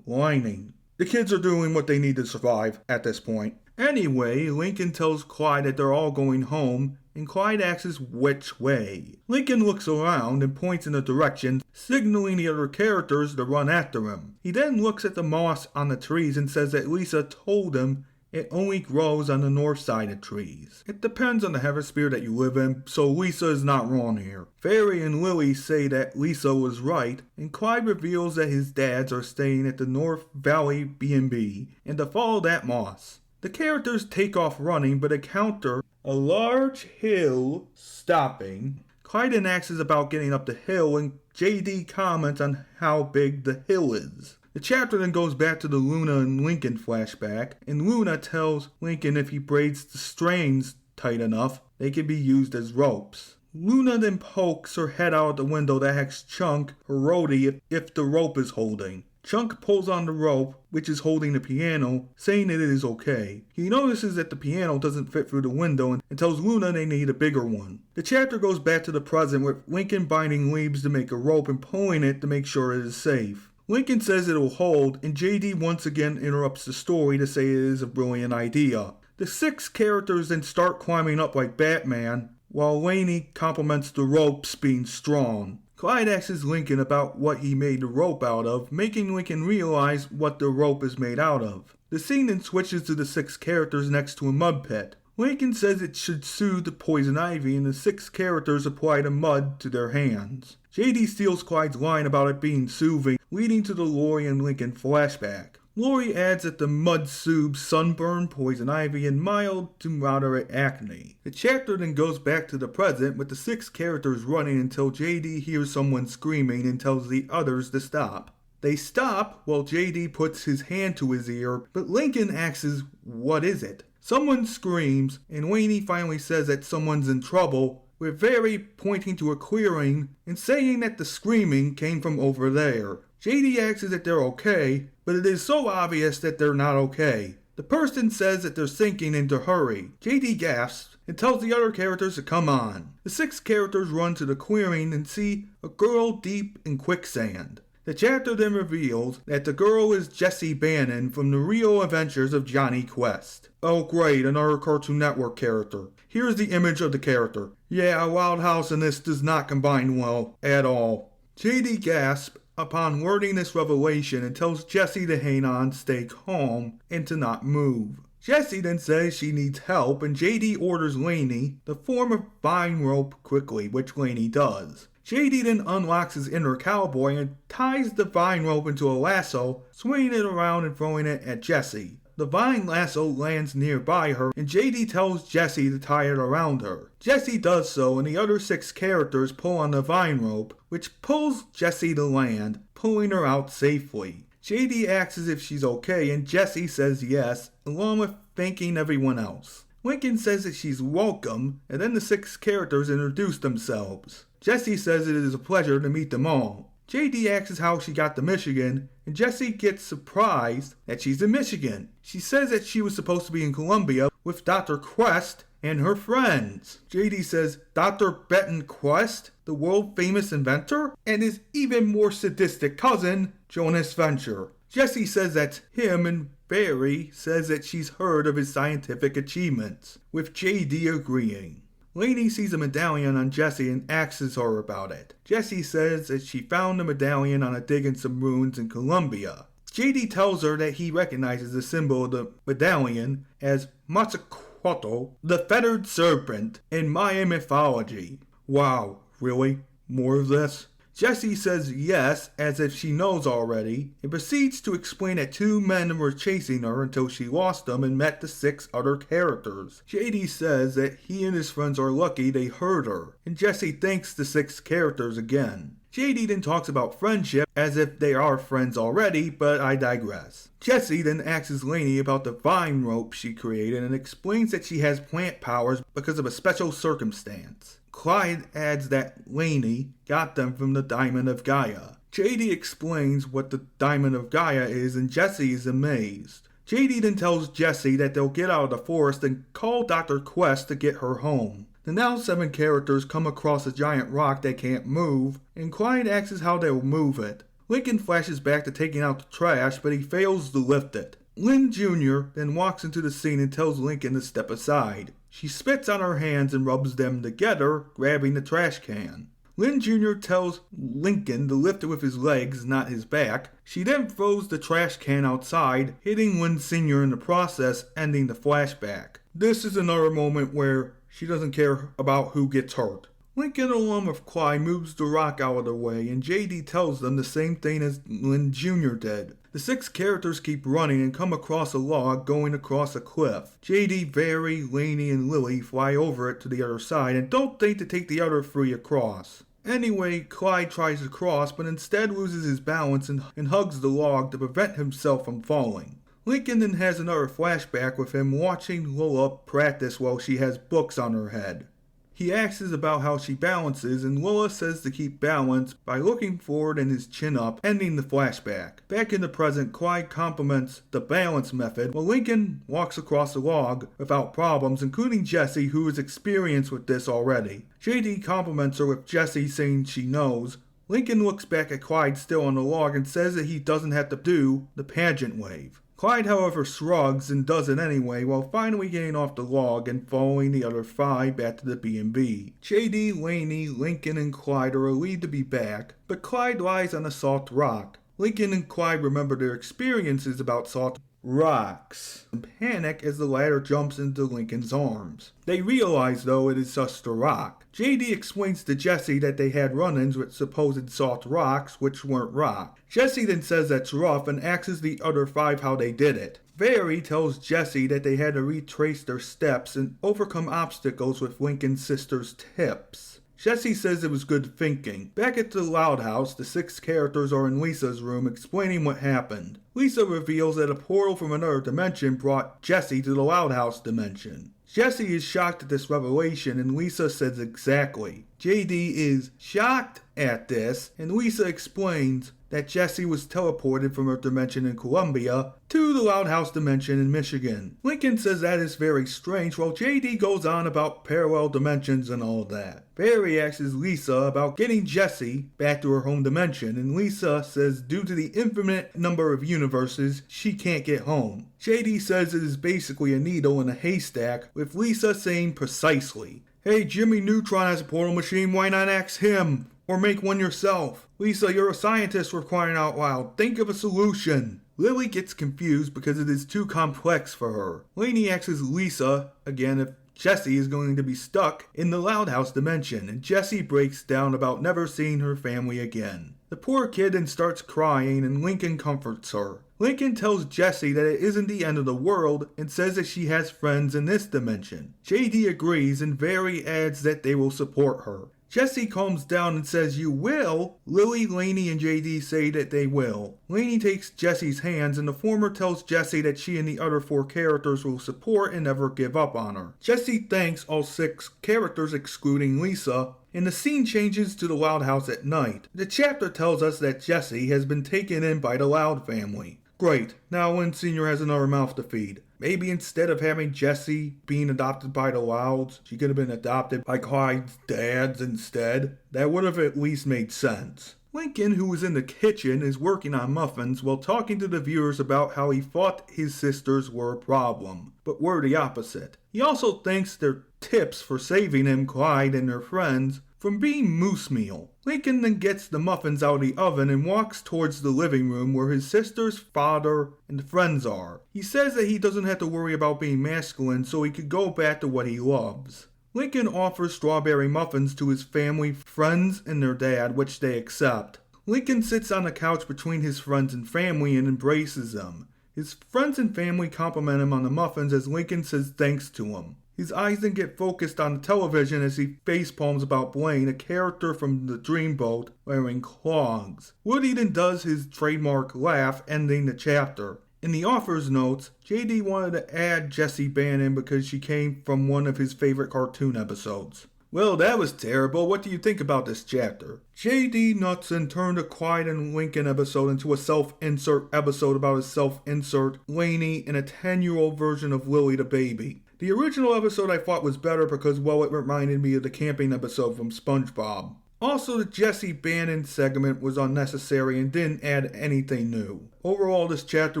lining. The kids are doing what they need to survive at this point. Anyway, Lincoln tells Clyde that they're all going home, and Clyde asks which way. Lincoln looks around and points in a direction, signaling the other characters to run after him. He then looks at the moss on the trees and says that Lisa told him it only grows on the north side of trees. It depends on the hemisphere that you live in, so Lisa is not wrong here. Fairy and Lily say that Lisa was right, and Clyde reveals that his dads are staying at the North Valley B&B, and to follow that moss. The characters take off running, but encounter a large hill stopping. Clyde then asks about getting up the hill, and JD comments on how big the hill is. The chapter then goes back to the Luna and Lincoln flashback, and Luna tells Lincoln if he braids the strings tight enough, they can be used as ropes. Luna then pokes her head out the window to ask Chunk, her roadie, if the rope is holding. Chunk pulls on the rope, which is holding the piano, saying that it is okay. He notices that the piano doesn't fit through the window and tells Luna they need a bigger one. The chapter goes back to the present with Lincoln binding leaves to make a rope and pulling it to make sure it is safe. Lincoln says it will hold, and JD once again interrupts the story to say it is a brilliant idea. The 6 characters then start climbing up like Batman, while Laney compliments the ropes being strong. Clyde asks Lincoln about what he made the rope out of, making Lincoln realize what the rope is made out of. The scene then switches to the 6 characters next to a mud pit. Lincoln says it should soothe the poison ivy, and the 6 characters apply the mud to their hands. JD steals Clyde's line about it being soothing, leading to the Glori and Lincoln flashback. Glori adds that the mud soothes sunburn, poison ivy, and mild to moderate acne. The chapter then goes back to the present with the 6 characters running until JD hears someone screaming and tells the others to stop. They stop while JD puts his hand to his ear, but Lincoln asks, "What is it?" Someone screams, and Laney finally says that someone's in trouble, with Very pointing to a clearing and saying that the screaming came from over there. JD asks that they're okay, but it is so obvious that they're not okay. The person says that they're sinking and to hurry. JD gasps and tells the other characters to come on. The 6 characters run to the clearing and see a girl deep in quicksand. The chapter then reveals that the girl is Jessie Bannon from the Real Adventures of Johnny Quest. Oh great, another Cartoon Network character. Here's the image of the character. Yeah, Wild House and this does not combine well at all. JD gasps upon learning this revelation and tells Jessie to hang on, stay calm, and to not move. Jessie then says she needs help, and JD orders Laney to form a vine rope quickly, which Laney does. JD then unlocks his inner cowboy and ties the vine rope into a lasso, swinging it around and throwing it at Jessie. The vine lasso lands nearby her, and JD tells Jessie to tie it around her. Jessie does so, and the other 6 characters pull on the vine rope, which pulls Jessie to land, pulling her out safely. JD asks if she's okay, and Jessie says yes, along with thanking everyone else. Lincoln says that she's welcome, and then the 6 characters introduce themselves. Jessie says it is a pleasure to meet them all. JD asks how she got to Michigan, and Jessie gets surprised that she's in Michigan. She says that she was supposed to be in Columbia with Dr. Quest and her friends. JD says Dr. Benton Quest, the world-famous inventor, and his even more sadistic cousin, Jonas Venture. Jessie says that's him, and Barry says that she's heard of his scientific achievements, with JD agreeing. Laney sees a medallion on Jessie and asks her about it. Jessie says that she found the medallion on a dig in some ruins in Colombia. JD tells her that he recognizes the symbol of the medallion as Mazacuatl, the feathered serpent, in Mayan mythology. Wow, really? More of this? Jessie says yes, as if she knows already, and proceeds to explain that 2 men were chasing her until she lost them and met the 6 other characters. JD says that he and his friends are lucky they heard her, and Jessie thanks the 6 characters again. JD then talks about friendship as if they are friends already, but I digress. Jessie then asks Laney about the vine rope she created and explains that she has plant powers because of a special circumstance. Clyde adds that Laney got them from the Diamond of Gaia. JD explains what the Diamond of Gaia is, and Jessie is amazed. JD then tells Jessie that they'll get out of the forest and call Dr. Quest to get her home. The now 7 characters come across a giant rock they can't move, and Clyde asks how they'll move it. Lincoln flashes back to taking out the trash, but he fails to lift it. Lynn Jr. then walks into the scene and tells Lincoln to step aside. She spits on her hands and rubs them together, grabbing the trash can. Lynn Jr. tells Lincoln to lift it with his legs, not his back. She then throws the trash can outside, hitting Lynn Sr. in the process, ending the flashback. This is another moment where she doesn't care about who gets hurt. Lincoln, along with Clyde, moves the rock out of the way, and JD tells them the same thing as Lynn Jr. did. The 6 characters keep running and come across a log going across a cliff. JD, Barry, Laney, and Lily fly over it to the other side and don't think to take the other 3 across. Anyway, Clyde tries to cross but instead loses his balance and hugs the log to prevent himself from falling. Lincoln then has another flashback with him watching Lola practice while she has books on her head. He asks about how she balances, and Lola says to keep balance by looking forward and his chin up, ending the flashback. Back in the present, Clyde compliments the balance method, while Lincoln walks across the log without problems, including Jessie, who is experienced with this already. JD compliments her with Jessie saying she knows. Lincoln looks back at Clyde still on the log and says that he doesn't have to do the pageant wave. Clyde, however, shrugs and does it anyway, while finally getting off the log and following the other 5 back to the B&B. JD, Laney, Lincoln, and Clyde are relieved to be back, but Clyde lies on a soft rock. Lincoln and Clyde remember their experiences about soft rocks and panic as the latter jumps into Lincoln's arms. They realize, though, it is just a rock. JD explains to Jessie that they had run-ins with supposed soft rocks, which weren't rock. Jessie then says that's rough and asks the other 5 how they did it. Barry tells Jessie that they had to retrace their steps and overcome obstacles with Lincoln's sister's tips. Jessie says it was good thinking. Back at the Loud House, the 6 characters are in Lisa's room explaining what happened. Lisa reveals that a portal from another dimension brought Jessie to the Loud House dimension. Jessie is shocked at this revelation and Lisa says exactly. JD is shocked at this and Lisa explains that Jessie was teleported from her dimension in Columbia to the Loud House dimension in Michigan. Lincoln says that is very strange while JD goes on about parallel dimensions and all that. Barry asks Lisa about getting Jessie back to her home dimension and Lisa says due to the infinite number of universes, she can't get home. JD says it is basically a needle in a haystack with Lisa saying precisely, "Hey, Jimmy Neutron has a portal machine, why not ask him? Or make one yourself. Lisa, you're a scientist for crying out loud. Think of a solution." Lily gets confused because it is too complex for her. Laney asks Lisa again if Jessie is going to be stuck in the Loud House dimension, and Jessie breaks down about never seeing her family again. The poor kid then starts crying, and Lincoln comforts her. Lincoln tells Jessie that it isn't the end of the world and says that she has friends in this dimension. JD agrees, and Barry adds that they will support her. Jessie calms down and says, "You will?" Lily, Laney, and JD say that they will. Laney takes Jessie's hands and the former tells Jessie that she and the other 4 characters will support and never give up on her. Jessie thanks all 6 characters excluding Lisa, and the scene changes to the Loud House at night. The chapter tells us that Jessie has been taken in by the Loud family. Great, now Lynn Sr. has another mouth to feed. Maybe instead of having Jessie being adopted by the Louds, she could have been adopted by Clyde's dads instead. That would have at least made sense. Lincoln, who is in the kitchen, is working on muffins while talking to the viewers about how he thought his sisters were a problem, but were the opposite. He also thanks their tips for saving him, Clyde, and their friends from being moose meal. Lincoln then gets the muffins out of the oven and walks towards the living room where his sister's father and friends are. He says that he doesn't have to worry about being masculine so he could go back to what he loves. Lincoln offers strawberry muffins to his family, friends, and their dad, which they accept. Lincoln sits on the couch between his friends and family and embraces them. His friends and family compliment him on the muffins as Lincoln says thanks to him. His eyes then get focused on the television as he facepalms about Blaine, a character from the Dreamboat, wearing clogs. Woody then does his trademark laugh, ending the chapter. In the author's notes, JD wanted to add Jessie Bannon because she came from one of his favorite cartoon episodes. Well, that was terrible. What do you think about this chapter? JD Knudson turned a Clyde and Lincoln episode into a self-insert episode about his self-insert, Laney, and a 10-year-old version of Lily the baby. The original episode I thought was better because, well, it reminded me of the camping episode from SpongeBob. Also, the Jessie Bannon segment was unnecessary and didn't add anything new. Overall, this chapter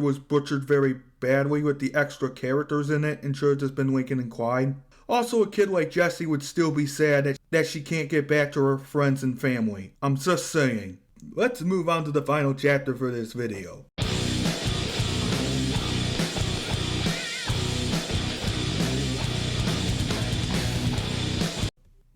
was butchered very badly with the extra characters in it and should have just been Lincoln and Clyde. Also, a kid like Jessie would still be sad that she can't get back to her friends and family. I'm just saying. Let's move on to the final chapter for this video.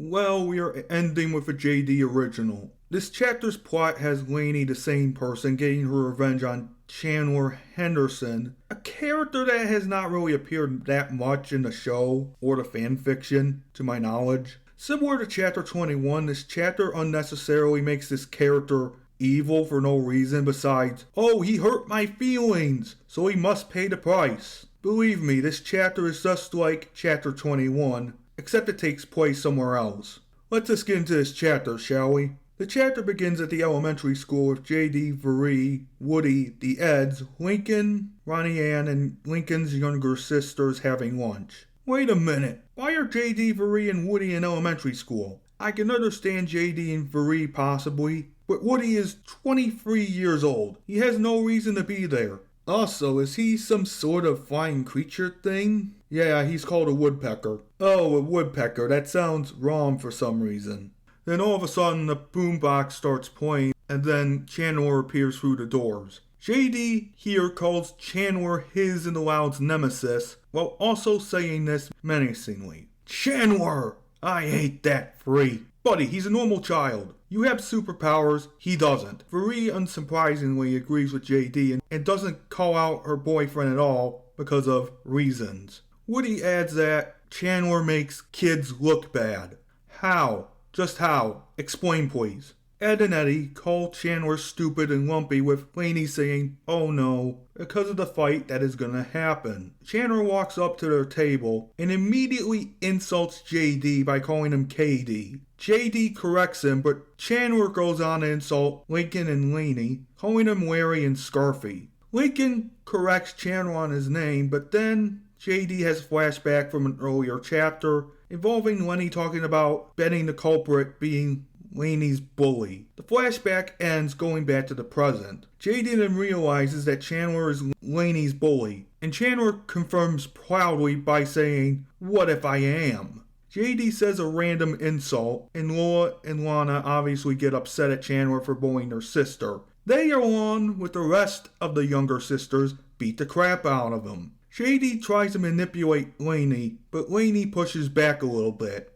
Well, we are ending with a JD original. This chapter's plot has Laney, the same person, getting her revenge on Chandler Henderson, a character that has not really appeared that much in the show or the fanfiction, to my knowledge. Similar to Chapter 21, this chapter unnecessarily makes this character evil for no reason besides, oh, he hurt my feelings, so he must pay the price. Believe me, this chapter is just like Chapter 21, except it takes place somewhere else. Let's just get into this chapter, shall we? The chapter begins at the elementary school with JD, Vere, Woody, the Eds, Lincoln, Ronnie Ann, and Lincoln's younger sisters having lunch. Wait a minute, why are JD, Vere, and Woody in elementary school? I can understand JD and Vere possibly, but Woody is 23 years old. He has no reason to be there. Also, is he some sort of flying creature thing? Yeah, he's called a woodpecker. Oh, a woodpecker. That sounds wrong for some reason. Then all of a sudden, the boombox starts playing, and then Chandler appears through the doors. JD here calls Chandler his and the Loud's nemesis, while also saying this menacingly. Chandler! I hate that freak. Buddy, he's a normal child. You have superpowers, he doesn't. Vere unsurprisingly agrees with JD and doesn't call out her boyfriend at all because of reasons. Woody adds that Chandler makes kids look bad. How? Just how? Explain please. Ed and Eddie call Chandler stupid and lumpy with Laney saying, oh no, because of the fight that is gonna happen. Chandler walks up to their table and immediately insults JD by calling him KD. JD corrects him, but Chandler goes on to insult Lincoln and Laney, calling him Larry and Scarfy. Lincoln corrects Chandler on his name, but then JD has a flashback from an earlier chapter involving Lenny talking about betting the culprit being Laney's bully. The flashback ends going back to the present. JD then realizes that Chandler is Laney's bully, and Chandler confirms proudly by saying, what if I am? JD says a random insult, and Lola and Lana obviously get upset at Chandler for bullying their sister. They, along with the rest of the younger sisters, beat the crap out of him. JD tries to manipulate Laney, but Laney pushes back a little bit.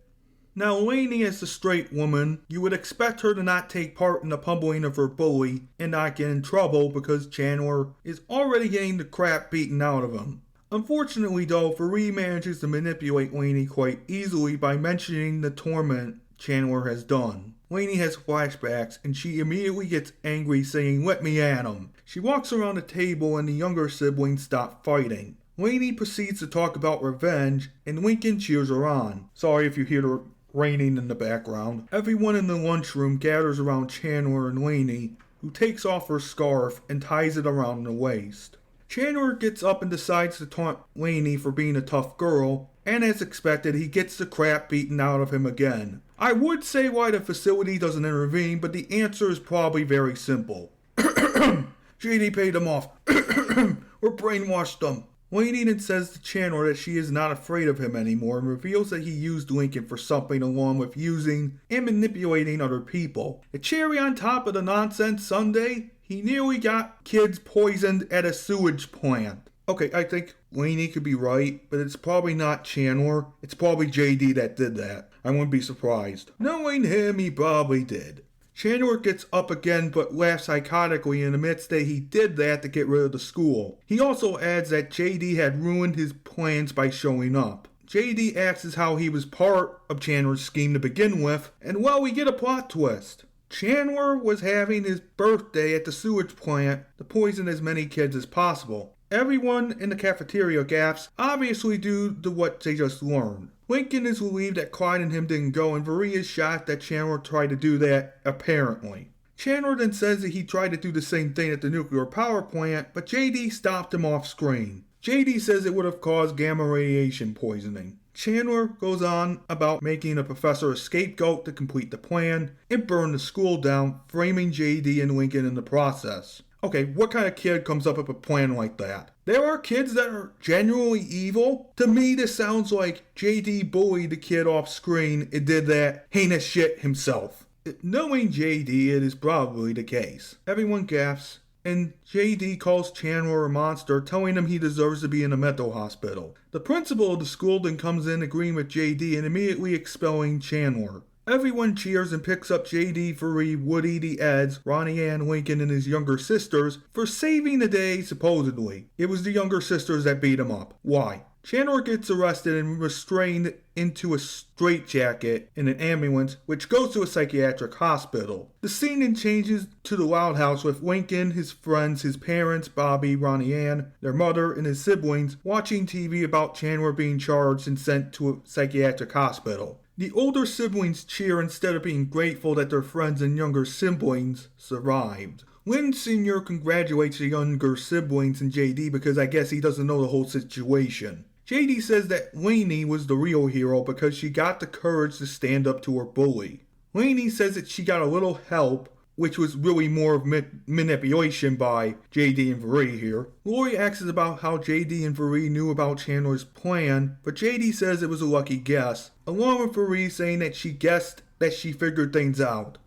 Now, Laney, as a straight woman, you would expect her to not take part in the pummeling of her bully and not get in trouble because Chandler is already getting the crap beaten out of him. Unfortunately, though, Vere manages to manipulate Laney quite easily by mentioning the torment Chandler has done. Laney has flashbacks and she immediately gets angry saying, let me at him. She walks around the table and the younger siblings stop fighting. Laney proceeds to talk about revenge and Lincoln cheers her on. Sorry if you hear the raining in the background. Everyone in the lunchroom gathers around Chandler and Laney, who takes off her scarf and ties it around her waist. Chandler gets up and decides to taunt Laney for being a tough girl, and as expected, he gets the crap beaten out of him again. I would say why the facility doesn't intervene, but the answer is probably very simple. JD paid them off. Or brainwashed them. Laney then says to Chandler that she is not afraid of him anymore and reveals that he used Lincoln for something along with using and manipulating other people. The cherry on top of the nonsense sundae? He nearly got kids poisoned at a sewage plant. Okay, I think Laney could be right, but it's probably not Chandler. It's probably JD that did that. I wouldn't be surprised. Knowing him, he probably did. Chandler gets up again but laughs psychotically and admits that he did that to get rid of the school. He also adds that JD had ruined his plans by showing up. JD asks how he was part of Chandler's scheme to begin with, and well, we get a plot twist. Chandler was having his birthday at the sewage plant to poison as many kids as possible. Everyone in the cafeteria gasps, obviously due to what they just learned. Lincoln is relieved that Clyde and him didn't go, and Vere is shocked that Chandler tried to do that, apparently. Chandler then says that he tried to do the same thing at the nuclear power plant, but JD stopped him off screen. JD says it would have caused gamma radiation poisoning. Chandler goes on about making a professor a scapegoat to complete the plan and burn the school down, framing JD and Lincoln in the process. Okay, what kind of kid comes up with a plan like that? There are kids that are genuinely evil? To me, this sounds like JD bullied the kid off screen and did that heinous shit himself. Knowing JD, it is probably the case. Everyone gasps, and JD calls Chandler a monster, telling him he deserves to be in a mental hospital. The principal of the school then comes in agreeing with JD and immediately expelling Chandler. Everyone cheers and picks up JD, Varee, Woody, the Eds, Ronnie Ann, Lincoln, and his younger sisters for saving the day, supposedly. It was the younger sisters that beat him up. Why? Chandler gets arrested and restrained into a straitjacket in an ambulance, which goes to a psychiatric hospital. The scene then changes to the Loud House with Lincoln, his friends, his parents, Bobby, Ronnie Ann, their mother, and his siblings watching TV about Chandler being charged and sent to a psychiatric hospital. The older siblings cheer instead of being grateful that their friends and younger siblings survived. Lynn Sr. congratulates the younger siblings and JD because I guess he doesn't know the whole situation. JD says that Laney was the real hero because she got the courage to stand up to her bully. Laney says that she got a little help, which was really more of manipulation by JD and Varee here. Glori asks about how JD and Varee knew about Chandler's plan, but JD says it was a lucky guess, along with Varee saying that she guessed that she figured things out.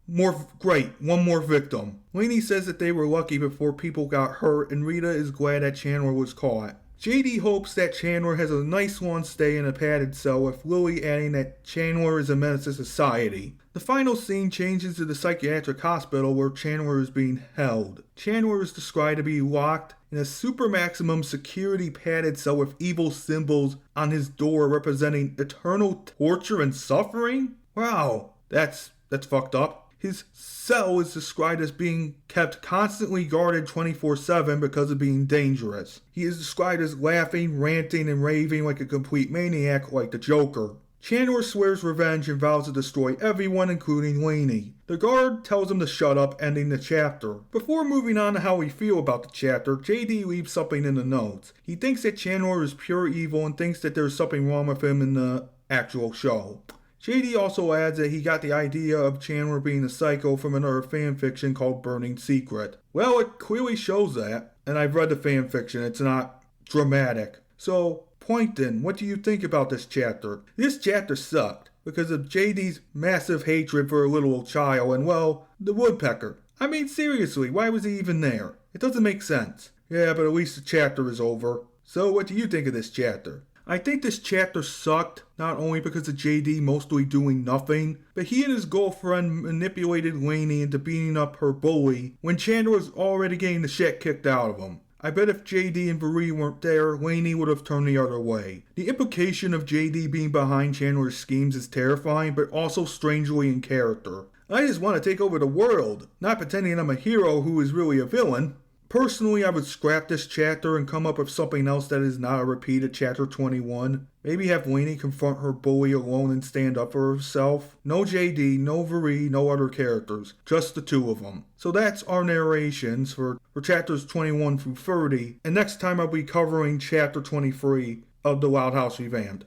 Great, one more victim. Laney says that they were lucky before people got hurt, and Rita is glad that Chandler was caught. JD hopes that Chandler has a nice long stay in a padded cell, with Lily adding that Chandler is a menace to society. The final scene changes to the psychiatric hospital where Chandler is being held. Chandler is described to be locked in a super maximum security padded cell with evil symbols on his door representing eternal torture and suffering? Wow, that's fucked up. His cell is described as being kept constantly guarded 24/7 because of being dangerous. He is described as laughing, ranting, and raving like a complete maniac like the Joker. Chandler swears revenge and vows to destroy everyone, including Laney. The guard tells him to shut up, ending the chapter. Before moving on to how we feel about the chapter, JD leaves something in the notes. He thinks that Chandler is pure evil and thinks that there's something wrong with him in the actual show. JD also adds that he got the idea of Chandler being a psycho from another fanfiction called Burning Secret. Well, it clearly shows that, and I've read the fanfiction, it's not dramatic. So, Poynton, what do you think about this chapter? This chapter sucked because of JD's massive hatred for a little child and, well, the woodpecker. I mean, seriously, why was he even there? It doesn't make sense. Yeah, but at least the chapter is over. So, what do you think of this chapter? I think this chapter sucked, not only because of JD mostly doing nothing, but he and his girlfriend manipulated Laney into beating up her bully when Chandler was already getting the shit kicked out of him. I bet if JD and Varee weren't there, Laney would have turned the other way. The implication of JD being behind Chandler's schemes is terrifying, but also strangely in character. I just want to take over the world, not pretending I'm a hero who is really a villain. Personally, I would scrap this chapter and come up with something else that is not a repeat of chapter 21. Maybe have Laney confront her bully alone and stand up for herself. No JD, no Varee, no other characters. Just the two of them. So that's our narrations for chapters 21 through 30. And next time I'll be covering chapter 23 of The Loud House Revamped.